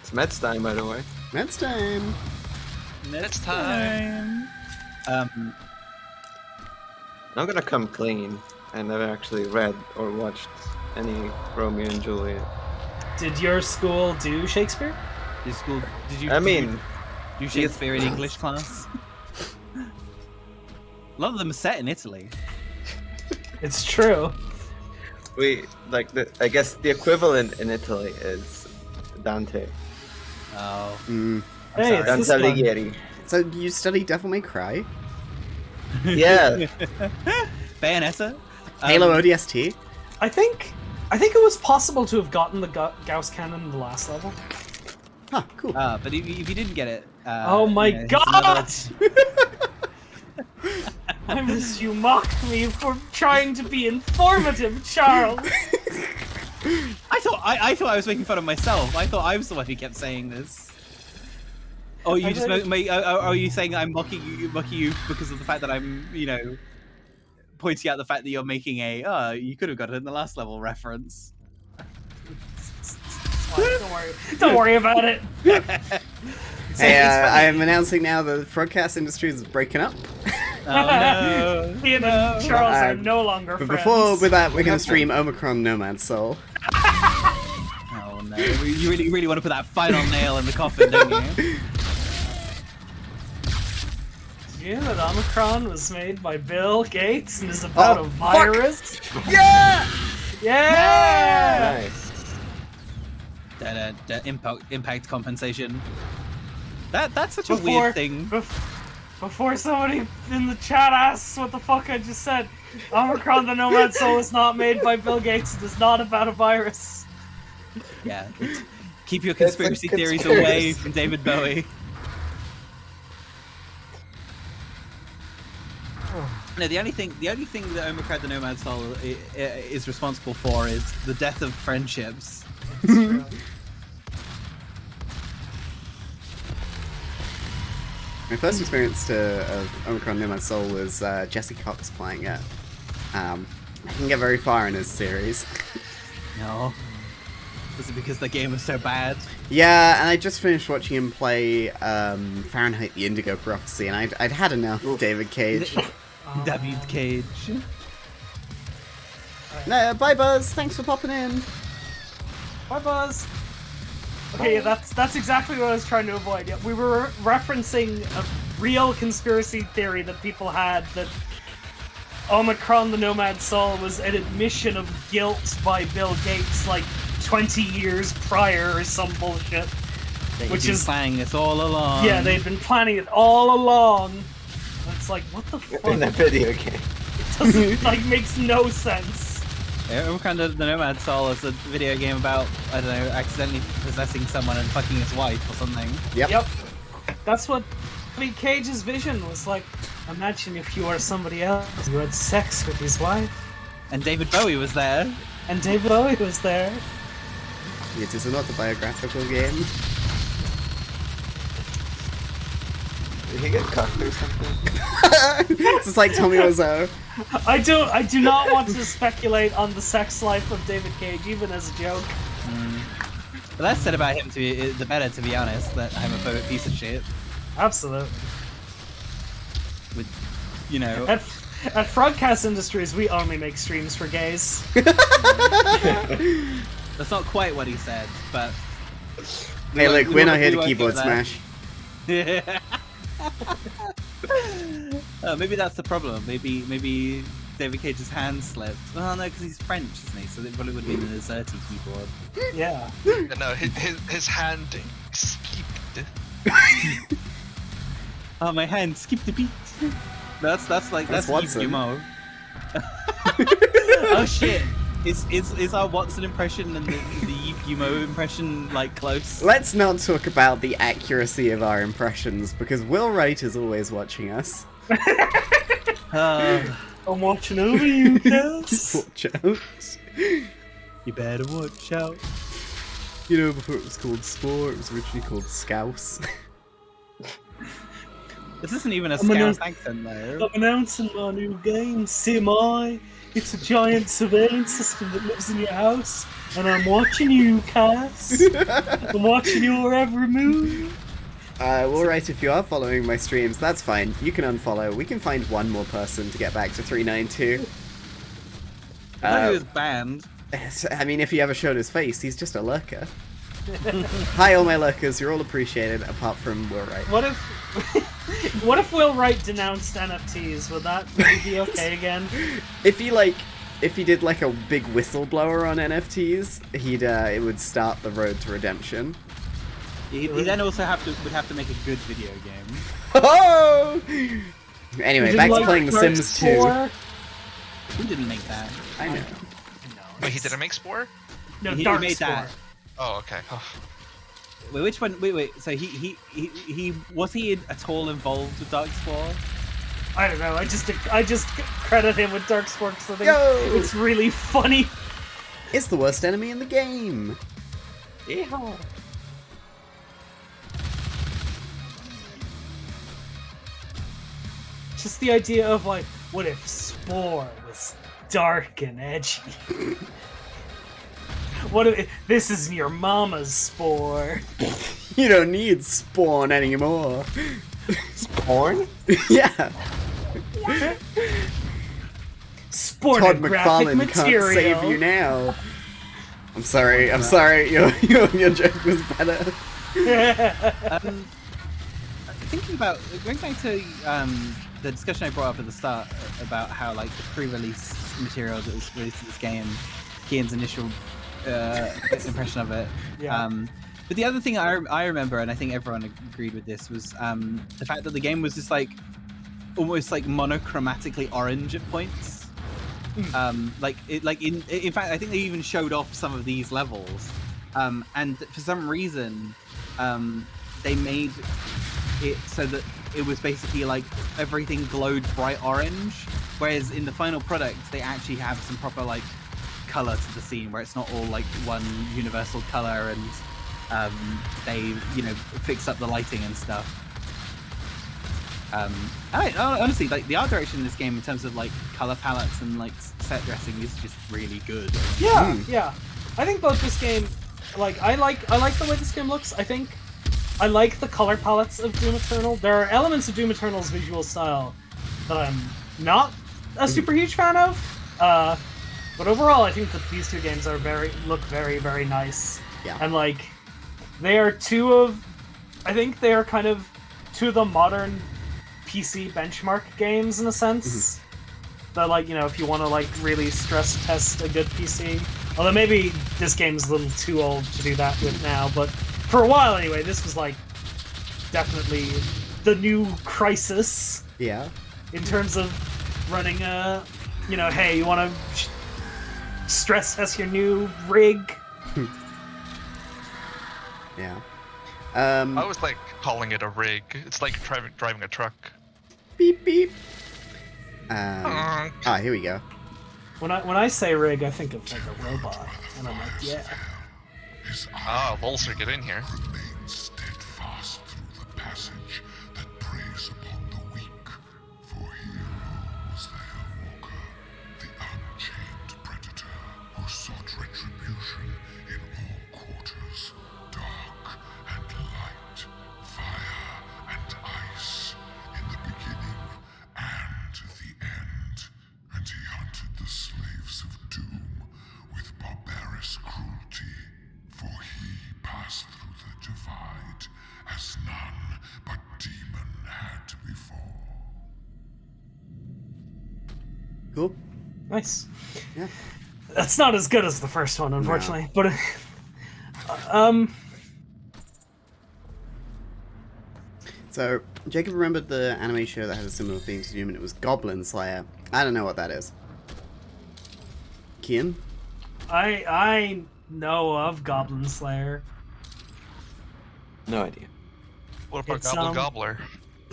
It's Mets time, by the way. Next time. Next time. Um, I'm gonna come clean. I never actually read or watched any Romeo and Juliet. Did your school do Shakespeare? did you? I mean, do Shakespeare in English class? A lot of them are set in Italy. It's true. I guess the equivalent in Italy is Dante. Oh, Mm. Hey, it's Dante this one. Alighieri. So you study Devil May Cry? Yeah. Bayonetta. Halo ODST? I think it was possible to have gotten the Gauss cannon in the last level. Huh, cool. But if you didn't get it, Oh my you know, here's another- god! I miss you mock me for trying to be informative, Charles. I thought I was making fun of myself. I thought I was the one who kept saying this. Oh, you just are you saying I'm mocking you because of the fact that I'm, you know, pointing out the fact that you're making a you could have got it in the last level reference. Don't worry about it. Hey, I am announcing now that the FrogCass Industries is breaking up. Oh no! Ian and Charles are no longer But friends. before with that, we're going to stream Omicron Nomad Soul. Oh no! You really want to put that final nail in the coffin, don't you? Did you know that Omicron was made by Bill Gates and is about a fuck. virus? Yeah! Yeah! Nice. Impact compensation. That's such a weird thing. Before somebody in the chat asks what the fuck I just said, Omicron the Nomad Soul is not made by Bill Gates. It is not about a virus. Yeah. Keep your conspiracy theories away from David Bowie. No, the only thing that Omicron the Nomad Soul is responsible for is the death of friendships. My first experience of Omicron Nomad Soul was Jesse Cox playing it. I didn't get very far in his series. No. Was it because the game was so bad? Yeah, and I just finished watching him play Fahrenheit the Indigo Prophecy, and I'd had enough of David Cage. David Cage. No, bye Buzz, thanks for popping in. Bye, Buzz. Okay, that's exactly what I was trying to avoid. Yeah, we were referencing a real conspiracy theory that people had that Omicron the Nomad Soul was an admission of guilt by Bill Gates like 20 years prior or some bullshit. Which is planning this all along. Yeah, they've been planning it all along. And it's like, what the fuck? In a video game. It doesn't, like, makes no sense. Yeah, Omicron the Nomad Soul is a video game about, I don't know, accidentally possessing someone and fucking his wife or something. Yep. That's what David Cage's vision was like. Imagine if you were somebody else who had sex with his wife. And David Bowie was there. And David Bowie was there. It is an autobiographical game. Did he get cuffed or something? It's like Tommy Wiseau. I do not want to speculate on the sex life of David Cage, even as a joke. The less said about him, the better, to be honest. That homophobic piece of shit. Absolutely. With, you know... At FrogCass Industries, we only make streams for gays. That's not quite what he said, but... Hey look, we're not here to won't keyboard get that. smash. Maybe that's the problem. Maybe David Cage's hand slipped. Well, no, because he's French, isn't he? So it probably would have been an AZERTY keyboard. Yeah. No, his hand skipped. Oh, my hand skipped a beat. That's Yves Watson. Guillemot. Oh shit! Is our Watson impression and the Yves Guillemot impression like close? Let's not talk about the accuracy of our impressions, because Will Wright is always watching us. I'm watching over you, Cass. Watch out. You better watch out. You know, before it was called Sport, it was originally called Scouse. This isn't even a Scouse accent though. I'm announcing my new game, CMI. It's a giant surveillance system that lives in your house, and I'm watching you, Cass. I'm watching your every move. Alright, if you are following my streams, that's fine. You can unfollow. We can find one more person to get back to 392. I thought he was banned. I mean, if he ever showed his face, he's just a lurker. Hi, all my lurkers. You're all appreciated, apart from Will Wright. What if Will Wright denounced NFTs? Would that be okay again? If he did like a big whistleblower on NFTs, it would start the road to redemption. He then also would have to make a good video game. Oh! Anyway, back to playing The Sims 2. Who didn't make that? I know. Wait, he didn't make Spore? No, He Dark made Spore. that. Oh, okay. Oh. Wait, which one? Wait. So he was he at all involved with Darkspawn? I don't know. I just credit him with Darkspawn because I think Yo! it's really funny. It's the worst enemy in the game. Yeehaw. Just the idea of like, what if Spore was dark and edgy? What if this isn't your mama's Spore? You don't need Spawn anymore. Spawn? Yeah. Todd Pornographic McFarlane material. can't save you now. I'm sorry. Your joke was better. Thinking about going back to the discussion I brought up at the start about how like the pre-release material that was released in this game, Kian's initial impression of it. Yeah. But the other thing I remember, and I think everyone agreed with this, was the fact that the game was just like almost like monochromatically orange at points. In fact, I think they even showed off some of these levels, and for some reason, they made it so that it was basically like everything glowed bright orange, whereas in the final product they actually have some proper like color to the scene where it's not all like one universal color, and they fix up the lighting and stuff. Honestly, like the art direction in this game in terms of like color palettes and like set dressing is just really good. Yeah. I think both this game, like I like the way this game looks. I think I like the color palettes of Doom Eternal. There are elements of Doom Eternal's visual style that I'm not a super huge fan of. But overall, I think that these two games are look very, very nice. Yeah. And like, they are I think they are kind of two of the modern PC benchmark games in a sense. That like, if you want to like really stress test a good PC. Although maybe this game's a little too old to do that with now, but for a while anyway, this was like definitely the new Crisis. Yeah. In terms of running a, hey, you want to stress test your new rig? Yeah. I was like calling it a rig. It's like driving a truck. Beep beep. Here we go. When I say rig, I think of like a robot, and I'm like, yeah. Volser, get in here. Remain steadfast through the passage that preys upon the weak. For here was their walker, the unchained predator who sought retribution in all quarters, dark and light, fire and ice, in the beginning and the end. And he hunted the slaves of doom with barbarous cruelty. For he passed through the divide as none but demon had before. Cool. Nice. Yeah. That's not as good as the first one, unfortunately. But So Jacob remembered the anime show that had a similar theme to Doom, and it was Goblin Slayer. I don't know what that is. Kian? I know of Goblin Slayer. No idea. What about It's, Gobble Gobbler?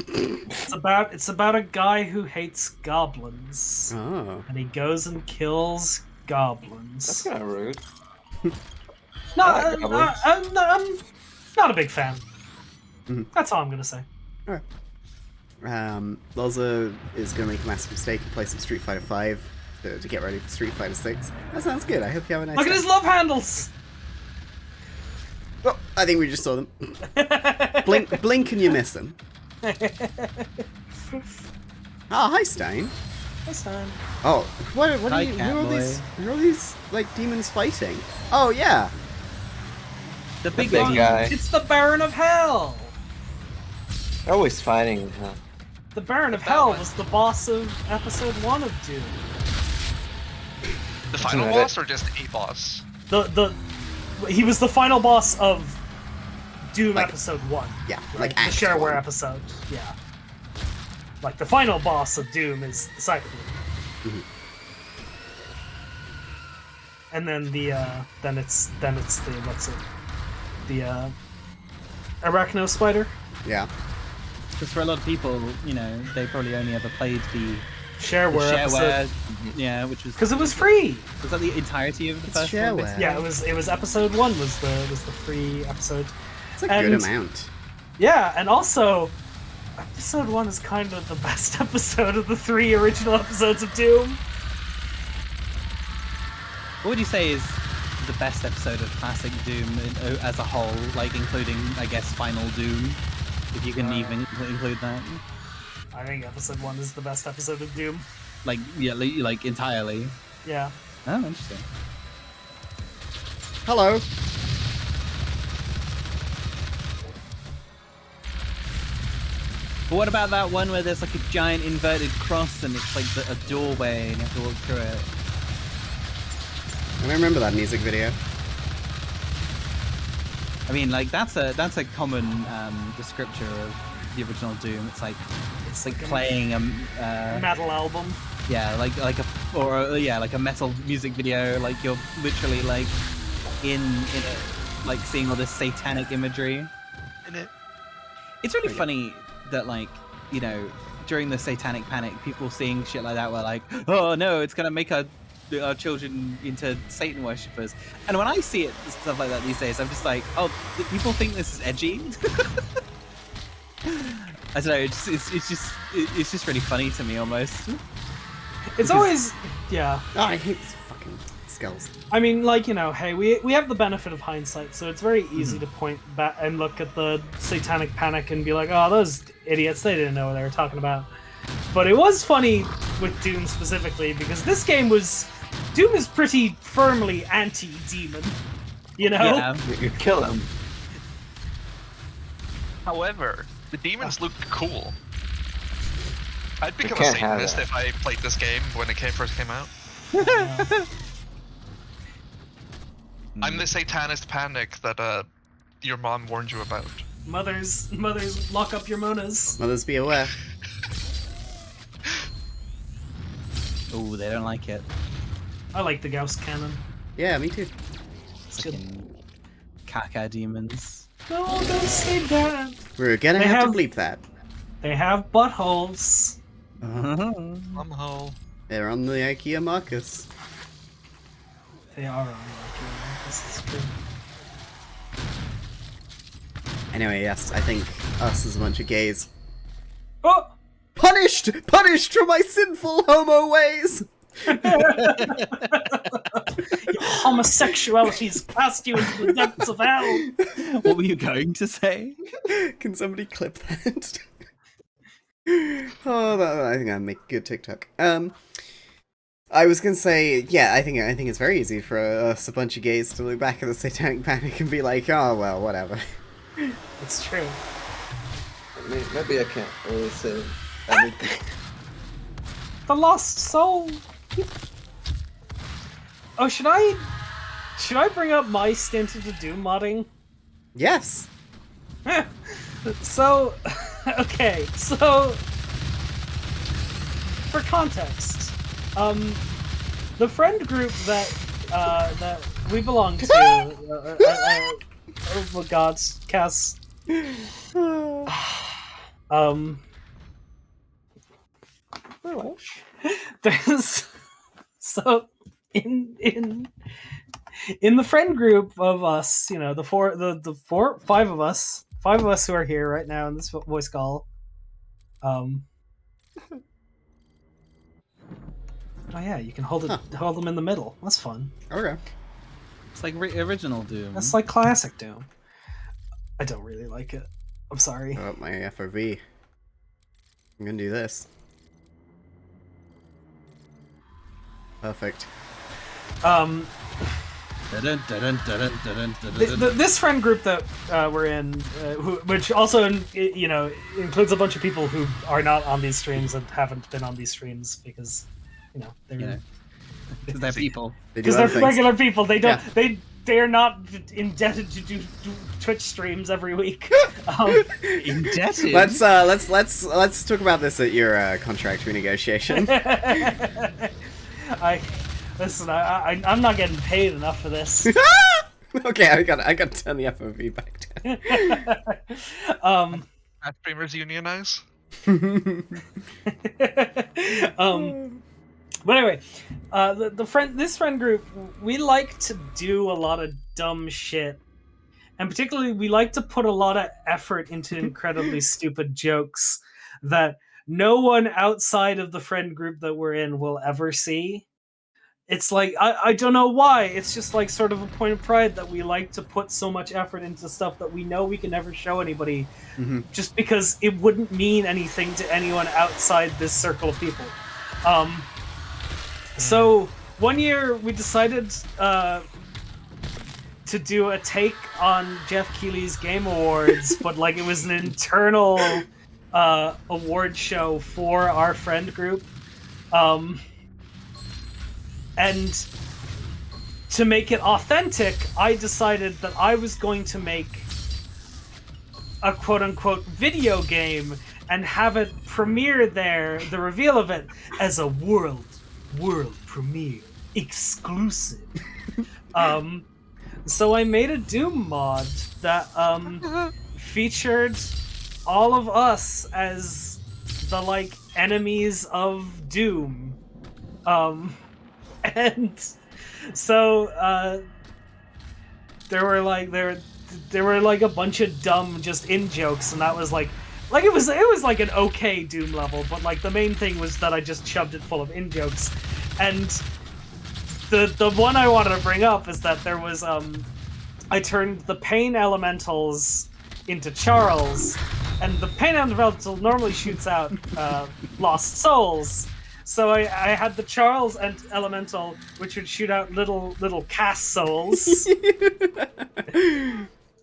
It's about a guy who hates goblins, Oh. and he goes and kills goblins. That's kind of rude. No, I like goblins. I'm not a big fan. Mhm. That's all I'm gonna say. Alright. Loza is going to make a massive mistake and play some Street Fighter 5 to get ready for Street Fighter 6. That sounds good. I hope you have a nice Look at time. his love handles. Oh, I think we just saw them. Blink and you miss them. Hi Stein. This time. Oh, what are Hi, you? Catboy. Who are these like demons fighting? Oh yeah. The big big one. guy. It's the Baron of Hell. They're always fighting, huh? The Baron of Hell was the boss of episode 1 of Doom. The final Right. boss or just a boss? He was the final boss of Doom Like- episode 1. Yeah, Right? like the Act shareware 1. episode. Yeah. Like the final boss of Doom is the second one. Mhm. And then then it's the what's it? The Arachno Spider. Yeah. Because for a lot of people, you know, they probably only ever played the Shareware episode. yeah, which was Because it was free. Was that the entirety of the It's first one? shareware. basically? Yeah, it was episode 1 was the free episode. It's a good amount. Yeah, and also episode 1 is kind of the best episode of the 3 original episodes of Doom. What would you say is the best episode of classic Doom as a whole, like including, I guess, Final Doom, if you can even include that? I think episode 1 is the best episode of Doom. Like, yeah, like entirely. Yeah. Oh, interesting. Hello. But what about that one where there's like a giant inverted cross and it's like a doorway and you have to walk through it? I don't remember that music video. I mean, like that's a common descriptor of the original Doom. It's like playing a Metal album. yeah, like a metal music video. Like you're literally like in it, like seeing all this satanic imagery. In it. It's really funny that, like, you know, during the satanic panic, people seeing shit like that were like, oh no, it's gonna make our children into Satan worshippers. And when I see it, stuff like that these days, I'm just like, oh, people think this is edgy. I don't know. It's just really funny to me almost. It's always yeah. Oh, I hate these fucking skulls. I mean, like, you know, hey, we have the benefit of hindsight, so it's very easy to point back and look at the satanic panic and be like, oh, those idiots, they didn't know what they were talking about. But it was funny with Doom specifically, because this game was... Doom is pretty firmly anti-demon, you know? Yeah. You kill him. However, the demons look cool. I'd become a can't have Satanist that. if I played this game when it first came out. I'm the Satanist panic that your mom warned you about. Mothers, lock up your monas. Mothers be aware. Oh, they don't like it. I like the Gauss cannon. Yeah, me too. Fucking caca demons. No, don't say that. We're gonna They have have- to bleep that. They have buttholes. Somehow. They're on the IKEA Marcus. They are on like this is true. Anyway, yes, I think us as a bunch of gays. Oh! Punished! Punished for my sinful homo ways! Your homosexuality's cast you into the depths of hell. What were you going to say? Can somebody clip that? Oh, I think I'll make a good TikTok. I was gonna say, yeah, I think it's very easy for us, a bunch of gays, to look back at the Satanic Panic and be like, oh well, whatever. It's true. I mean, maybe I can't really say anything. The Lost Soul. Oh, should I bring up my stint into Doom modding? Yes. So, okay, so for context, the friend group that we belong to, oh my God, Cass, there's so in the friend group of us, you know, five of us who are here right now in this voice call. Oh yeah, you can hold them in the middle. That's fun. Okay. It's like original Doom. That's like classic Doom. I don't really like it. I'm sorry. Oh, my FRV. I'm gonna do this. Perfect. This friend group that we're in, which also includes a bunch of people who are not on these streams and haven't been on these streams because they're Because they're people. because they're regular people. They don't they are not indebted to do Twitch streams every week. Indebted. Let's talk about this at your contract renegotiation. I'm not getting paid enough for this. Okay, I got to turn the FOV back down. At streamers unionize. But anyway, this friend group, we like to do a lot of dumb shit, and particularly we like to put a lot of effort into incredibly stupid jokes that no one outside of the friend group that we're in will ever see. It's like I don't know why. It's just like sort of a point of pride that we like to put so much effort into stuff that we know we can never show anybody, just because it wouldn't mean anything to anyone outside this circle of people. So one year we decided to do a take on Jeff Keighley's Game Awards, but like it was an internal award show for our friend group. And to make it authentic, I decided that I was going to make a quote-unquote video game and have it premiere there, the reveal of it, as a world premiere exclusive. So I made a Doom mod that featured all of us as the like enemies of Doom. And so there were like a bunch of dumb just in jokes, and that was like it was like an okay Doom level, but like the main thing was that I just shoved it full of in jokes. And the one I wanted to bring up is that there was I turned the Pain Elementals into Charles, and the Pain Elemental normally shoots out lost souls. So I had the Charles and Elemental, which would shoot out little Cass souls.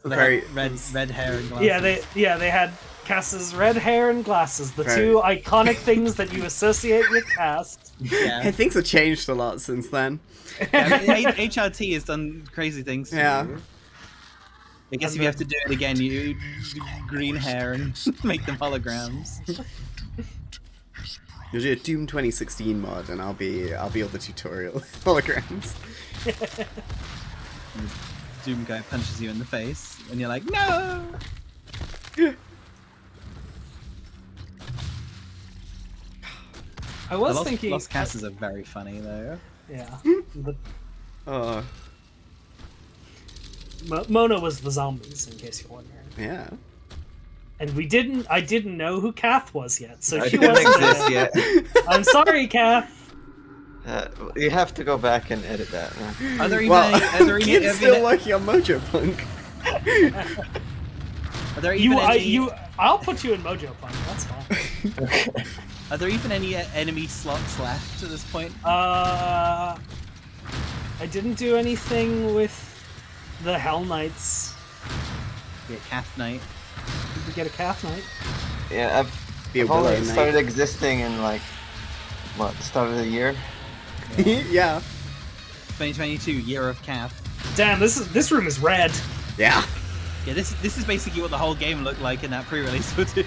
Very red hair and glasses. They had Cass's red hair and glasses, the two iconic things that you associate with Cass. Yeah. Hey, things have changed a lot since then. HRT has done crazy things. Yeah. I guess if you have to do it again, you do green hair and make them holograms. You'll do a Doom 2016 mod, and I'll be all the tutorial holograms. Doom guy punches you in the face, and you're like, no! I was thinking... Lost Casses are very funny, though. Yeah. Oh. Mona was the zombies, in case you're wondering. Yeah. And I didn't know who Kath was yet, so she didn't wasn't exist yet. I'm sorry, Kath. You have to go back and edit that. Are there even Kid's still working on Mojopunk. Are there even I'll put you in Mojopunk. That's fine. Okay. Are there even any enemy slots left at this point? I didn't do anything with the Hell Knights. Yeah, Calf Knight. Did we get a Calf Knight? Yeah, I've only started existing in like the start of the year. Yeah. 2022, year of Calf. Damn, this room is red. Yeah. Yeah, this is basically what the whole game looked like in that pre-release footage.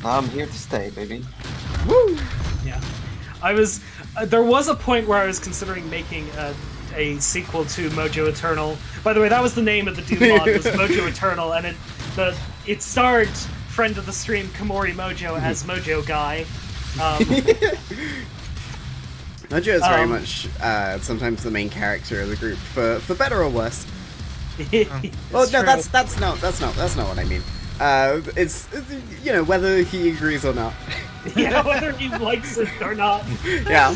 I'm here to stay, baby. Woo! Yeah. There was a point where I was considering making a sequel to Mojo Eternal. By the way, that was the name of the Doom mod, was Mojo Eternal, and it starred friend of the stream Komori Mojo as Mojo Guy. Mojo is very much sometimes the main character of the group, for better or worse. Well, no, that's not what I mean. It's whether he agrees or not. Yeah, whether he likes it or not. Yeah.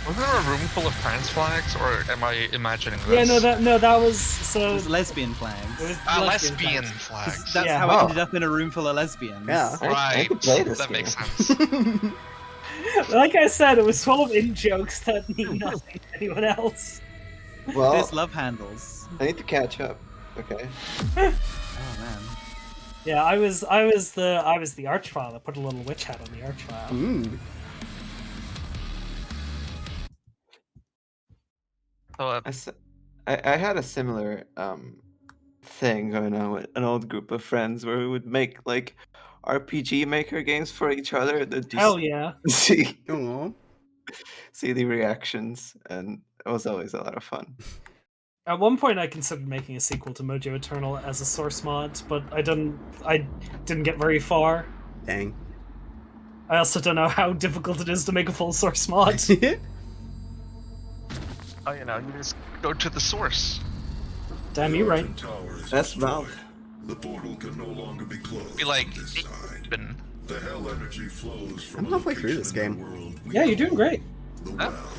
Was there a room full of trans flags, or am I imagining this? Yeah, that was so. It was lesbian flags. It was lesbian flags. That's how it ended up in a room full of lesbians. Yeah. Right. I could play this that game. makes sense. Like I said, it was full of in-jokes that mean nothing to anyone else. Well, There's love handles. I need to catch up. Okay. Oh man. Yeah, I was the archfile. I put a little witch hat on the archfile. Ooh. I had a similar thing going on with an old group of friends where we would make like RPG Maker games for each other. That just Hell yeah. see Aw. the reactions, and it was always a lot of fun. At one point, I considered making a sequel to Mojo Eternal as a source mod, but I didn't get very far. Dang. I also don't know how difficult it is to make a full source mod. Oh, you just go to the source. Damn, you right. That's Valve. The portal can no longer be closed. Be like, on this side. been The hell energy flows from I'm halfway through this game. Yeah, you're doing great. The Huh? well.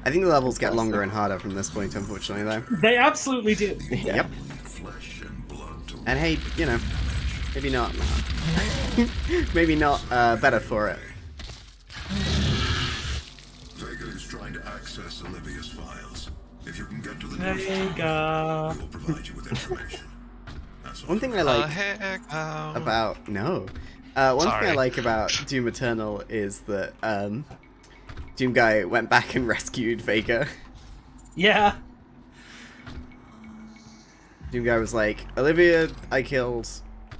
I think the levels get longer and harder from this point, unfortunately, though. They absolutely do. Yep. Flesh and blood to And hey, maybe not. Maybe not better for it. Vega is trying to access Olivia's files. If you can get to the Vega. we'll provide you with information. That's all. One thing I like heck out. about one thing I Sorry. like about Doom Eternal is that Doom Guy went back and rescued Vega. Yeah. Doom Guy was like, Olivia, I killed.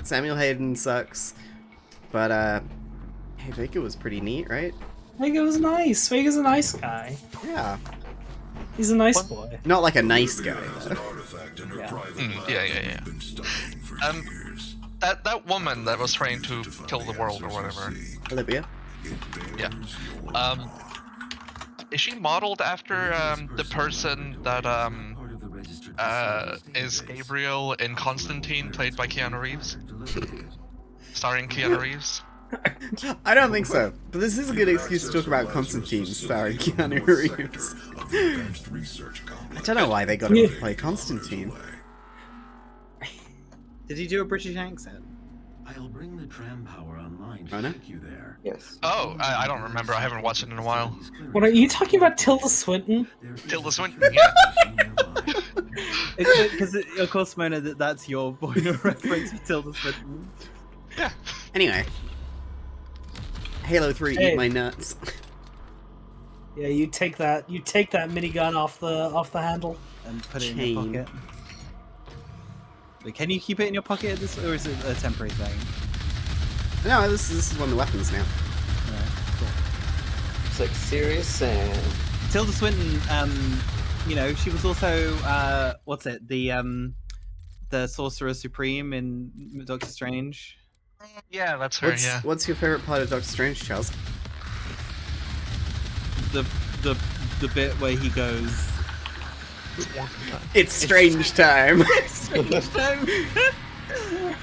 Samuel Hayden sucks, but hey, Vega was pretty neat, right? Vega was nice. Vega's a nice guy. Yeah, He's a nice boy. not like a nice guy Has though. an artifact in her Yeah. private lab Yeah. you've been studying for years. That woman that was trying to kill the world or whatever. Olivia. Yeah. Is she modeled after the person that is Gabriel in Constantine, played by Keanu Reeves? Starring Keanu Reeves? I don't think so, but this is a good excuse to talk about Constantine starring Keanu Reeves. Of the advanced research I complex. don't know why they got him to play Constantine. Did he do a British accent? I'll bring the tram power online Oh, to no? take you there. Yes. Oh, I don't remember. I haven't watched it in a while. What are you talking about, Tilda Swinton? Tilda Swinton, yeah. Because of course, Mona, that's your point of reference to Tilda Swinton. Yeah. Anyway, Halo 3, Hey. eat my nuts. Yeah, you take that minigun off the handle. And put it in your Chain. pocket. Wait, can you keep it in your pocket at this, or is it a temporary thing? No, this is one of the weapons now. Alright, cool. It's like serious Sam. Tilda Swinton, she was also what's it? The Sorcerer Supreme in Doctor Strange. Yeah, that's her, yeah. What's your favorite part of Doctor Strange, Charles? The bit where he goes. It's strange time.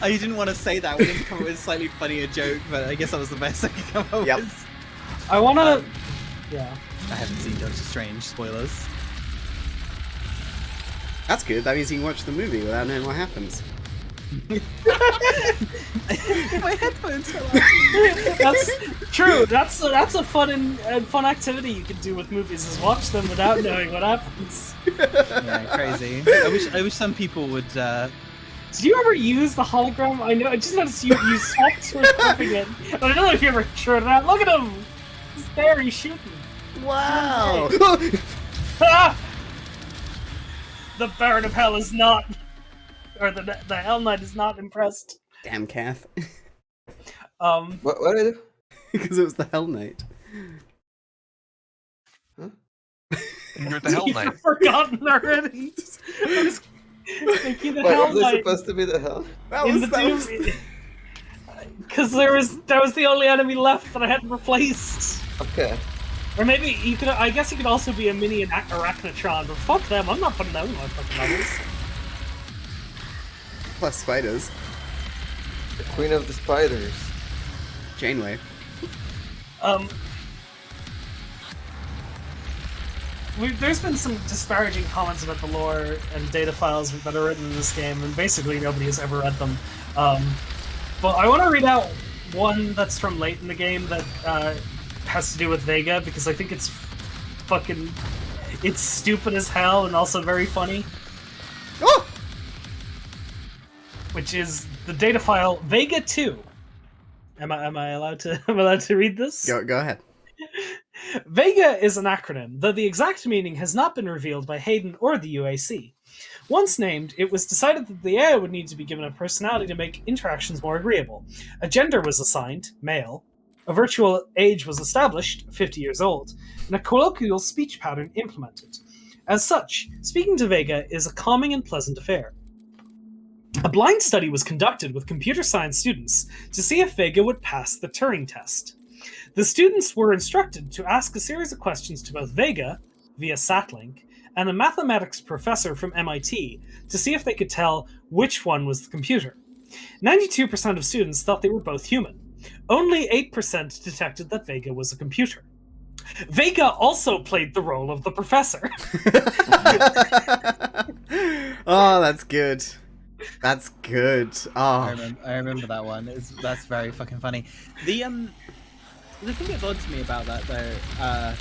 I didn't want to say that. We didn't come up with a slightly funnier joke, but I guess that was the best I could come up Yep. with. I wanna. Yeah. I haven't seen Doctor Strange. Spoilers. That's good. That means you can watch the movie without knowing what happens. My headphones fell out. That's true. That's a fun activity you can do with movies is watch them without knowing what happens. Yeah, crazy. I wish some people would. Did you ever use the hologram? I just noticed you swapped for flipping it. But I don't know if you ever tried it out. Look at him! He's there, he's shooting. Wow! Ah! The Baron of Hell is not, or the Hell Knight is not impressed. Damn, Kath. What did I do? Because it was the Hell Knight. You're the Hell Knight. You've forgotten already. I was thinking the Wait, Hell was this Knight supposed to be the hell? That in was, the that was... Doom. Because that was the only enemy left that I hadn't replaced. Okay. Or maybe you could. I guess he could also be a mini Arachnotron, but fuck them. I'm not putting that in my fucking levels. Plus spiders. The Queen of the Spiders. Janeway. There's been some disparaging comments about the lore and data files that are written in this game, and basically nobody has ever read them. But I want to read out one that's from late in the game that has to do with Vega, because I think it's it's stupid as hell and also very funny. Oh! Which is the data file Vega 2. Am I allowed to read this? Go ahead. Vega is an acronym, though the exact meaning has not been revealed by Hayden or the UAC. Once named, it was decided that the AI would need to be given a personality to make interactions more agreeable. A gender was assigned, male, a virtual age was established, 50 years old, and a colloquial speech pattern implemented. As such, speaking to Vega is a calming and pleasant affair. A blind study was conducted with computer science students to see if Vega would pass the Turing test. The students were instructed to ask a series of questions to both Vega, via SatLink, and a mathematics professor from MIT to see if they could tell which one was the computer. 92% of students thought they were both human. Only 8% detected that Vega was a computer. Vega also played the role of the professor. Oh, that's good. That's good. I Oh, remember that one. That's very fucking funny. The thing that's odd to me about that though,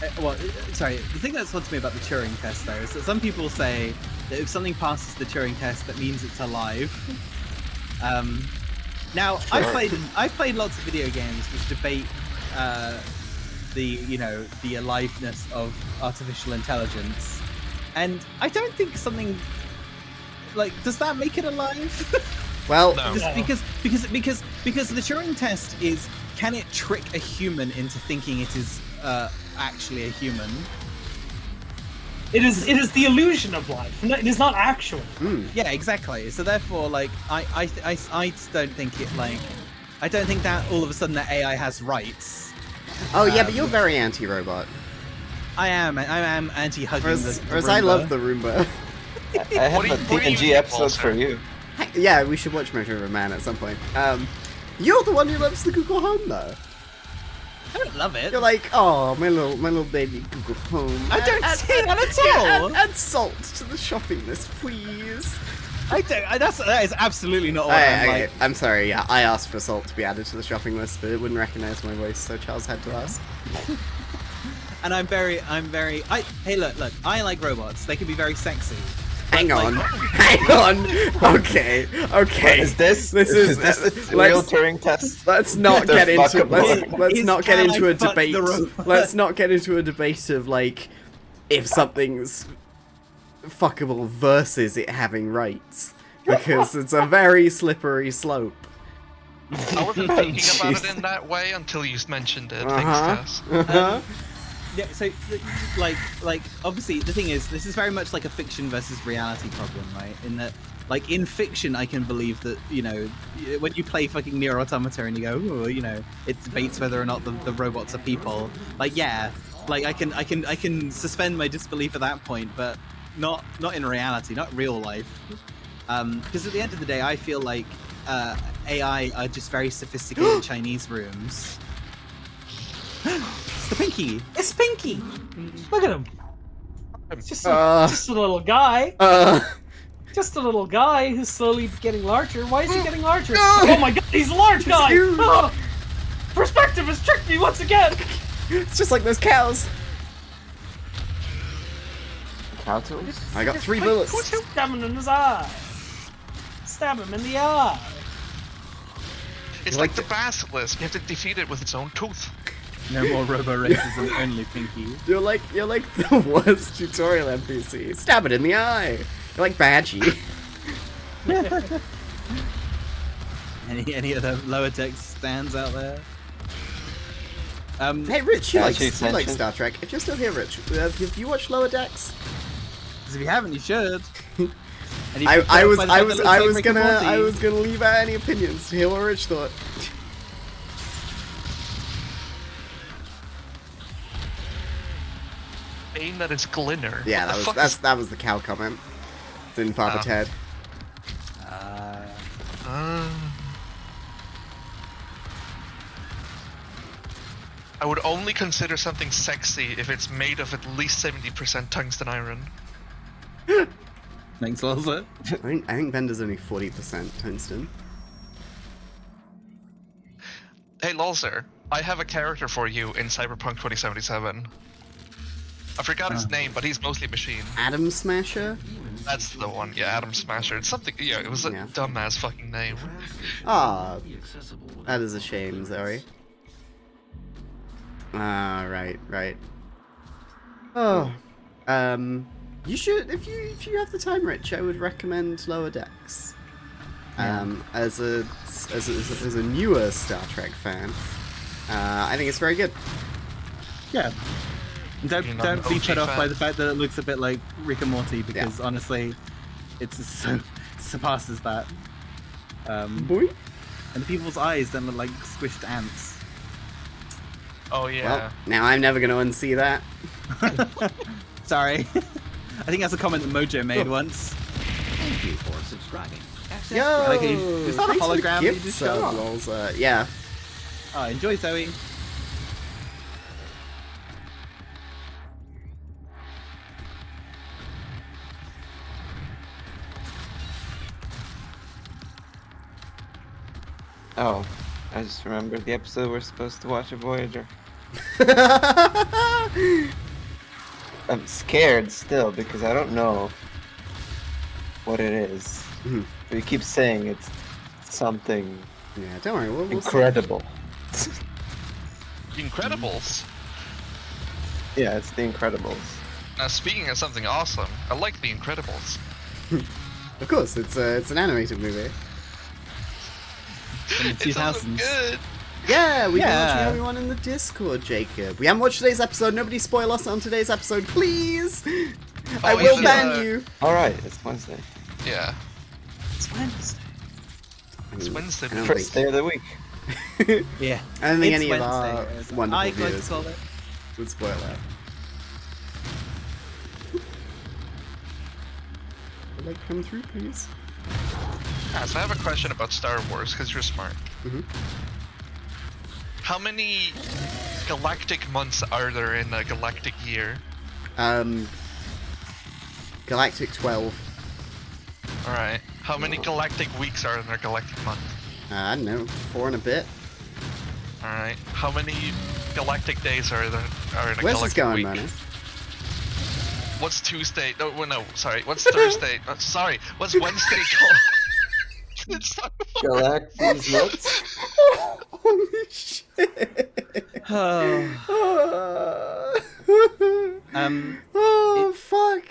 the thing that's odd to me about the Turing test though is that some people say that if something passes the Turing test, that means it's alive. Now I've played lots of video games which debate the aliveness of artificial intelligence, and I don't think something like, does that make it alive? well, No. No. Because the Turing test is, can it trick a human into thinking it is actually a human? It is the illusion of life. It is not actual. Yeah, exactly. So therefore, like, I don't think it, like, I don't think that all of a sudden that AI has rights. oh yeah, but you're very anti-robot. I am anti-hugging Whereas, the whereas I Roomba. love the Roomba. I have What do a you TNG think, episode Walter? for you. Yeah, we should watch Measure of a Man at some point. You're the one who loves the Google Home, though. I don't love it. You're like, oh, my little baby Google Home. I don't say that at Yeah, all. add salt to the shopping list, please. That is absolutely not what I'm Okay, like. I'm sorry, yeah, I asked for salt to be added to the shopping list, but it wouldn't recognize my voice, so Charles had to ask. And hey, look, I like robots. They can be very sexy. Hang Like- on, hang on. Okay. What is this? This is this a real Turing test? Let's not The get into fuckable- let's Is not get can into I a fuck debate. the robot? Let's not get into a debate of like if something's fuckable versus it having rights, because it's a very slippery slope. I wasn't thinking about it Jesus. in that way until you mentioned it. Uh-huh. Thanks, Tess. Uh-huh. Yeah, so like obviously the thing is, this is very much like a fiction versus reality problem, right? In that, like, in fiction, I can believe that, you know, when you play fucking Nier Automata and you go, oh, you know, it debates whether or not the robots are people. Like, yeah, like I can suspend my disbelief at that point, but not in reality, not real life. Because at the end of the day, I feel like AI are just very sophisticated Chinese rooms. It's the Pinky. It's Pinky. Look at him. It's just Uh. just a little guy. Just a little guy who's slowly getting larger. Why is he getting larger? Oh my god, he's a large guy! huge. Oh, perspective has tricked me once again! It's just like those cows. Cow tools? I got 3 bullets. Stab him in his eye. Stab him in the eye. It's like the basilisk. You have to defeat it with its own tooth. No more robo racism, only Pinky. You're like the worst tutorial NPC. Stab it in the eye. You're like Badgie. Any other lower deck stands out there? Hey, Rich, you like Badgie extension. Star Trek. If you're still here, Rich, have you watched Lower Decks? Because if you haven't, you should. And if I you was by the fact that it looks like Rick and Morty- gonna leave out any opinions to hear what Rich thought. Aim that it's Glinner. Yeah, What the fuck that was the cow comment. Didn't Father Oh. Ted. I would only consider something sexy if it's made of at least 70% tungsten iron. Thanks, Loza. I think Bender's only 40% tungsten. Hey, Lolzer, I have a character for you in Cyberpunk 2077. I forgot his name, but he's mostly machine. Atom Smasher? That's the one, yeah, Atom Smasher. It's something, yeah, it was a Yeah. dumbass fucking name. Ah, that is a shame, Zoe. Ah, right. Oh, You should, if you have the time, Rich, I would recommend Lower Decks. As a newer Star Trek fan, I think it's very good. Yeah. Don't You're not an be OG put off by fan? the fact that it looks a bit like Rick and Morty, because honestly, it's so surpasses that. Boy. And the people's eyes then look like squished ants. Oh yeah. Well, now I'm never going to unsee that. Sorry. I think that's a comment that Mojo made once. Thank you for subscribing. Access Yo! Like, is that a Thanks for the hologram that you gift just sub, got? lols. Yeah. Oh, enjoy, Zoe. Oh, I just remembered the episode we're supposed to watch of Voyager. I'm scared still because I don't know what it is. Mhm. But you keep saying it's something Yeah, don't worry. We'll see. incredible. Incredibles. Yeah, it's the Incredibles. Now, speaking of something awesome, I like The Incredibles. Of course, it's an animated movie. From the It's also 2000s. good. Yeah, we've been Yeah. watching everyone in the Discord, Jacob. We haven't watched today's episode. Nobody spoil us on today's episode, please. I Oh, will yeah. ban you. Alright, it's Wednesday. Yeah. It's Wednesday. It's Wednesday. I don't First day of the week. Yeah. I don't think It's any of Wednesday, our as wonderful I like to viewers call it. would spoil that. Would like to come through, please? So I have a question about Star Wars, because you're smart. Mhm. How many galactic months are there in a galactic year? Galactic 12. Alright. How many galactic weeks are in a galactic month? I don't know, 4 and a bit. Alright. How many galactic days are in a Where's this galactic going, week? Mona? What's Tuesday? No, well, no, sorry. What's Thursday? Sorry. What's Wednesday called? It's not- Galactus nuts? Holy shit! Oh, fuck!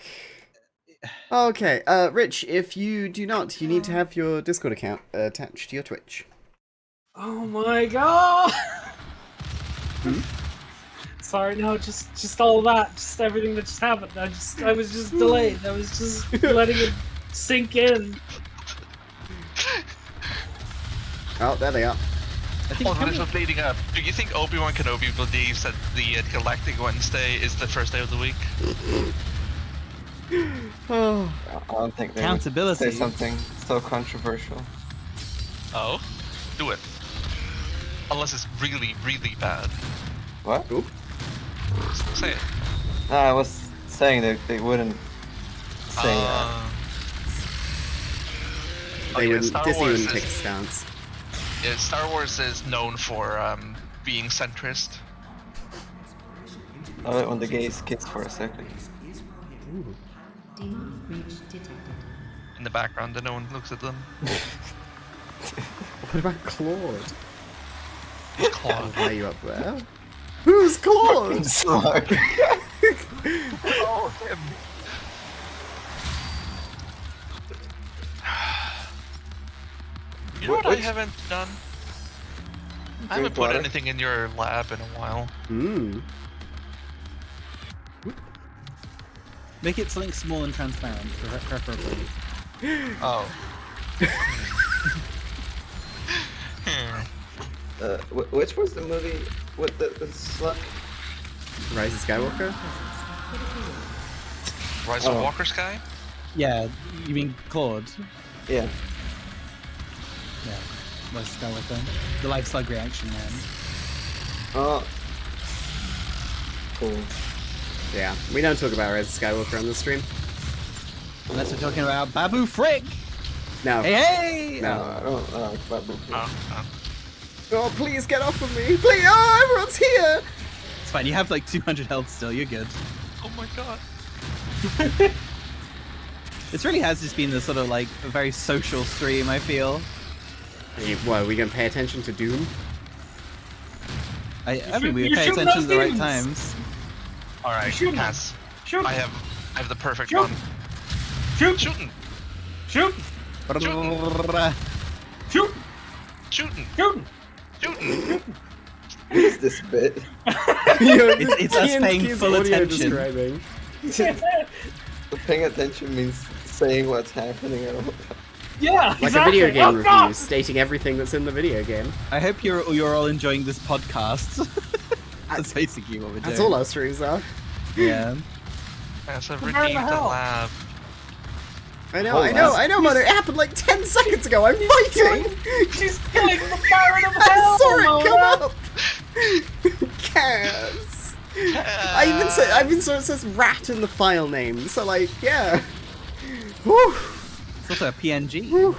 Okay, Rich, if you do not, you need to have your Discord account attached to your Twitch. Oh my god! Sorry, no, just all that, just everything that just happened. I was just delayed. I was just letting it sink in. Oh, there they are. I think Oh, this was leading up. Do you think Obi-Wan Kenobi believes that the Galactic Wednesday is the first day of the week? Oh, I don't think they would Accountability. say something so controversial. Oh? Do it. Unless it's really, really bad. What? oop. Say it. No, I was saying that they wouldn't say that. They yeah, wouldn't, Star Disney Wars wouldn't is- take a stance. Yeah, Star Wars is known for being centrist. I love it when the gays kiss for a second. Demon breach detected. In the background, and no one looks at them. What about Claude? Claude. Why are you up there? Who's Claude? Sorry. Oh, him. You know what I Which- haven't done? I Drink haven't put water? anything in your lab in a while. Hmm. Make it something small and transparent, preferably. Oh. Which was the movie with the slug? Rise of Skywalker? Rise Oh. of Walker Sky? Yeah, you mean Claude? Yeah. Yeah, that's the with them. The life slug reaction, man. Oh. Cool. Yeah, we don't talk about Rise of Skywalker on the stream. Unless we're talking about Babu Frick! No. Hey, hey! No. I don't know about Buffy. Oh, please get off of me! Please! Oh, everyone's here! It's fine, you have like 200 health still, you're good. Oh my god. This really has just been the sort of like a very social stream, I feel. What, are we gonna pay attention to Doom? I mean, we you pay shoot attention those at the right demons. times. Alright, Shoot him. Cass. Shoot I him. have I have the perfect Shoot. gun. Shoot! Shooting! Shoot! Shoot! Shooting! Shooting! Shooting! What is this bit? It's us Ian's paying keeps full audio attention. describing. Paying attention means saying what's happening. Yeah, Like exactly. a video game Oh, review, God! stating everything that's in the video game. I hope you're all enjoying this podcast. That's basically what we're doing. That's all our streams are. Yeah. Yes, I've Where the redeemed the hell? lab. I know, Mother. It happened like 10 seconds ago. I'm fighting. She's killing the Baron of I Hell! saw it Mona! come up. Cass. I even saw it says rat in the file name. So like, yeah. Whew. It's also a PNG. Whew.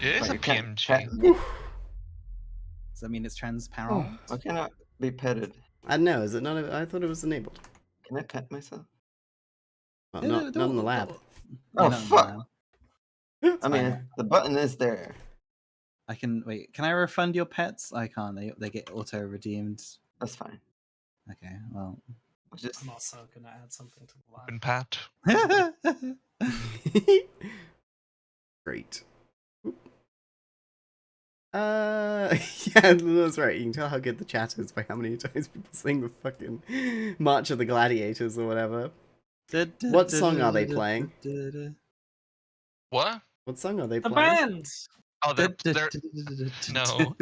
It is a You can't PMG. pet me. Does that mean it's transparent? Why can't I be petted? I know. Is it not? I thought it was enabled. Can I pet myself? Well, not in the lab. Oh, not in the fuck. lab. I mean, the button is there. I can wait. Can I refund your pets? I can't. They get auto redeemed. That's fine. Okay. Well. I'll just I'm also gonna add something to the Open line. Pat. Great. Yeah, that's right. You can tell how good the chat is by how many times people sing the fucking March of the Gladiators or whatever. What song are they playing? What? What song are they The playing? band! Oh, they're no.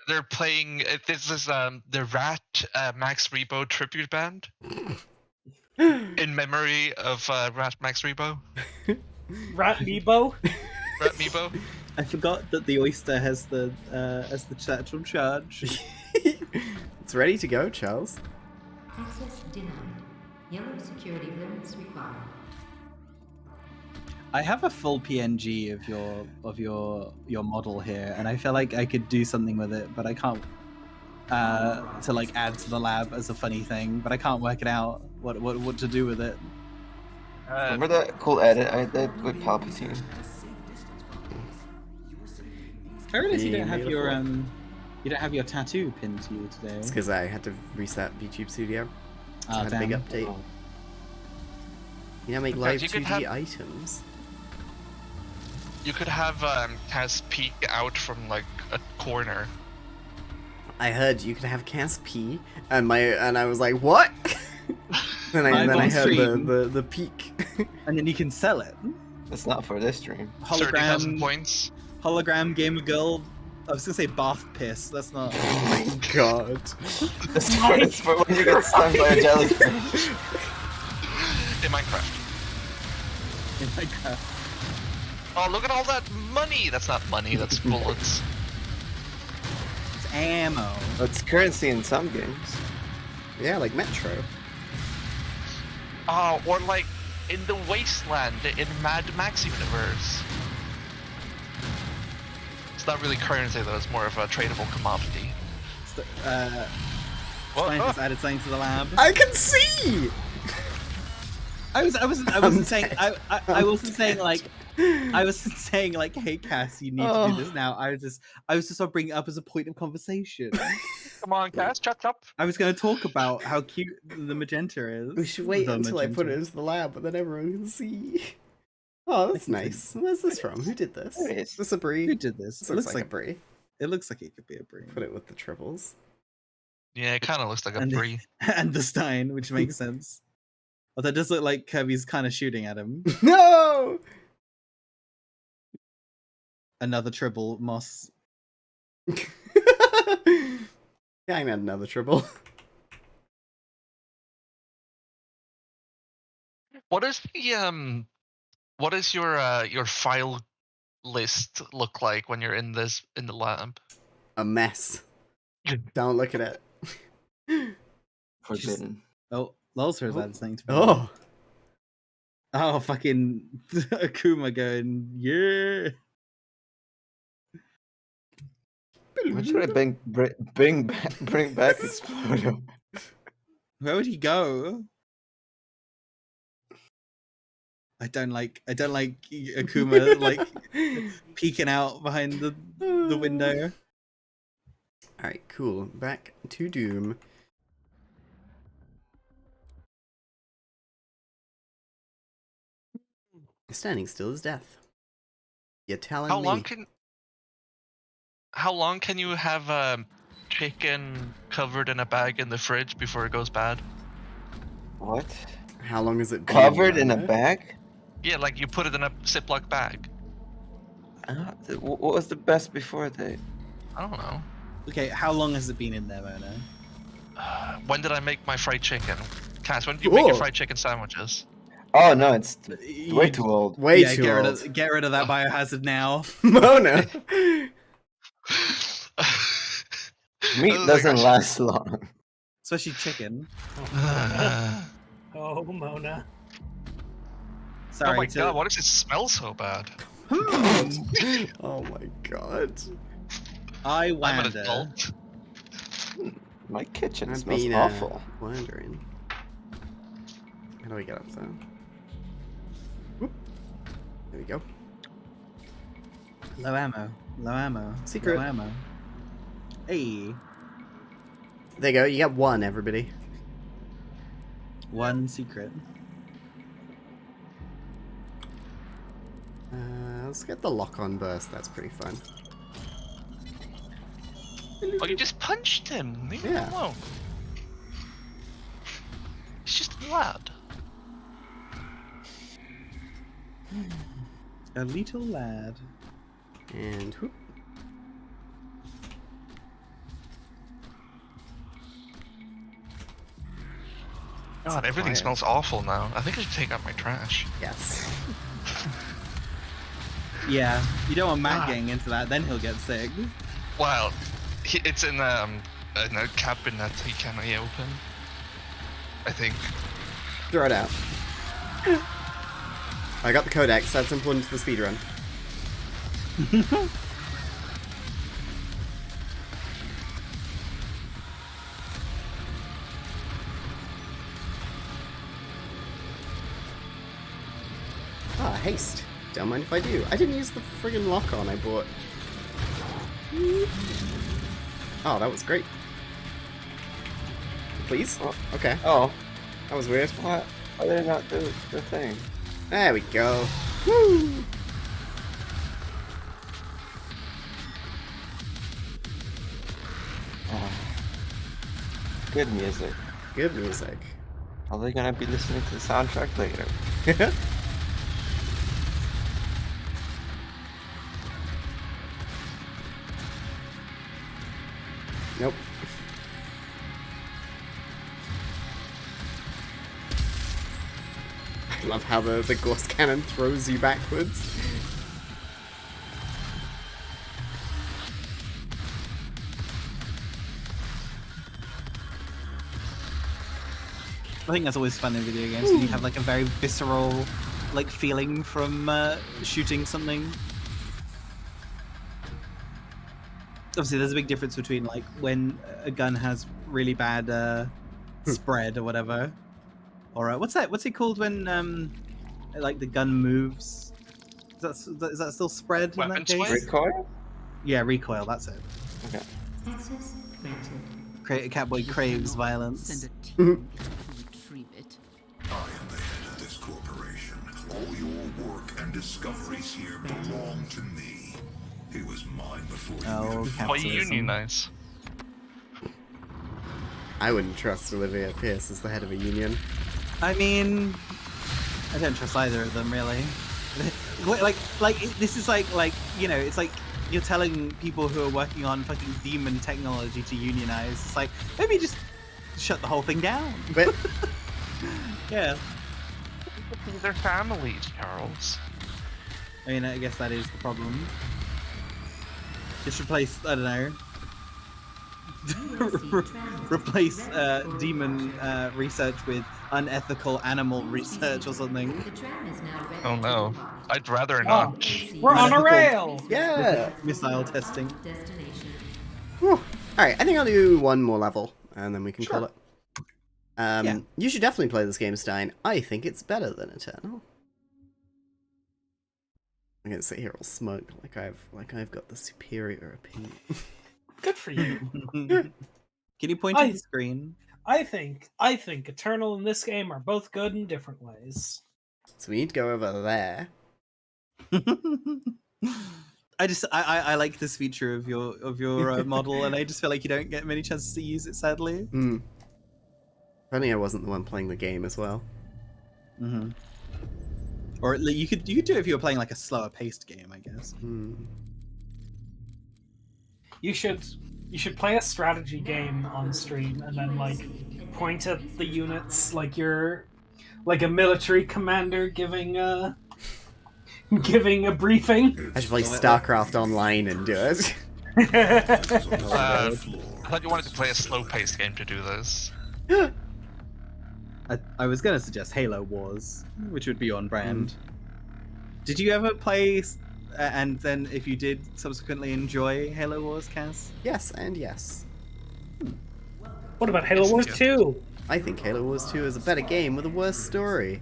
They're playing. This is the Rat Max Rebo tribute band in memory of Rat Max Rebo. Rat Nebo? Rat Mebo. I forgot that the oyster has the satchel charge. It's ready to go, Charles. Access denied. Yellow security clearance required. I have a full PNG of your model here, and I feel like I could do something with it, but I can't. To like add to the lab as a funny thing, but I can't work it out what to do with it. remember that cool edit I did with Palpatine? I realize you don't have your Beautiful. you don't have your tattoo pinned to you today. It's because I had to restart YouTube Studio. So I Ah, had a big damn. update. You know, make Sometimes live you could 2D have- items. You could have Kaz peek out from like a corner. I heard you could have Cass pee, and I was like, what? and Live then on I heard stream. the peak. And then you can sell it. It's not for this stream. 30,000 points. Hologram gamer girl. I was gonna say bath piss. That's not. Oh my god. It's for when you get stung by a jellyfish. In Minecraft. In Minecraft. Oh, look at all that money! That's not money, that's bullets. It's ammo. It's currency in some games. Yeah, like Metro. Oh, or like in the Wasteland in Mad Max universe. It's not really currency though, it's more of a tradable commodity. Scientists added something to the lab. I can see! I wasn't saying I wasn't saying like I wasn't saying like, hey Cass, you need to do this now. I was just sort of bringing it up as a point of conversation. Come on, guys, chop chop. I was going to talk about how cute the magenta is. We should wait The until I put it magenta. into the lab, but then everyone can see. Oh, that's nice. Where's this from? Who did this? There it is. Is this a brie? Who did this? This It looks like a brie. it looks like it could be a brie. Put it with the triples. Yeah, it kind of looks like a And- brie. And the Stein, which makes sense. Although it does look like Kirby's kind of shooting at him. No! Another triple moss. Yeah, I had another triple. What is the what is your file list look like when you're in the lab? A mess. Don't look at it. Forbidden. Oh, Lulzer's Oh. added something to me. Oh! Oh, fucking Akuma going, yeah. When should I bring back Explodo? Where would he go? I don't like Akuma like peeking out behind the window. Alright, cool. Back to Doom. Standing still is death. You're telling How me. long can you have chicken covered in a bag in the fridge before it goes bad? What? How long has it been Covered in a there? bag? Yeah, like you put it in a Ziploc bag. What was the best before date? I don't know. Okay, how long has it been in there, Mona? When did I make my fried chicken? Cass, when did you make your Whoa. fried chicken sandwiches? Oh no, it's way You- too old. Way yeah, too old. get rid of that biohazard now. Mona! Meat doesn't last long. Especially chicken. Oh, Mona. Sorry. Oh my god, why does it smell so bad? Oh my god. I I'm an wonder. adult. My kitchen I've smells been awful. wondering. How do we get up there? Whoop. There we go. Low ammo. Low ammo. Secret. Low ammo. Hey. There you go, you get one, everybody. One secret. Let's get the lock-on burst, that's pretty fun. Oh, you just punched him. Leave him Yeah. alone. He's just a lad. A little lad. And whoop. God, everything quiet. smells awful now. I think I should take out my trash. Yes. Yeah, you don't want Matt getting into that, then he'll get sick. Well, it's in a cabinet he can't open. I think. Throw it out. I got the codex, that's important to the speedrun. Ah, haste. Don't mind if I do. I didn't use the friggin' lock-on I bought. Oh, that was great. Please? Oh. Okay. Oh, That was weird. what? Why did I not do the thing? There we go. Woo! Oh. Good music. Good music. Are they gonna be listening to the soundtrack later? Nope. I love how the Gauss cannon throws you backwards. I think that's always fun in video games when you have like a very visceral like feeling from shooting something. Obviously, there's a big difference between like when a gun has really bad spread or whatever, or what's that? What's it called when like the gun moves? Is that still spread in Weapon that case? sway? Recoil? Yeah, recoil. That's it. Okay. Access granted. Catboy craves Send violence. a team to retrieve it. I am the head of this corporation. All your work and discoveries here belong to me. It was mine before you Oh, even Why you capitalism. unionize? I wouldn't trust Olivia Pierce as the head of a union. I mean, I don't trust either of them really. This is like you know, it's like you're telling people who are working on fucking demon technology to unionize. It's like maybe just shut the whole thing down. But Yeah, They're families, Charles. I mean, I guess that is the problem. Just replace, I don't know, replace demon research with unethical animal research or something. The tram is now ready Oh to no, depart. I'd rather Oh, not. we're on a rail! yeah. Missile testing. Destination. Alright, I think I'll do one more level and then we can call Sure. it. Yeah. You should definitely play this game, Stein. I think it's better than Eternal. I'm gonna sit here all smug, like I've got the superior opinion. Good for you. Can you point to the screen? I think Eternal and this game are both good in different ways. So we need to go over there. I like this feature of your model, and I just feel like you don't get many chances to use it, sadly. Hmm. Funny I wasn't the one playing the game as well. Mm-hmm. Or you could do it if you were playing like a slower paced game, I guess. Hmm. You should play a strategy game on stream and then like point at the units like you're like a military commander giving a briefing. I should play StarCraft Online and do it. I thought you wanted to play a slow-paced game to do this. I was going to suggest Halo Wars, which would be on brand. Did you ever play, and then if you did, subsequently enjoy Halo Wars, Cass? Yes, and yes. What about Halo Wars 2? I think Halo Wars 2 is a better game with a worse story.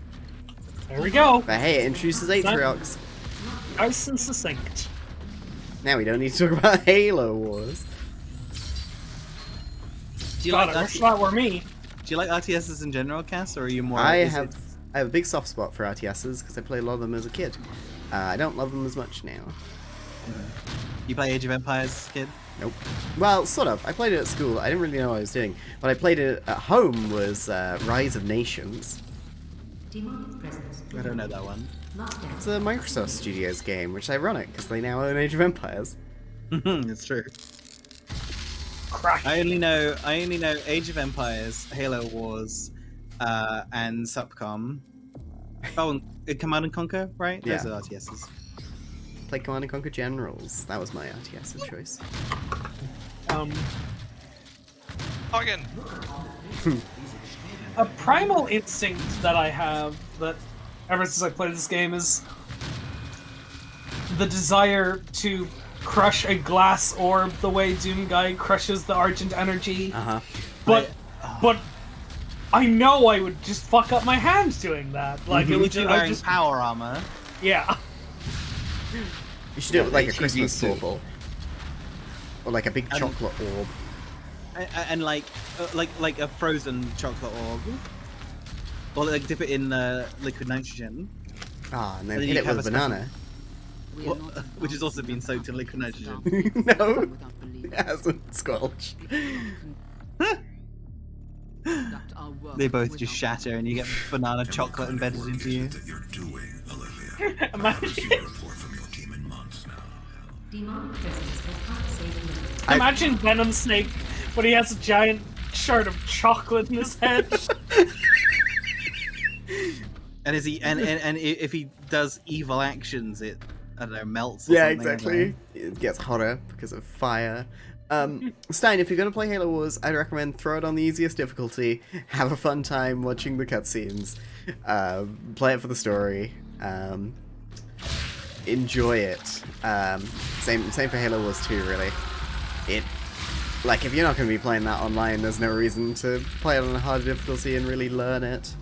There we go. But hey, it introduces Atriox. Nice and succinct. Now we don't need to talk about Halo Wars. Do you God, like I wish that were me. Do you like RTSs in general, Cass, or are you more? I have a big soft spot for RTSs because I played a lot of them as a kid. I don't love them as much now. You play Age of Empires, kid? Nope. Well, sort of. I played it at school. I didn't really know what I was doing. What I played it at home was Rise of Nations. Demonic presence. I don't know that one. Lockdown. It's a Microsoft Studios game, which is ironic because they now own Age of Empires. It's true. Crack. I only know Age of Empires, Halo Wars, and Subcom. Oh, and Command and Conquer, right? Yeah. Those are RTSs. Play Command and Conquer Generals. That was my RTS of choice. Again. A primal instinct that I have that ever since I played this game is the desire to crush a glass orb the way Doom Guy crushes the Argent Energy. But I know I would just fuck up my hands doing that. Like it would wearing just power armor. yeah. You should do it with like a HED Christmas suit. bauble. Or like a big chocolate orb. And like a frozen chocolate orb. Or like dip it in liquid nitrogen. Ah, and then And then hit you it have with a a special- banana. Which has also been soaked in liquid nitrogen. No, it hasn't, Squelch. They both just shatter and you get banana chocolate embedded into you. That you're doing, Olivia. Imagine, Receive a report from your team in months now. Demonic presence does not save limits. imagine Venom Snake when he has a giant shard of chocolate in his head. And is he and if he does evil actions, it I don't know melts. Or Yeah, something, I don't exactly. know. It gets hotter because of fire. Stein, if you're gonna play Halo Wars, I'd recommend throw it on the easiest difficulty. Have a fun time watching the cutscenes. Play it for the story. Enjoy it. Same for Halo Wars 2, really. Like, if you're not gonna be playing that online, there's no reason to play it on a harder difficulty and really learn it.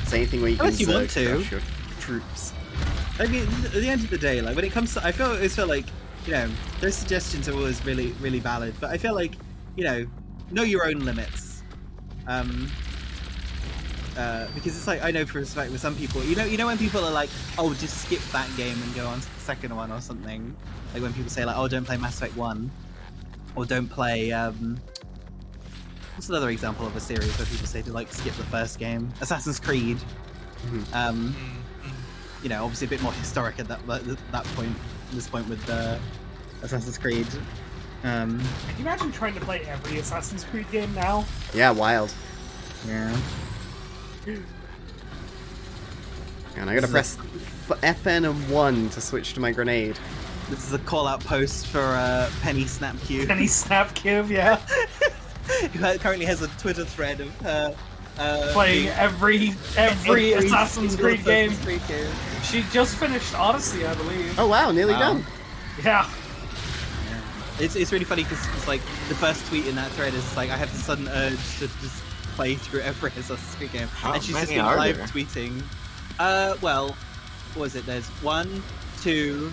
It's anything where you Unless can you want to. crush your troops. I mean, at the end of the day, like when it comes to, I feel like those suggestions are always really, really valid. But I feel like know your own limits. Because it's like I know for a fact with some people, you know when people are like, oh, just skip that game and go on to the second one or something. Like when people say like, oh, don't play Mass Effect 1, or don't play what's another example of a series where people say to like skip the first game? Assassin's Creed. Obviously a bit more historic at that point. This point with Assassin's Creed. Can you imagine trying to play every Assassin's Creed game now? Yeah, wild. Yeah. And I gotta press FN and 1 to switch to my grenade. This is a call-out post for Penny Snapcube. Penny Snapcube, yeah. Who currently has a Twitter thread of her Playing every Assassin's Creed game. Creed game. She just finished Odyssey, I believe. Oh wow, nearly done. Yeah. It's really funny because it's like the first tweet in that thread is like I have the sudden urge to just play through every Assassin's Creed game, How and she's just many been are live there? tweeting. Well, what was it? There's 1, 2,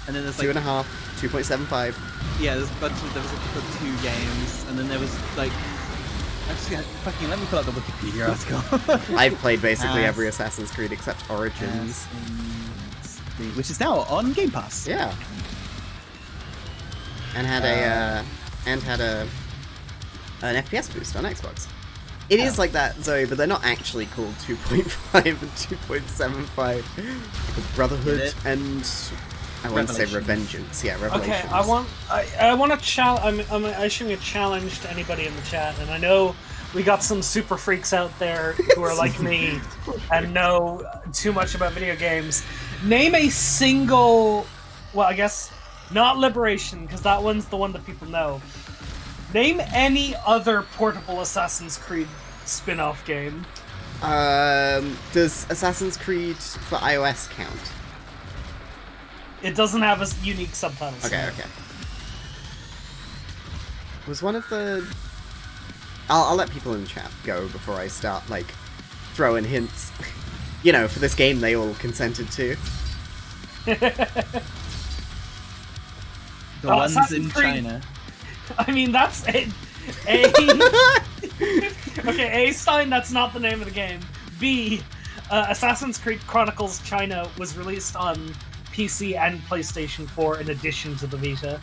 and then there's like 2.5, 2.75. yeah, there was a bunch of 2 games, and then there was like I'm just gonna fucking let me pull up the Wikipedia article. I've played basically every Assassin's Creed except Origins. Which is now on Game Pass. Yeah. And had an FPS boost on Xbox. It is like that, Zoe, but they're not actually called 2.5 and 2.75. Brotherhood and I want to say Revengeance. Yeah, Revelations. Okay, I want to challenge. I'm issuing a challenge to anybody in the chat, and I know we got some super freaks out there who are like me and know too much about video games. Name a single. Well, I guess not Liberation, because that one's the one that people know. Name any other portable Assassin's Creed spin-off game. Does Assassin's Creed for iOS count? It doesn't have a unique subtitles. Okay. Was one of the... I'll let people in the chat go before I start, like, throwing hints. You know, for this game they all consented to. The ones in China. I mean, that's it. Okay, A, Stein, that's not the name of the game. B, Assassin's Creed Chronicles China was released on PC and PlayStation 4 in addition to the Vita.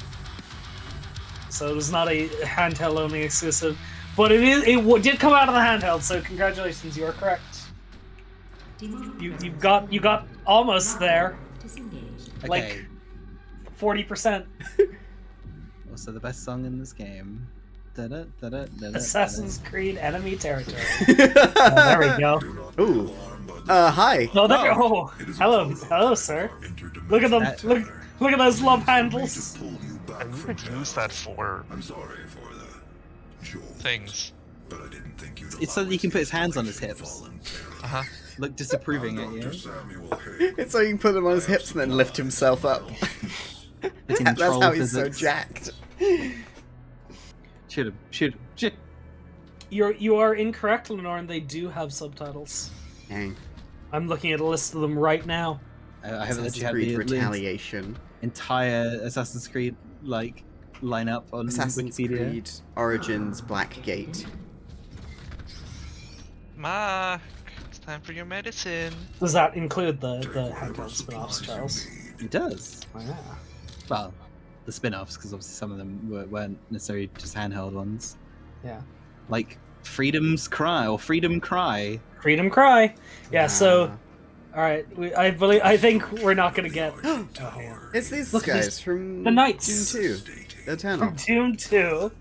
So it was not a handheld-only exclusive. But it did come out of the handheld, so congratulations, you are correct. You got almost there. Okay. Like 40%. Also, the best song in this game. Assassin's Creed Enemy Territory. There we go. Ooh. Hi. Oh, there. Oh, hello, sir. Look at them. Look at those love handles. And you could use that for I'm sorry for the things. but I didn't think you'd It's so that he can put his hands on his hips. Uh-huh. Look disapproving at you. It's so you can put him on his hips and then lift himself up. That's how he's so jacked. Shoot. You are incorrect, Lenore, and they do have subtitles. Dang. I'm looking at a list of them right now. I haven't let you Assassin's have Creed the Retaliation. entire Assassin's Creed like lineup on Assassin's Wikipedia. Creed Origins Blackgate. Mark, it's time for your medicine. Does that include the handheld spin-offs, Charles? It does. Oh, yeah. Well, the spin-offs, because obviously some of them weren't necessarily just handheld ones. Yeah. Like Freedom Cry. Freedom Cry. Yeah. So, all right. I think we're not gonna get. It's these Look, guys from the Knights. Doom 2. Eternal. From Doom 2.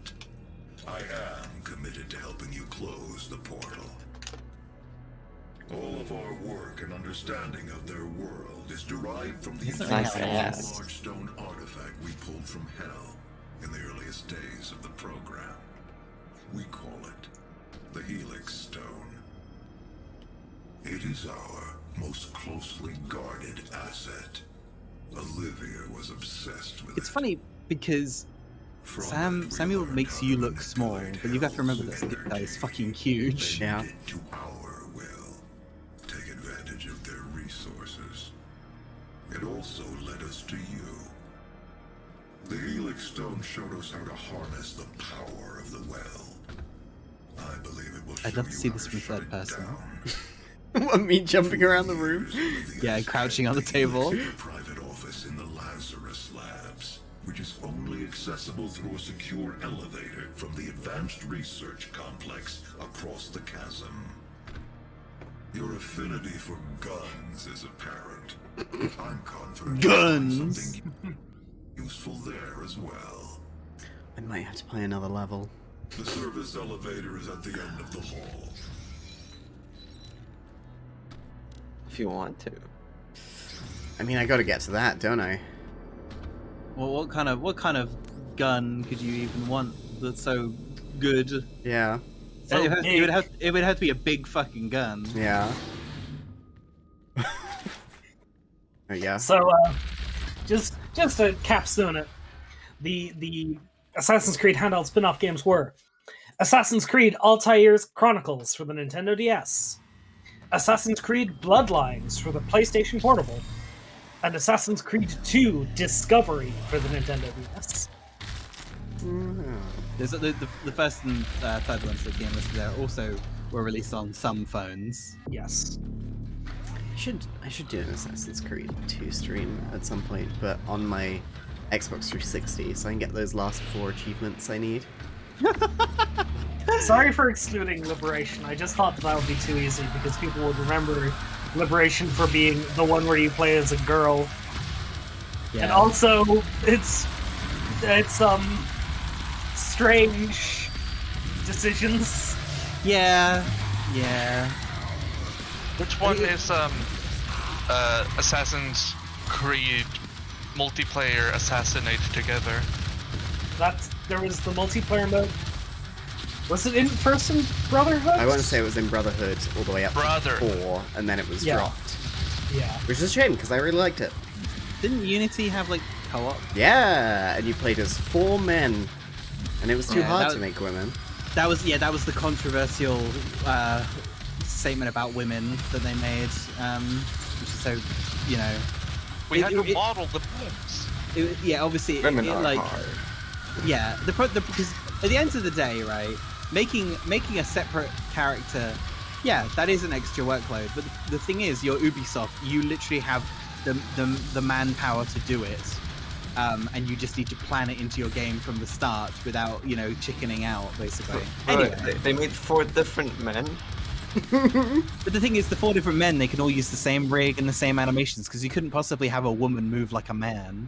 I am committed to helping you close the portal. All of our work and understanding of their world is derived from the Nice ass. large stone artifact we pulled from hell in the earliest days of the program. We call it the Helix Stone. It is our most closely guarded asset. Olivia was obsessed with It's it. funny because Samuel makes you look small, but you have to remember this guy is fucking huge. Yeah. To our will, take advantage of their resources. It also led us to you. The Helix Stone showed us how to harness the power of the well. I believe it will I'd show love to you see how this to from shut third it person. down. What, me jumping around the room? Yeah, crouching on the table. A private office in the Lazarus Labs, which is only accessible through a secure elevator from the advanced research complex across the chasm. Your affinity for guns is apparent. I'm confident you'll find Guns! something useful there as well. I might have to play another level. The service elevator is at the end of the hall. If you want to. I mean, I gotta get to that, don't I? Well, what kind of gun could you even want that's so good? Yeah. So it would have to be a big fucking gun. Yeah. Oh, yeah. So, just to capstone it, the Assassin's Creed handheld spin-off games were Assassin's Creed Altair's Chronicles for the Nintendo DS, Assassin's Creed Bloodlines for the PlayStation Portable, and Assassin's Creed 2 Discovery for the Nintendo DS. There's the first and third ones that came listed there also were released on some phones. Yes. I should do an Assassin's Creed 2 stream at some point, but on my Xbox 360, so I can get those last 4 achievements I need. Sorry for excluding Liberation. I just thought that would be too easy because people would remember Liberation for being the one where you play as a girl. Yeah. And also, it's strange decisions. Yeah. Which one is Assassin's Creed multiplayer assassinate together? There was the multiplayer mode. Was it in first in Brotherhood? I want to say it was in Brotherhood all the way up Brother. to 4, and then it was dropped. Yeah. Which is a shame, because I really liked it. Didn't Unity have like co-op? Yeah, and you played as 4 men, and it was too Yeah, hard that to make women. That was the controversial statement about women that they made, which is so, you know. We had to model the pigs. Yeah, obviously, Women are like, hard. yeah, because at the end of the day, right, making a separate character, yeah, that is an extra workload. But the thing is, you're Ubisoft. You literally have the manpower to do it, and you just need to plan it into your game from the start without, you know, chickening out, basically. Right, Anyway, they made 4 different men. but the thing is, the 4 different men, they can all use the same rig and the same animations, because you couldn't possibly have a woman move like a man.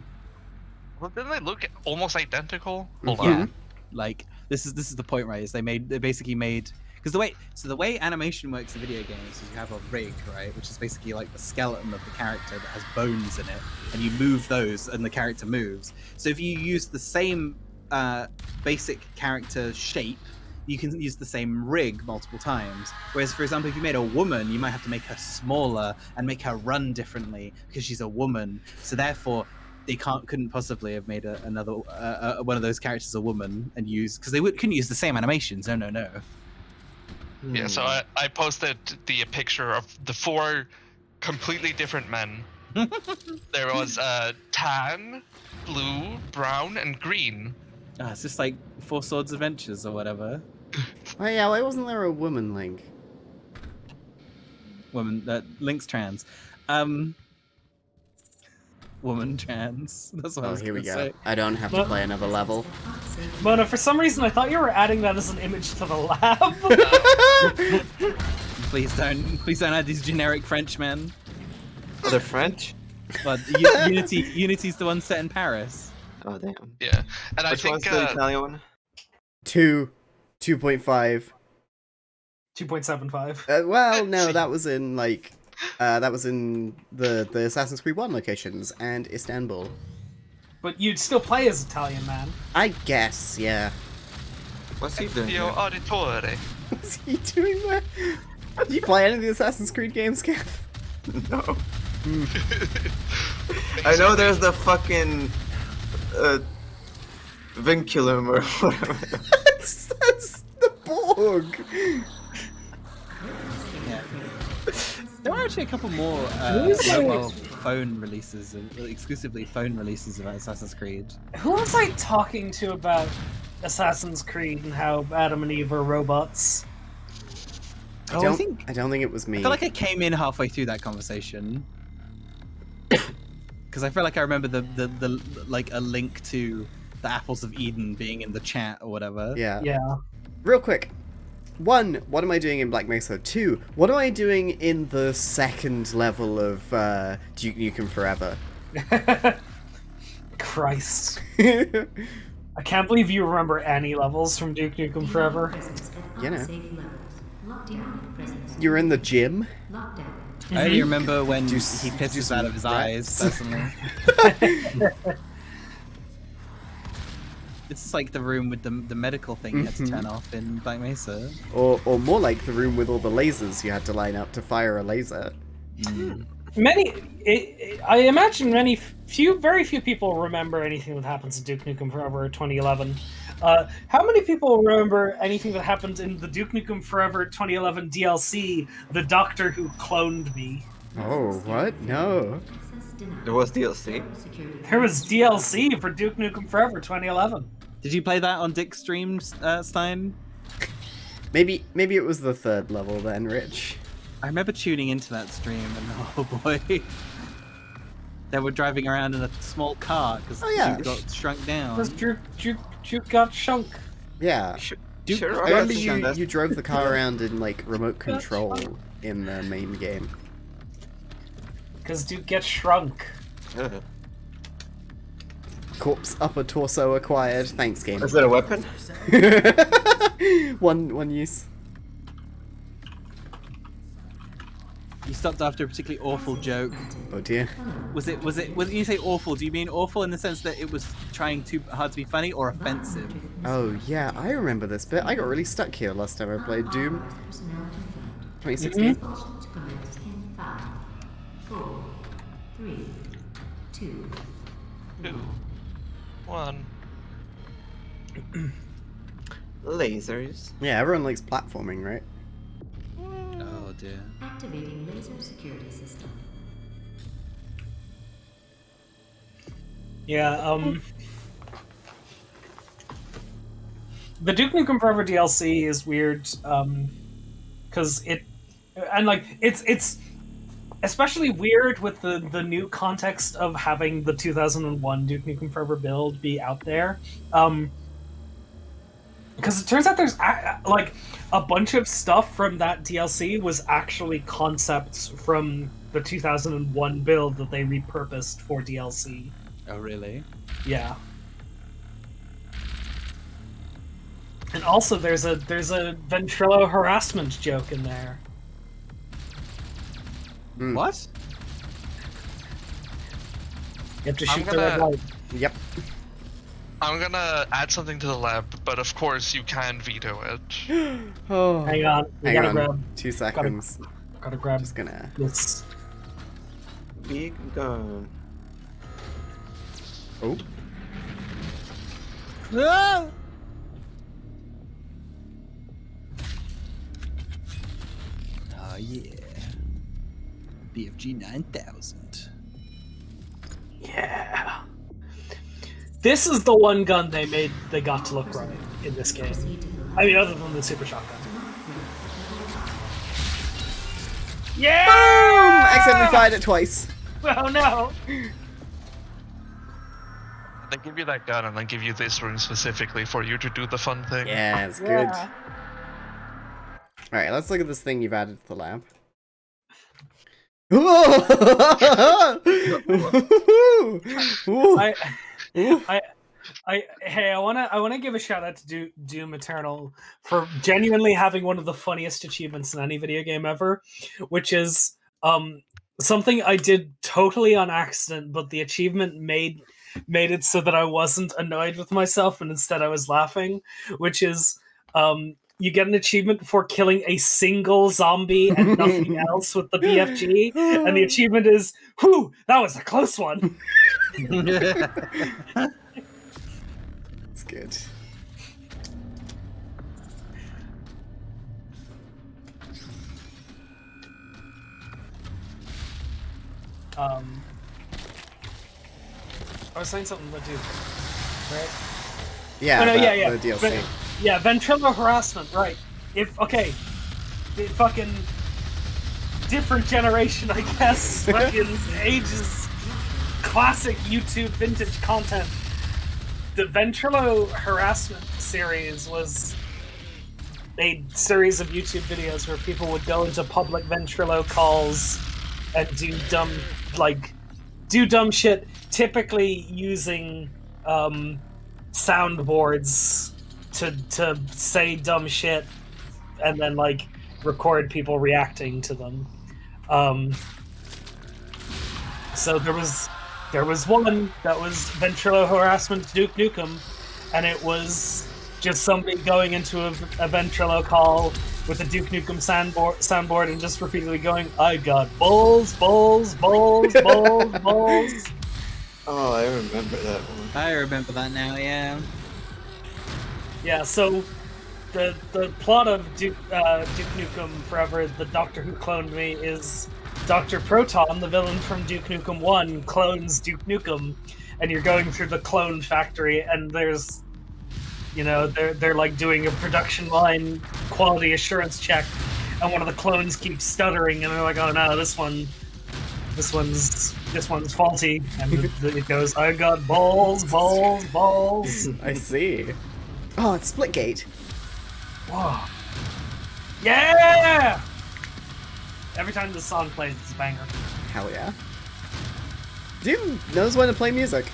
Well, didn't they look almost identical? Hold Yeah, on. like this is the point, right? Is they basically made, because the way animation works in video games is you have a rig, right, which is basically like the skeleton of the character that has bones in it, and you move those, and the character moves. So if you use the same basic character shape, you can use the same rig multiple times. Whereas, for example, if you made a woman, you might have to make her smaller and make her run differently because she's a woman. So therefore, they couldn't possibly have made another one of those characters a woman and use, because they couldn't use the same animations. No. Yeah, so I posted the picture of the 4 completely different men. There was tan, blue, brown, and green. It's just like 4 Swords Adventures or whatever. Oh yeah, why wasn't there a woman Link? Woman, Link's trans. Woman trans. That's what I Oh, was here we gonna go. say. I don't have to play another level. Mona, for some reason I thought you were adding that as an image to the lab. Please don't add these generic Frenchmen. Oh, they're French? But Unity's the one set in Paris. Oh, damn. Yeah, and Which I one's think the Italian one? 2.5. 2.75. Well, no, that was in like, that was in the Assassin's Creed 1 locations and Istanbul. But you'd still play as Italian man. I guess, yeah. What's he doing Io here? Auditore. What's he doing there? Do you play any of the Assassin's Creed games, Kev? No. I know there's the fucking vinculum or whatever. That's the Borg. Yeah. There are actually a couple more phone releases, exclusively phone releases of Assassin's Creed. Who was I talking to about Assassin's Creed and how Adam and Eve are robots? I don't think it was me. I feel like I came in halfway through that conversation. Because I feel like I remember the like a link to the Apples of Eden being in the chat or whatever. Yeah. Yeah. Real quick. 1, what am I doing in Black Mesa? 2, what am I doing in the second level of Duke Nukem Forever? Christ. I can't believe you remember any levels from Duke Nukem Forever. You know. You're in the gym? I only remember when he pisses out of his eyes, personally. It's like the room with the medical thing you had to turn off in Black Mesa. Or more like the room with all the lasers you had to line up to fire a laser. I imagine very few people remember anything that happens in Duke Nukem Forever 2011. How many people remember anything that happened in the Duke Nukem Forever 2011 DLC, The Doctor Who Cloned Me? Oh, what? No. There was DLC? There was DLC for Duke Nukem Forever 2011. Did you play that on Dick's stream, Stein? Maybe it was the third level then, Rich. I remember tuning into that stream and oh boy. They were driving around in a small car because Duke got shrunk down. Because Duke got shrunk. Yeah. Duke, Sure, I remember you that's- you drove the car around in like remote control in the main game. Because Duke gets shrunk. Corpse upper torso acquired. Thanks, game. Is that a weapon? one use. You stopped after a particularly awful joke. Oh dear. Was it when you say awful, do you mean awful in the sense that it was trying too hard to be funny or offensive? Oh yeah, I remember this bit. I got really stuck here last time I played Doom. 2016. 5, 4, 3, 2, 2, 1. Lasers. Yeah, everyone likes platforming, right? Oh dear. activating laser security system. Yeah, the Duke Nukem Forever DLC is weird, because it's especially weird with the new context of having the 2001 Duke Nukem Forever build be out there, because it turns out there's a bunch of stuff from that DLC was actually concepts from the 2001 build that they repurposed for DLC. Oh really? Yeah. And also there's a Ventrilo harassment joke in there. What? You have to I'm shoot the red gonna- light. Yep. I'm gonna add something to the lab, but of course you can veto it. Oh. Hang on. We Hang gotta on. grab 2 seconds. gotta grab Just gonna. this. Big gun. Oh. No! Oh yeah. BFG 9000. Yeah. This is the one gun they got to look right in this game. I mean, other than the super shotgun. Yeah! Boom! Accidentally fired it twice. Oh no! They give you that gun and then give you this room specifically for you to do the fun thing. Yeah, it's good. Yeah. Alright, let's look at this thing you've added to the lab. I wanna give a shout out to Doom Eternal for genuinely having one of the funniest achievements in any video game ever, which is something I did totally on accident, but the achievement made it so that I wasn't annoyed with myself and instead I was laughing, which is you get an achievement for killing a single zombie and nothing else with the BFG, and the achievement is, whew, that was a close one. It's good. I was saying something about Duke, right? Yeah, Oh, no, that- yeah. the DLC. Yeah, Ventrilo harassment, right. The fucking different generation, I guess, fucking ages, classic YouTube vintage content. The Ventrilo harassment series was a series of YouTube videos where people would go into public Ventrilo calls and do dumb shit, typically using soundboards to say dumb shit and then record people reacting to them. So there was one that was Ventrilo harassment Duke Nukem, and it was just somebody going into a Ventrilo call with a Duke Nukem soundboard and just repeatedly going, I got balls, balls, balls, balls, balls. Oh, I remember that one. I remember that now, yeah. Yeah, so the plot of Duke Nukem Forever, the Doctor Who cloned me, is Dr. Proton, the villain from Duke Nukem 1, clones Duke Nukem, and you're going through the clone factory, and there's You know, they're like doing a production line quality assurance check, and one of the clones keeps stuttering, and they're like, "Oh no, this one's faulty," and it goes, "I got balls." I see. Oh, it's Splitgate. Whoa. Yeah! Every time the song plays, it's a banger. Hell yeah. Doom knows when to play music.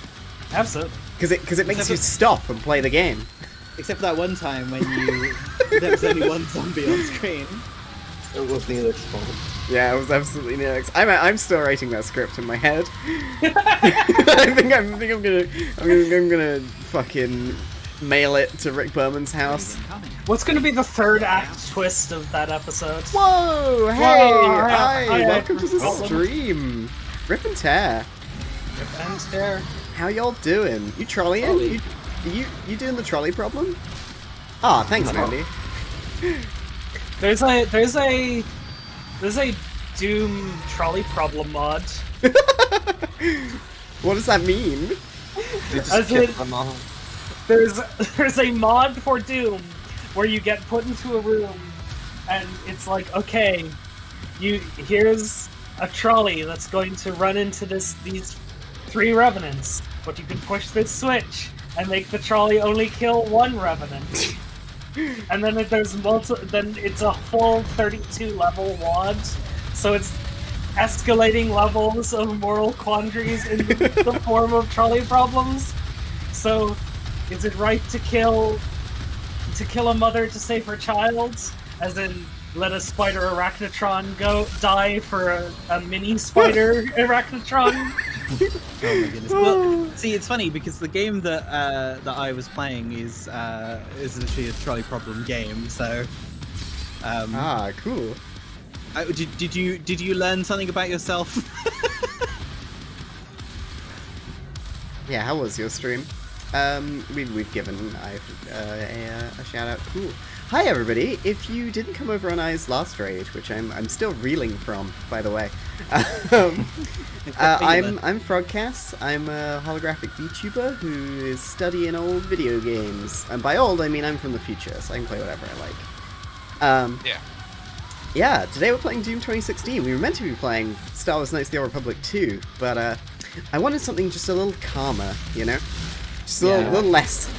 Absolutely. Because it makes you stop and play the game. Except for that one time when there was only one zombie on screen. It was Neelix's fault. Yeah, it was absolutely Neelix. I'm still writing that script in my head. I think I'm gonna fucking mail it to Rick Berman's house. What's going to be the third act twist of that episode? Whoa! Hey! Whoa, Hi! hi, Welcome to the problem. stream. Rip and tear. Rip and tear. How y'all doing? You trolleying? You doing the trolley problem? Ah, thanks, Mandy. There's a Doom trolley problem mod. What does that mean? As in, there's a mod for Doom where you get put into a room and it's like, okay, here's a trolley that's going to run into these 3 revenants, but you can push this switch and make the trolley only kill 1 revenant. And then then it's a full 32 level mod, so it's escalating levels of moral quandaries in the form of trolley problems. So, is it right to kill a mother to save her child? As in, let a spider arachnotron die for a mini spider arachnotron? Oh my goodness. Well, see, it's funny because the game that I was playing is literally a trolley problem game. So, cool. Did you learn something about yourself? Yeah, how was your stream? We've given a shout out. Cool. Hi everybody! If you didn't come over on I's last raid, which I'm still reeling from, by the way, I'm FrogCass. I'm a holographic VTuber who is studying old video games, and by old I mean I'm from the future, so I can play whatever I like. Yeah. Today we're playing Doom 2016. We were meant to be playing Star Wars Knights of the Old Republic 2, but I wanted something just a little calmer, you know, just a little less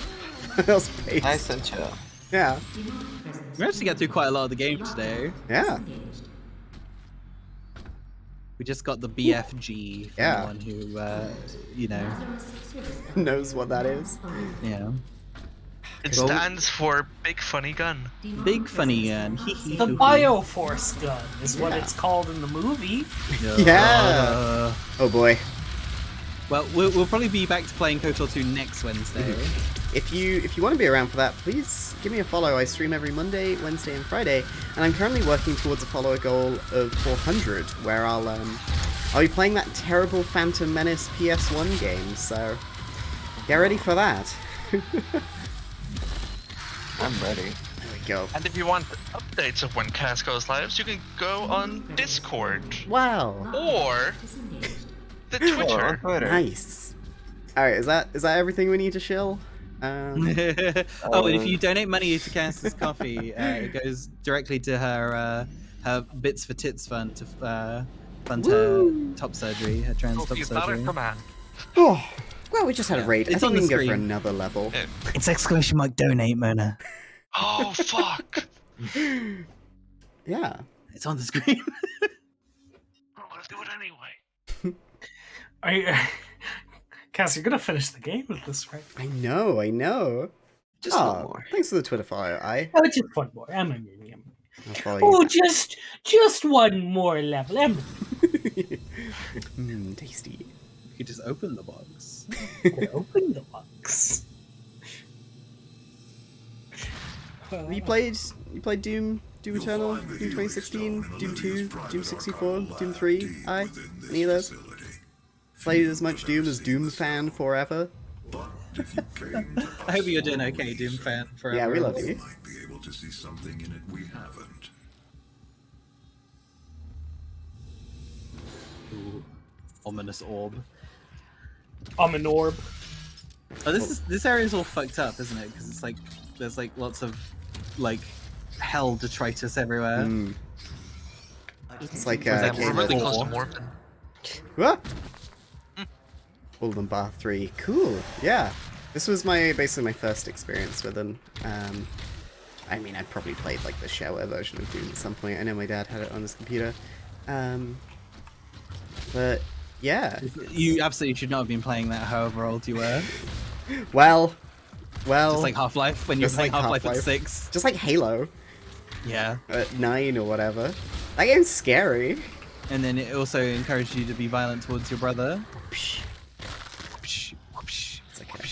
space. Nice and chill. Yeah. We actually got through quite a lot of the game today. Yeah. We just got the BFG for anyone who, knows what that is. Yeah. It stands for Big Funny Gun. Big Funny Gun. The Bioforce gun is what it's called in the movie. Yeah. Oh boy. Well, we'll probably be back to playing KOTOR 2 next Wednesday. If you want to be around for that, please give me a follow. I stream every Monday, Wednesday, and Friday, and I'm currently working towards a follower goal of 400, where I'll be playing that terrible Phantom Menace PS1 game. So get ready for that. I'm ready. There we go. And if you want updates of when Cass goes live, you can go on Discord. Wow. Or the Twitter. Nice. All right, is that everything we need to shill? And if you donate money to Cass's coffee, it goes directly to her Bits for Tits fund to fund her top surgery, her trans top surgery. Oh, well, we just had a raid. It's I think on we the can go for screen. another level. It's exclamation mark donate, Mona. Oh fuck! Yeah. It's on the screen. I'm gonna do it anyway. Cass, you're gonna finish the game with this, right? I know. Just one more. Thanks for the Twitter follow, Oh, just one more. I'll follow you Oh, back. just one more level. Tasty. You could just open the box. Open the box. You played Doom Eternal, Doom 2016, Doom 2, Doom 64, Doom 3, any of those? Played as much Doom as Doom fan forever? I hope you're doing okay, Doom fan forever. Yeah, we love you. Might be able to see something in it we haven't. Ooh, ominous orb. I'm an orb. Oh, this area is all fucked up, isn't it? Because it's like there's like lots of like hell detritus everywhere. Mm. It's like Yeah, okay, we're really that's- close to Morphin. What? Golden Bar 3. Cool. Yeah. This was basically my first experience with them. I mean, I'd probably played like the shareware version of Doom at some point. I know my dad had it on his computer. But yeah. You absolutely should not have been playing that however old you were. Well. Just like Half-Life when you were just playing like Half-Life at Half-Life. 6. Just like Halo Yeah. at 9 or whatever. That game's scary. And then it also encouraged you to be violent towards your brother. It's okay.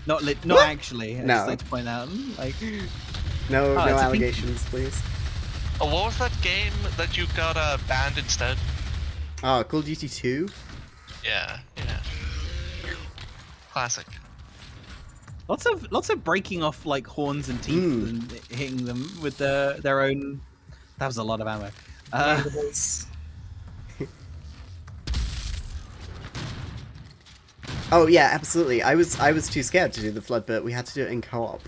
Not actually. I No. just like to point out, like, No, Oh, no it's a allegations, please. Oh, what was that game that you got banned instead? Oh, Call of Duty 2? Yeah. Classic. lots of breaking off like horns and teeth and hitting them with their own. That was a lot of ammo. Oh yeah, absolutely. I was too scared to do the flood, but we had to do it in co-op.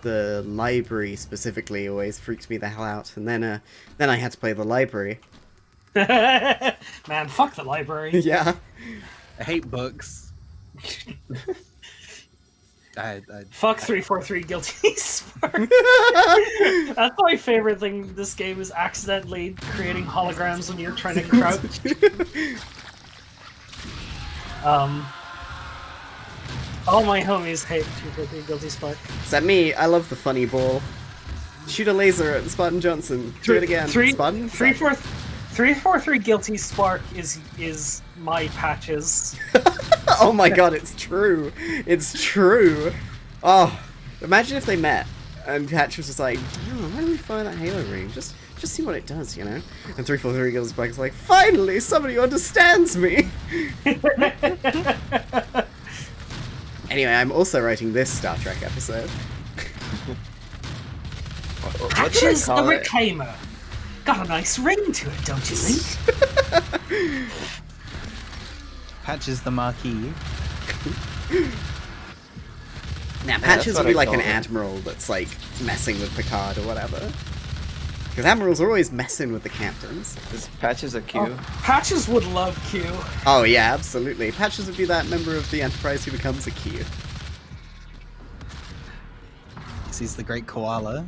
The library specifically always freaked me the hell out, and then I had to play the library. Man, fuck the library. Yeah. I hate books. Fuck 343 Guilty Spark. That's my favorite thing in this game is accidentally creating holograms when you're trying to crouch. All my homies hate 343 Guilty Spark. Except me, I love the funny ball. Shoot a laser at Spartan Johnson. Do it again. Spartan? 343 Guilty Spark is my Patches. Oh my god, it's true. It's true. Oh, imagine if they met and Patch was just like, oh, why don't we fire that Halo ring? Just see what it does, you know? And 343 Guilty Spark is like, finally, somebody who understands me. Anyway, I'm also writing this Star Trek episode. Patches the Reclaimer. Got a nice ring to it, don't you think? Patches the marquee. Now, Patches would what be I like call an it. admiral that's like messing with Picard or whatever. Because admirals are always messing with the captains. This Patches a Q. Patches would love Q. Oh yeah, absolutely. Patches would be that member of the Enterprise who becomes a Q. He's the great koala.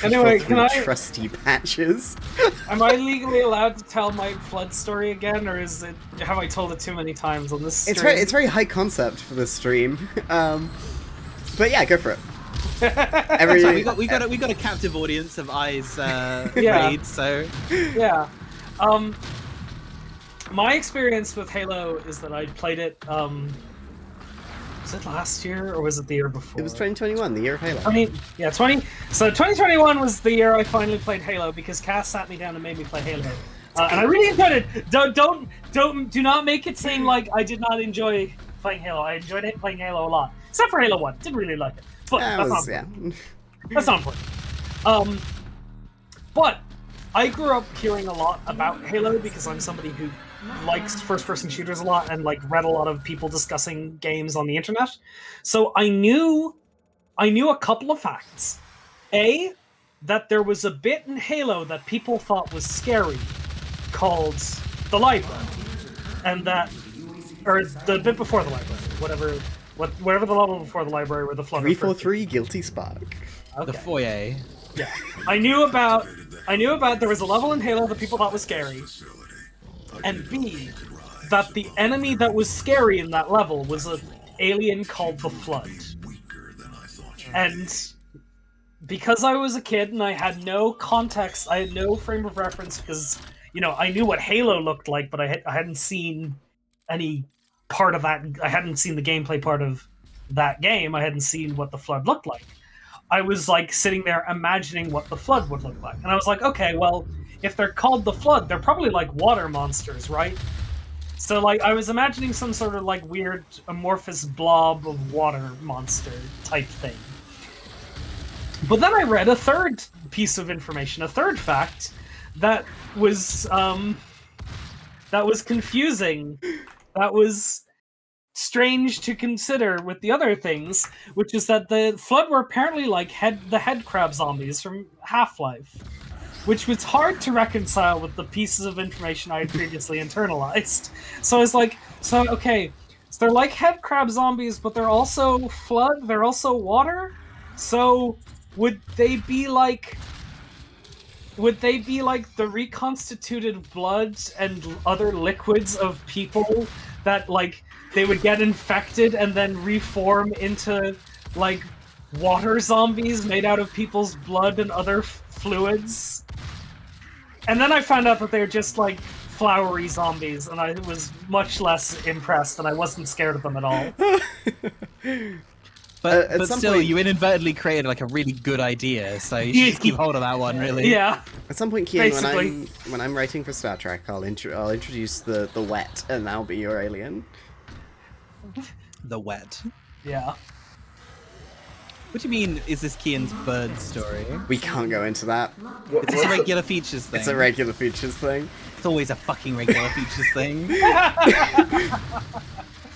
Anyway, can I? Trusty Patches. Am I legally allowed to tell my flood story again, or have I told it too many times on this stream? It's very high concept for this stream. But yeah, go for it. We got a captive audience of eyes Yeah. made, so Yeah. My experience with Halo is that I played it, was it last year or was it the year before? It was 2021, the year of Halo. So 2021 was the year I finally played Halo because Cass sat me down and made me play Halo. And I really enjoyed it. Do not make it seem like I did not enjoy playing Halo. I enjoyed playing Halo a lot. Except for Halo 1. Didn't really like it. But that's not important. But I grew up hearing a lot about Halo because I'm somebody who likes first-person shooters a lot and like read a lot of people discussing games on the internet. So I knew a couple of facts. A, that there was a bit in Halo that people thought was scary called the library. And or the bit before the library, whatever the level before the library where the flood. 343 Guilty Spark. Okay. the foyer. Yeah, I knew about there was a level in Halo that people thought was scary, and B, that the enemy that was scary in that level was an alien called the Flood. And because I was a kid and I had no context, I had no frame of reference because, you know, I knew what Halo looked like, but I hadn't seen any part of that. I hadn't seen the gameplay part of that game. I hadn't seen what the Flood looked like. I was like sitting there imagining what the Flood would look like. And I was like, okay, well, if they're called the Flood, they're probably like water monsters, right? So like I was imagining some sort of like weird amorphous blob of water monster type thing. But then I read a third piece of information, a third fact that was that was confusing, that was strange to consider with the other things, which is that the Flood were apparently like the head crab zombies from Half-Life, which was hard to reconcile with the pieces of information I had previously internalized. So I was like, okay, so they're like head crab zombies, but they're also Flood, they're also water? So would they be like the reconstituted blood and other liquids of people that like they would get infected and then reform into like water zombies made out of people's blood and other fluids? And then I found out that they're just like flowery zombies, and I was much less impressed, and I wasn't scared of them at all. But some still, point- you inadvertently created like a really good idea, so you should just keep hold of that one, really. Yeah. At some point, Kian, Basically. when I'm writing for Star Trek, I'll introduce the wet, and that'll be your alien. The wet. Yeah. What do you mean, is this Kian's bird story? We can't go into that. It's just a regular features thing. It's a regular features thing. It's always a fucking regular features thing.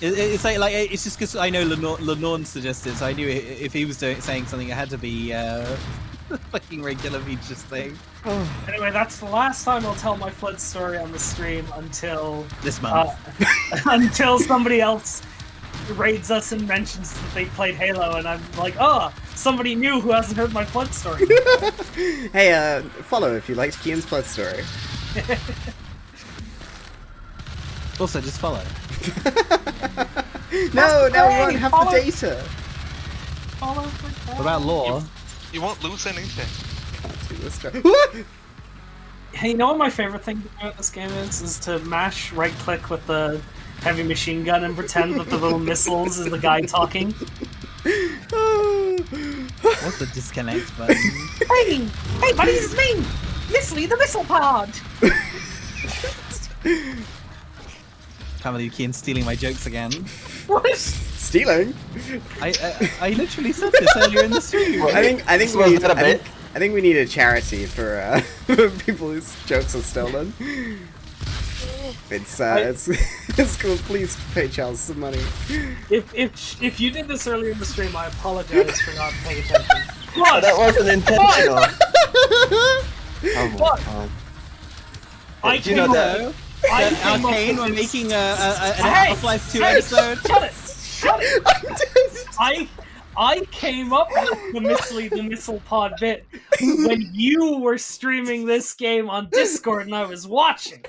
It's like it's just because I know Lenore suggested, so I knew if he was saying something, it had to be a fucking regular features thing. Anyway, that's the last time I'll tell my Flood story on the stream until This month. until somebody else raids us and mentions that they played Halo, and I'm like, oh, somebody new who hasn't heard my Flood story. Hey, follow if you liked Kian's Flood story. Also, just follow. No, now we won't have the follow. data. Follow What about lore? You won't lose anything. Can't do this stuff. Hey, you know what my favorite thing about this game is to mash right click with the heavy machine gun and pretend that the little missiles is the guy talking. What's the disconnect button? Hey, buddy, this is me, Missily the Missile Pod. Can't believe Kian's stealing my jokes again. What? Stealing? I literally said this earlier in the stream. I think we Was need that a bit? I think we need a charity for people whose jokes are stolen. It's cool. Please pay Charles some money. If you did this earlier in the stream, I apologize for not paying attention. Oh, that wasn't intentional. Oh my What? god. I Do you know came that? up- I came up Arcane, with we're this- making an Hey! Half-Life 2 Hey, episode. Shut it! I came up with the Missily the Missile Pod bit when you were streaming this game on Discord and I was watching.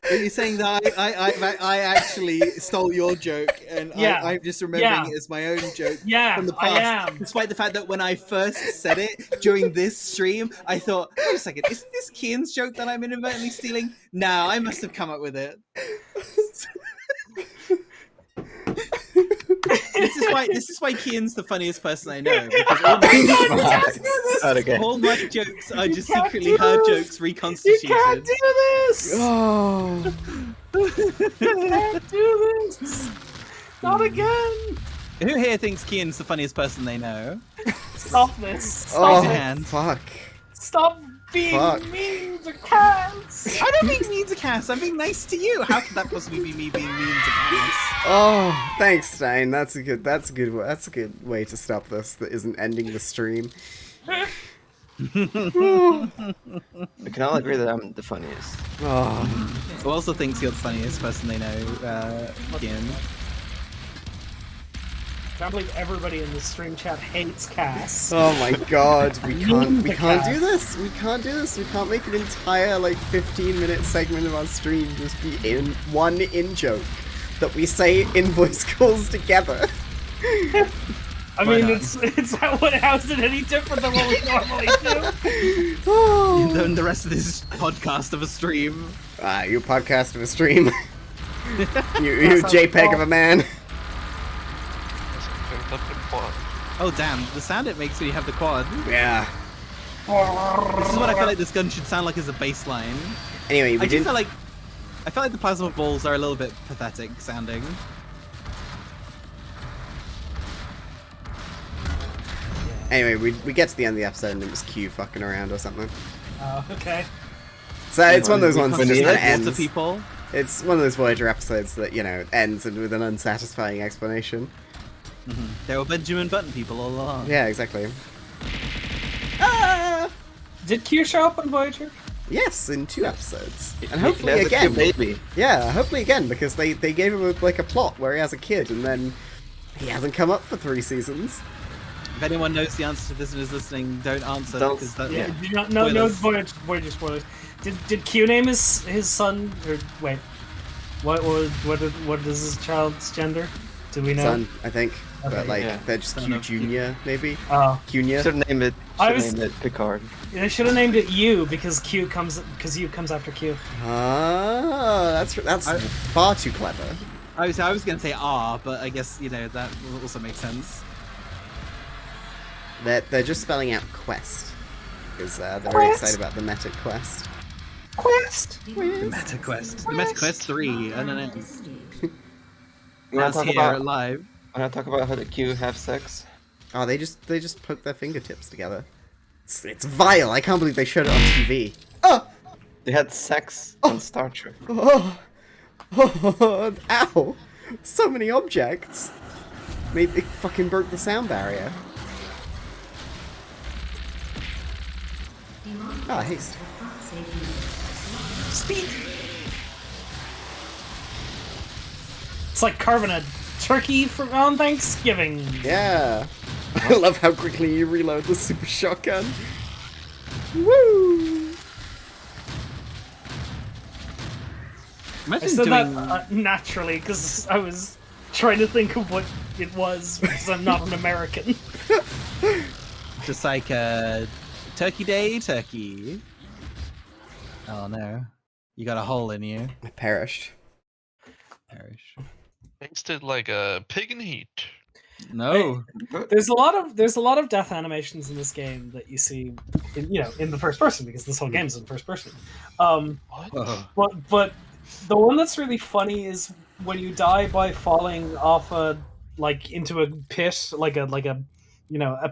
Are you saying that I actually stole your joke and Yeah. I'm just remembering Yeah. it as my own joke Yeah, from the I past? am. Despite the fact that when I first said it during this stream, I thought, wait a second, is this Kian's joke that I'm inadvertently stealing? No, I must have come up with it. This is why Kian's the funniest person I know, because all my jokes are just can't secretly do her this. jokes You reconstituted. can't do this! Oh. You can't do this! Not again! Who here thinks Kian's the funniest person they know? Stop this! Oh, Stop it! hand. fuck. Stop being Fuck. mean to cats! I don't mean mean to Cass. I'm being nice to you. How could that possibly be me being mean to Cass? Oh, thanks, Stein. That's a good way to stop this. That isn't ending the stream. We can all agree that I'm the funniest. Oh, Who also thinks you're the funniest person they know, Kian? I can't believe everybody in the stream chat hates Cass. oh my God, we can't do Cats. this. We can't do this. We can't make an entire 15-minute segment of our stream just be one in joke that we say in voice calls together. I Why mean, not? how's it any different than what we normally do? Oh. Than the rest of this podcast of a stream. You podcast of a stream. you JPEG of a man. Oh damn, the sound it makes when you have the quad. Yeah. This is what I feel like this gun should sound like as a baseline. Anyway, we I didn't. feel like the plasma balls are a little bit pathetic sounding. Anyway, we get to the end of the episode and it was Q fucking around or something. Oh, okay. So it's one of those ones that just kind of Water ends. people. It's one of those Voyager episodes that, you know, ends with an unsatisfying explanation. They were Benjamin Button people all along. Yeah, exactly. Ah! Did Q show up on Voyager? Yes, in 2 episodes. And He hopefully has a again. cute baby. Yeah, hopefully again, because they gave him like a plot where he has a kid, and then he hasn't come up for 3 seasons. If anyone knows the answer to this and is listening, don't answer Don't- because that. Yeah. No Spoilers. Voyager spoilers. Did Q name his son? Or wait, what is his child's gender? Do we know? Son, I think. Okay, But like, yeah. they're just Son Q of Q. Junior, maybe? Oh, Junior? Should have named it. I was- Named it Picard. they should have named it U because U comes after Q. Ah, that's far too clever. I was going to say R, but I guess that also makes sense. They're just spelling out quest. Because they're very excited about the Meta quest. Quest. The Meta Quest. The Meta Quest 3. Unannounced. You want That's to talk here about? live. Want to talk about how the Q have sex? Oh, they just poke their fingertips together. It's vile. I can't believe they showed it on TV. Oh! They had sex on Star Trek. Oh! Oh! Ow! So many objects. It fucking broke the sound barrier. Ah, haste. Speed. It's like carving a turkey on Thanksgiving. Yeah. I love how quickly you reload the super shotgun. Woo! I Imagine said doing. that naturally because I was trying to think of what it was because I'm not an American. Just like Turkey Day turkey. Oh no. You got a hole in you. I perished. Perish. Tasted like a pig in heat. No. There's a lot of death animations in this game that you see, in the first person because this whole game is in first person. What? But the one that's really funny is when you die by falling off into a pit, like a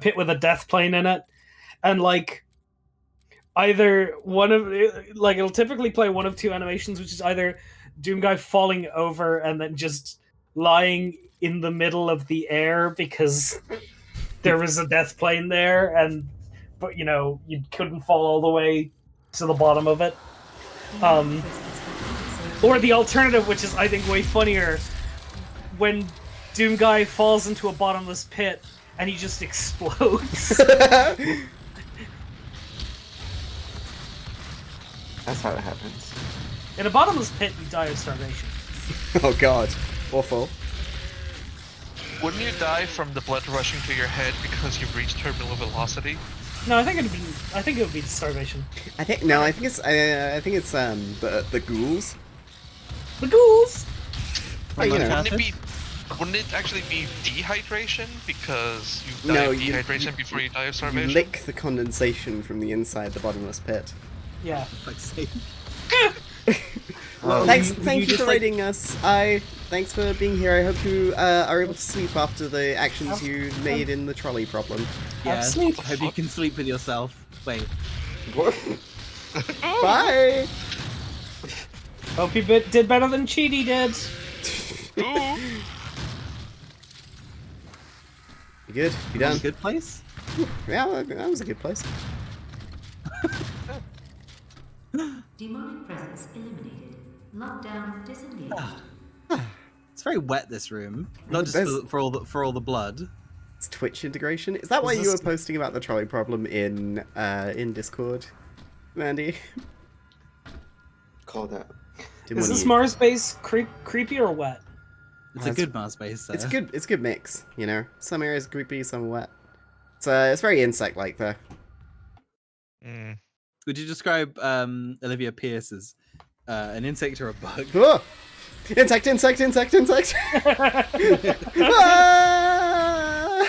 pit with a death plane in it, and either one of it'll typically play one of 2 animations, which is either Doom Guy falling over and then just lying in the middle of the air because there was a death plane there, but you couldn't fall all the way to the bottom of it. Or the alternative, which is I think way funnier, when Doom Guy falls into a bottomless pit and he just explodes. That's how it happens. In a bottomless pit, you die of starvation. Oh god. Awful. Wouldn't you die from the blood rushing to your head because you've reached terminal velocity? No, I think it would be starvation. I think it's the ghouls. The ghouls. Oh, you know. Wouldn't it actually be dehydration because you die No, of you- dehydration before you die of You starvation? lick the condensation from the inside the bottomless pit. Yeah. Like say. Thanks you you just, for rating us. Thanks for being here. I hope you are able to sleep after the actions you made in the trolley problem. Yeah. Sleep. Hope you can sleep with yourself. Wait. Bye! Hope you did better than Cheaty did. Ooh. You good? You done? Good place. Yeah, that was a good place. Demonic presence eliminated. Lockdown disengaged. It's very wet this room. Not just There's- for all the blood. It's Twitch integration. Is that why Is you were this- posting about the trolley problem in Discord, Mandy? Call that. Didn't Is want this you- Mars base creepy or wet? It's Well, a good Mars base. It's good. It's a good mix. You know, some areas are creepy, some are wet. It's very insect-like though. Mm. Would you describe Olivia Pierce as an insect or a bug? Oh! Insect! Insect! Insect! Insect! Ah!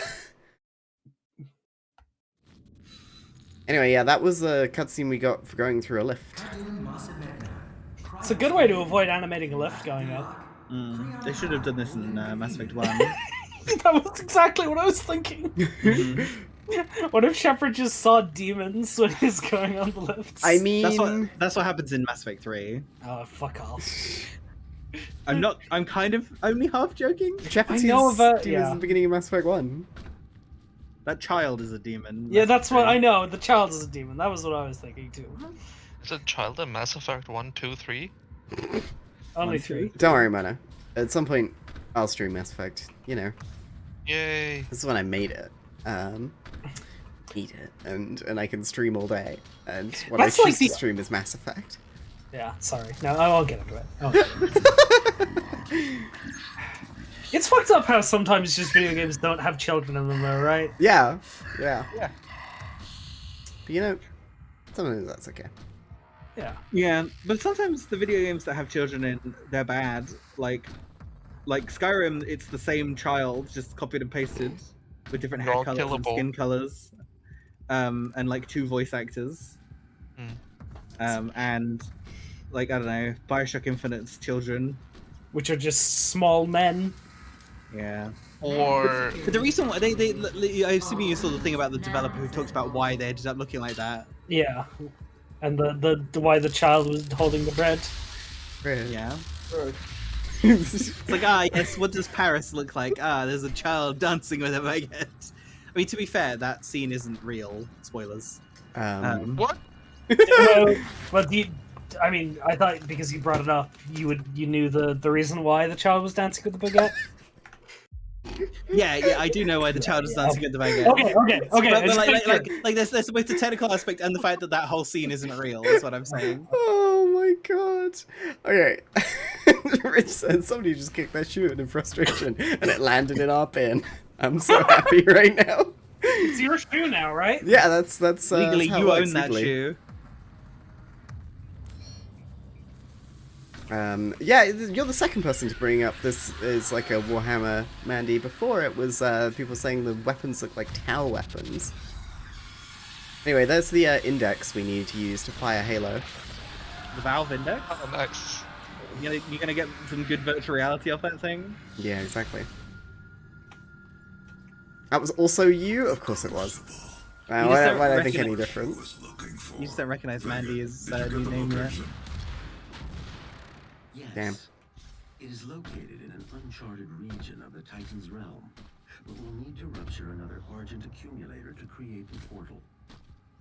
Anyway, yeah, that was the cutscene we got for going through a lift. It's a good way to avoid animating a lift going up. They should have done this in Mass Effect 1. That was exactly what I was thinking. What if Shepard just saw demons when he's going on the lifts? I mean, That's what happens in Mass Effect 3. Oh, fuck off. I'm kind of only half joking. Shepard's I know about- demons yeah. in the beginning of Mass Effect 1. That child is a demon. Yeah, that's what I know. The child is a demon. That was what I was thinking too. Is it child in Mass Effect 1, 2, 3? Only 1, 3. 2. Don't worry, Mana. At some point, I'll stream Mass Effect. You know, Yay. this is when I made it. Eat it, and I can stream all day. And what That's I like choose to the- stream is Mass Effect. Yeah, sorry. No, I won't get into it. I won't get into it. It's fucked up how sometimes just video games don't have children in them, though, right? Yeah. Yeah. But you know, sometimes that's okay. Yeah. Yeah, but sometimes the video games that have children in, they're bad. Like Skyrim, it's the same child, just copied and pasted with different They're hair all colors and killable. skin colors, and like 2 voice actors. And like I don't know, Bioshock Infinite's children. Which are just small men. Yeah. Or But the reason why they I assume you saw the thing about the developer who talks about why they ended up looking like that. Yeah. And the why the child was holding the bread. Yeah. It's like, yes, what does Paris look like? There's a child dancing with a baguette. I mean, to be fair, that scene isn't real. Spoilers. what? Well, I mean, I thought because you brought it up, you knew the reason why the child was dancing with the baguette. Yeah, I do know why the child is dancing with the baguette. Okay. But like there's both the technical aspect and the fact that whole scene isn't real. Is what I'm saying. Oh my god. Okay. Rich said somebody just kicked their shoe in frustration and it landed in our bin. I'm so happy right now. It's your shoe now, right? Yeah, that's Legally, that's how it you works, own that legally. shoe. Yeah, you're the second person to bring up this is like a Warhammer, Mandy. Before it was people saying the weapons look like Tau weapons. Anyway, there's the index we need to use to fire Halo. The Valve Index. Oh, nice. You're gonna get some good virtual reality off that thing. Yeah, exactly. That was also you? Of course it was. Why don't don't I think recognize- any different? You just don't recognize Mandy as new name yet. Yes. Damn. It is located in an uncharted region of the Titan's realm, but we'll need to rupture another Argent accumulator to create the portal.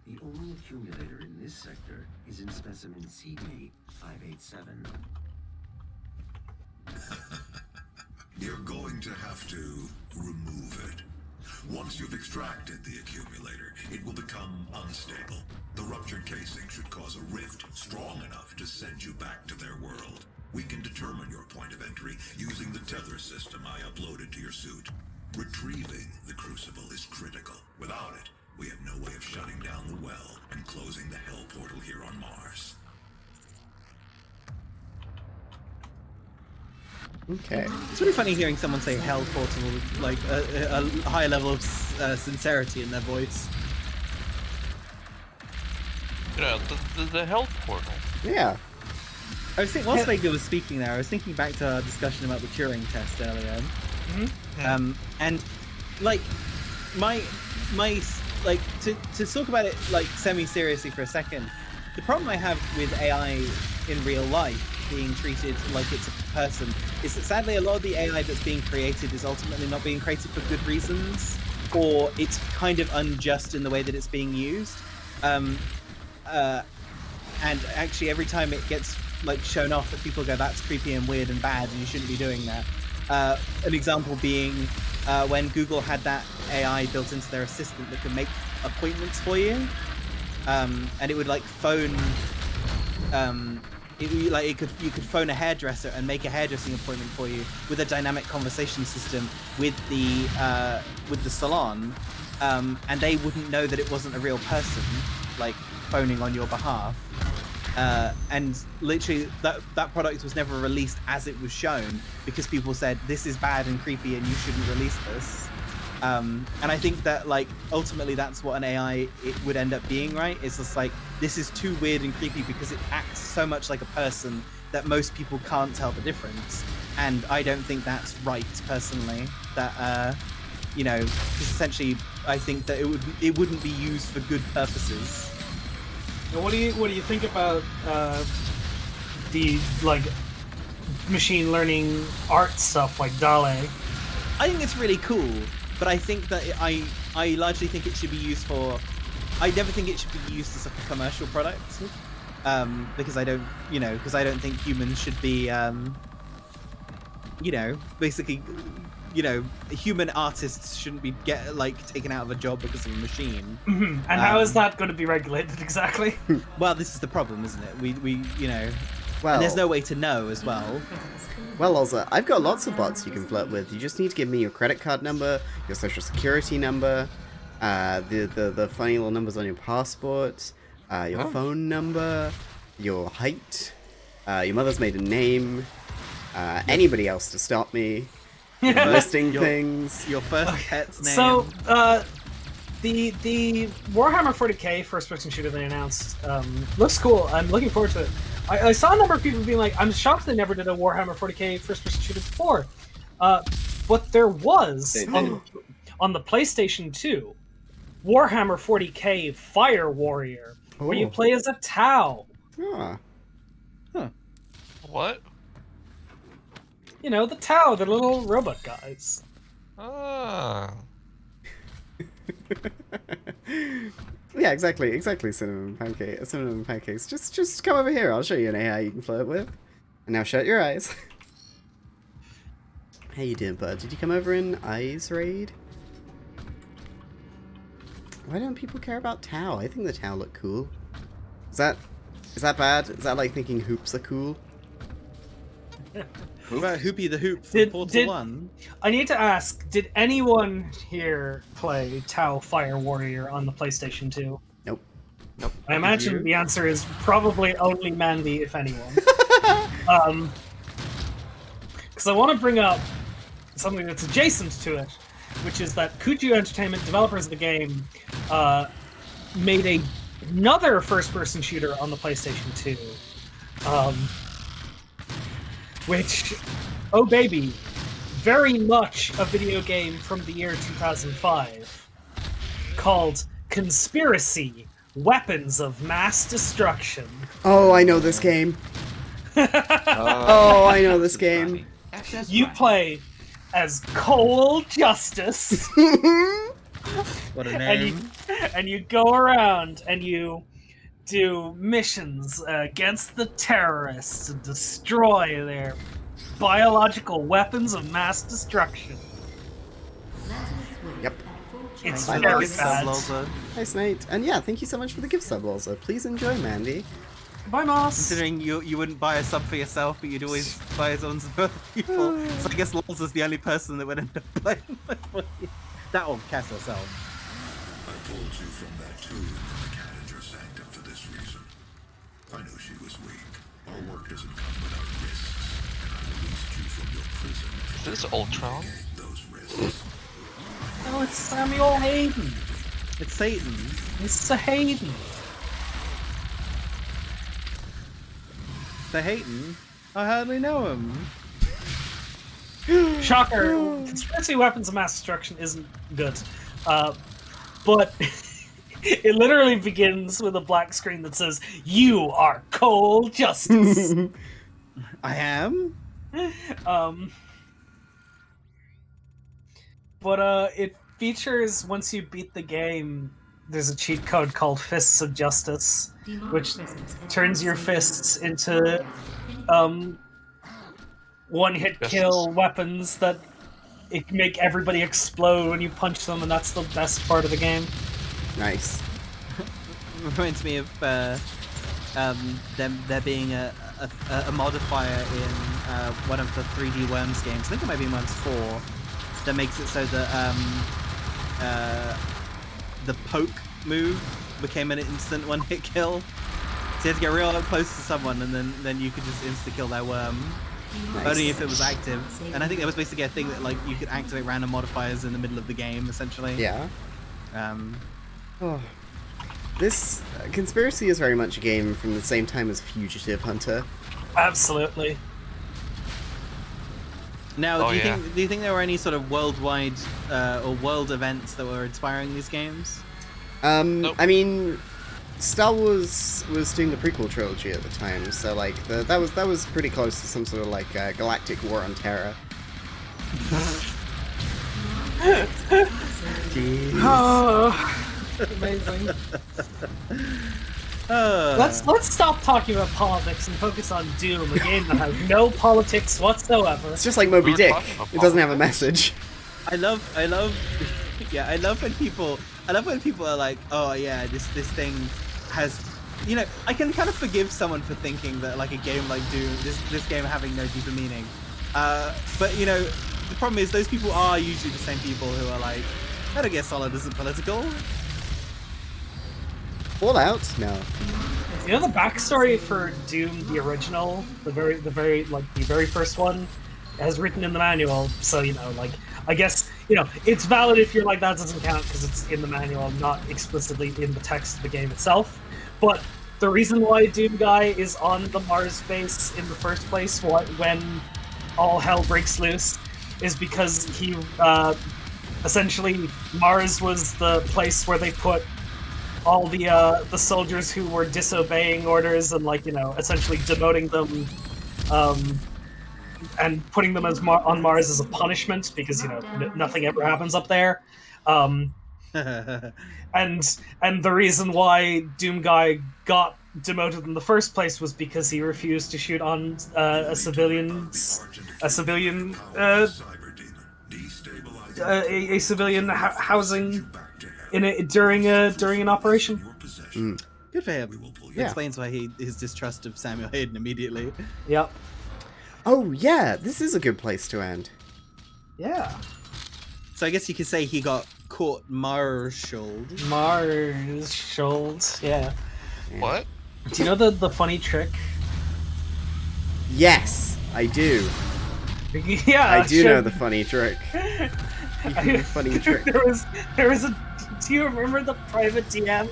The only accumulator in this sector is in specimen CD 587. You're going to have to remove it. Once you've extracted the accumulator, it will become unstable. The ruptured casing should cause a rift strong enough to send you back to their world. We can determine your point of entry using the tether system I uploaded to your suit. Retrieving the crucible is critical. Without it, we have no way of shutting down the well and closing the hell portal here on Mars. Okay. It's really funny hearing someone say "Hell Portal" with like a high level of sincerity in their voice. You know, the health portal. Yeah. I was thinking, whilst Vega was speaking there, I was thinking back to our discussion about the Turing test earlier. And like my like to talk about it like semi-seriously for a second, the problem I have with AI in real life being treated like it's a person is that sadly a lot of the AI that's being created is ultimately not being created for good reasons, or it's kind of unjust in the way that it's being used. And actually every time it gets like shown off that people go, that's creepy and weird and bad and you shouldn't be doing that. An example being when Google had that AI built into their assistant that could make appointments for you, and it would like phone you could phone a hairdresser and make a hairdressing appointment for you with a dynamic conversation system with the salon, and they wouldn't know that it wasn't a real person like phoning on your behalf. And literally that product was never released as it was shown because people said this is bad and creepy and you shouldn't release this. And I think that like ultimately that's what an AI it would end up being, right? It's just like this is too weird and creepy because it acts so much like a person that most people can't tell the difference. And I don't think that's right personally. That you know, 'cause essentially I think that it wouldn't be used for good purposes. And what do you think about the like machine learning art stuff like DALL-E. I think it's really cool, but I think that I largely think it should be used for. I never think it should be used as a commercial product, because I don't think humans should be, basically, human artists shouldn't be taken out of a job because of a machine. And how is that going to be regulated exactly? Well, this is the problem, isn't it? We Well, and there's no way to know as well. Well, also, I've got lots of bots you can flirt with. You just need to give me your credit card number, your social security number, the funny little numbers on your passport, your phone number, your height, your mother's maiden name, anybody else to stop me, listing things. Your first pet's name. So, the Warhammer 40k first-person shooter they announced looks cool. I'm looking forward to it. I saw a number of people being like, I'm shocked they never did a Warhammer 40k first-person shooter before. But there was, on the PlayStation 2, Warhammer 40k Fire Warrior, where you play as a Tau. What? You know, the Tau, the little robot guys. Ah. Yeah, exactly, cinnamon pancakes. Just come over here. I'll show you an AI you can flirt with. And now shut your eyes. How you doing, bud? Did you come over in Eyes Raid? Why don't people care about Tau? I think the Tau look cool. Is that bad? Is that like thinking hoops are cool? What about Hoopy the Hoop from Portal 1? I need to ask, did anyone here play Tau Fire Warrior on the PlayStation 2? Nope. I imagine the answer is probably only Mandy, if anyone. Because I want to bring up something that's adjacent to it, which is that Kuju Entertainment, developers of the game, made another first-person shooter on the PlayStation 2. Which, oh baby, very much a video game from the year 2005, called Conspiracy: Weapons of Mass Destruction. Oh, I know this game. Oh, I know this game. You play as Cole Justice. What a name. And you go around and you do missions against the terrorists to destroy their biological weapons of mass destruction. Yep. It's Bye, very Loz. bad. Nice night. And yeah, thank you so much for the gift sub, also. Please enjoy, Mandy. Bye, Moss. Considering you wouldn't buy a sub for yourself, but you'd always buy his own for other people. So I guess Loz is the only person that would end up playing with you. That or Cass herself. I pulled you from that tomb in the Cadager Sanctum for this reason. I knew she was weak. Our work doesn't come without risks, and I released you from your prison. Is this Ultron? Those risks. Oh, it's Samuel Hayden. It's Satan. Mr. Hayden. The Hayden? I hardly know him. Shocker. Conspiracy Weapons of Mass Destruction isn't good. But it literally begins with a black screen that says, "You are Cole Justice." I am? But it features, once you beat the game, there's a cheat code called Fists of Justice, which turns your fists into one-hit kill weapons that it can make everybody explode when you punch them, and that's the best part of the game. Nice. Reminds me of there being a modifier in one of the 3D Worms games. I think it might be in Worms 4 that makes it so that the poke move became an instant one-hit kill. So you had to get real close to someone, and then you could just insta-kill their worm. Nice. Only if it was active. And I think there was basically a thing that like you could activate random modifiers in the middle of the game, essentially. Yeah. This Conspiracy is very much a game from the same time as Fugitive Hunter. Absolutely. Now, Oh, do yeah. you think there were any sort of worldwide or world events that were inspiring these games? Nope. I mean, Star Wars was doing the prequel trilogy at the time, so like that was pretty close to some sort of like galactic war on terror. Amazing. Let's stop talking about politics and focus on Doom, a game that has no politics whatsoever. It's just like Moby Dick. It doesn't have a message. I love when people are like, oh yeah, this thing has, you know, I can kind of forgive someone for thinking that like a game like Doom, this game having no deeper meaning, but you know, the problem is those people are usually the same people who are like, Metal Gear Solid isn't political. Fallout? No. You know the backstory for Doom, the original, the very first one, as written in the manual. So you know, like, I guess, you know, it's valid if you're like, that doesn't count because it's in the manual, not explicitly in the text of the game itself. But the reason why Doom Guy is on the Mars base in the first place, when all hell breaks loose, is because he essentially, Mars was the place where they put all the soldiers who were disobeying orders and, like, you know, essentially demoting them, and putting them as on Mars as a punishment because, you know, nothing ever happens up there. And the reason why Doom Guy got demoted in the first place was because he refused to shoot on a civilian housing during an operation. Good for him. Yeah. Explains why his distrust of Samuel Hayden immediately. Yep. Oh yeah, this is a good place to end. Yeah. So I guess you could say he got court-martialed. Yeah. What? Do you know the funny trick? Yes, I do. Yeah. I do know the funny trick. Funny trick. There was a. Do you remember the private DM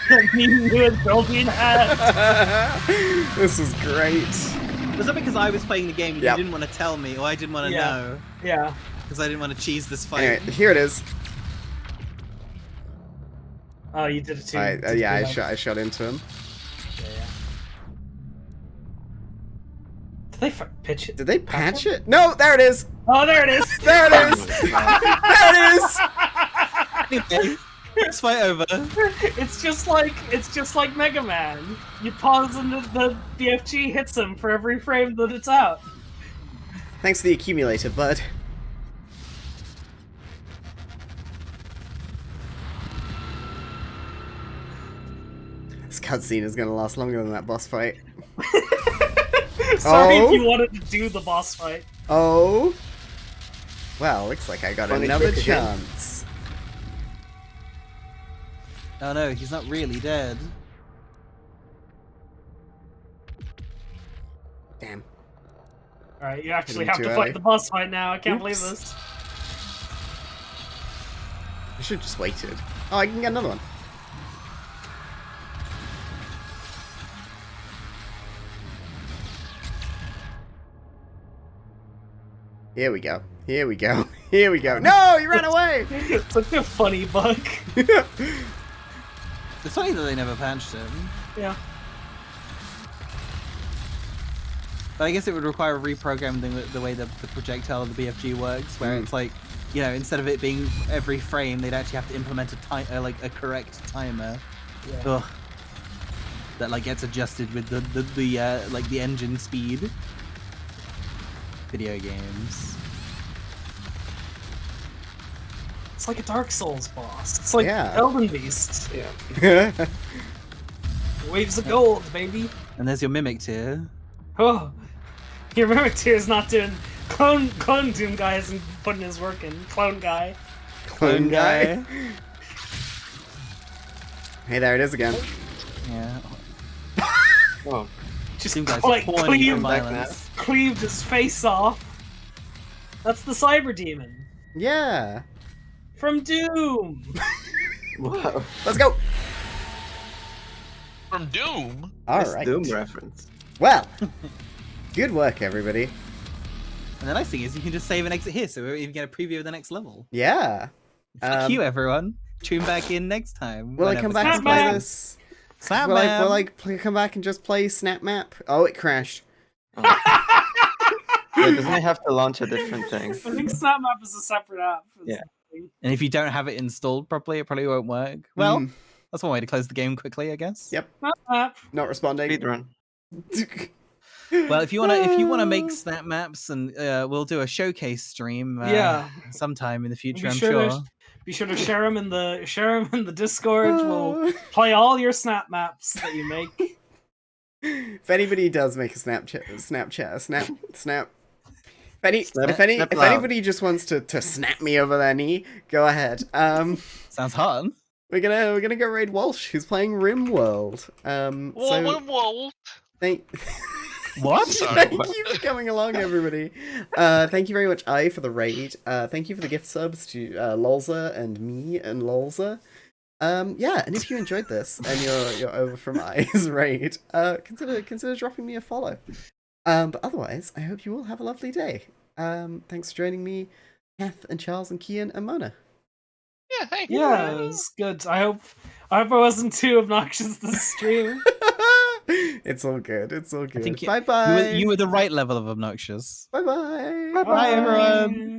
that me and you and Belgian had? This is great. Was that because I was playing the game and Yep. you didn't want to tell me, or I didn't want to know? Yeah. Because I didn't want to cheese this fight. Anyway, here it is. Oh, you did it too. I shot into him. Yeah. Did they pitch it? Did they patch it? No, there it is. Oh, there it is. There it is. There it is. Anyway, let's fight over. It's just like Mega Man. You pause and the BFG hits him for every frame that it's out. Thanks to the accumulator, bud. This cutscene is gonna last longer than that boss fight. Sorry Oh. if you wanted to do the boss fight. Oh. Well, looks like I got Funny another trick again. chance. Oh no, he's not really dead. Damn. Alright, you actually Hitting have too to early. fight the boss fight now. I can't believe Oops. this. I should have just waited. Oh, I can get another one. Here we go. Here we go. Here we go. No, he ran away! It's like a funny bug. It's funny that they never patched him. Yeah. But I guess it would require reprogramming the way the projectile of the BFG works, where it's like, you know, instead of it being every frame, they'd actually have to implement a correct timer. Yeah. Ugh. That like gets adjusted with the engine speed. Video games. It's like a Dark Souls boss. It's like Yeah. Elden Beast. Yeah. Waves of gold, baby. And there's your mimic tier. Oh, your Mimic Tier is not doing. Clone Doom Guy isn't putting his work in. Clone Guy. Clone guy. Hey, there it is again. Yeah. Oh, Just Doom Guy's like horny for cleaved, violence. cleaved his face off. That's the Cyber Demon Yeah. from Doom. wow. Let's go. From Doom? All Nice right. Doom reference. Well, good work, everybody. And the nice thing is you can just save and exit here, so we even get a preview of the next level. Yeah. Fuck you, everyone. Tune back in next time. Will I whenever come back and it's play Batman. this? Snap Will map. come back and just play Snap Map? Oh, it crashed. Yeah, doesn't it have to launch a different thing? I think SnapMap is a separate app. Yeah. And if you don't have it installed properly, it probably won't work. Well, Mm. that's one way to close the game quickly, I guess. Yep. SnapMap. Not responding. Speedrun. Well, if you wanna make snap maps, and we'll do a showcase stream. Yeah. Sometime in the future, Be I'm sure sure. to- Be sure to share them in the Discord. We'll play all your snap maps that you make. If anybody does make a Snap. If Snap loud. anybody just wants to snap me over their knee, go ahead. Sounds hard. We're gonna go raid Walsh, who's playing RimWorld. Whoa. Thank What? Sorry. Thank you for coming along, everybody. Thank you very much, I, for the raid. Thank you for the gift subs to Lolza and me and Lolza. Yeah, and if you enjoyed this and you're over from I's raid, consider dropping me a follow. But otherwise, I hope you all have a lovely day. Thanks for joining me, Kath and Charles and Kian and Mona. Yeah, thank you. Yeah, it was good. I hope I wasn't too obnoxious this stream. It's all good. It's all good. I think Bye bye. you were the right level of obnoxious. Bye bye. Bye, everyone.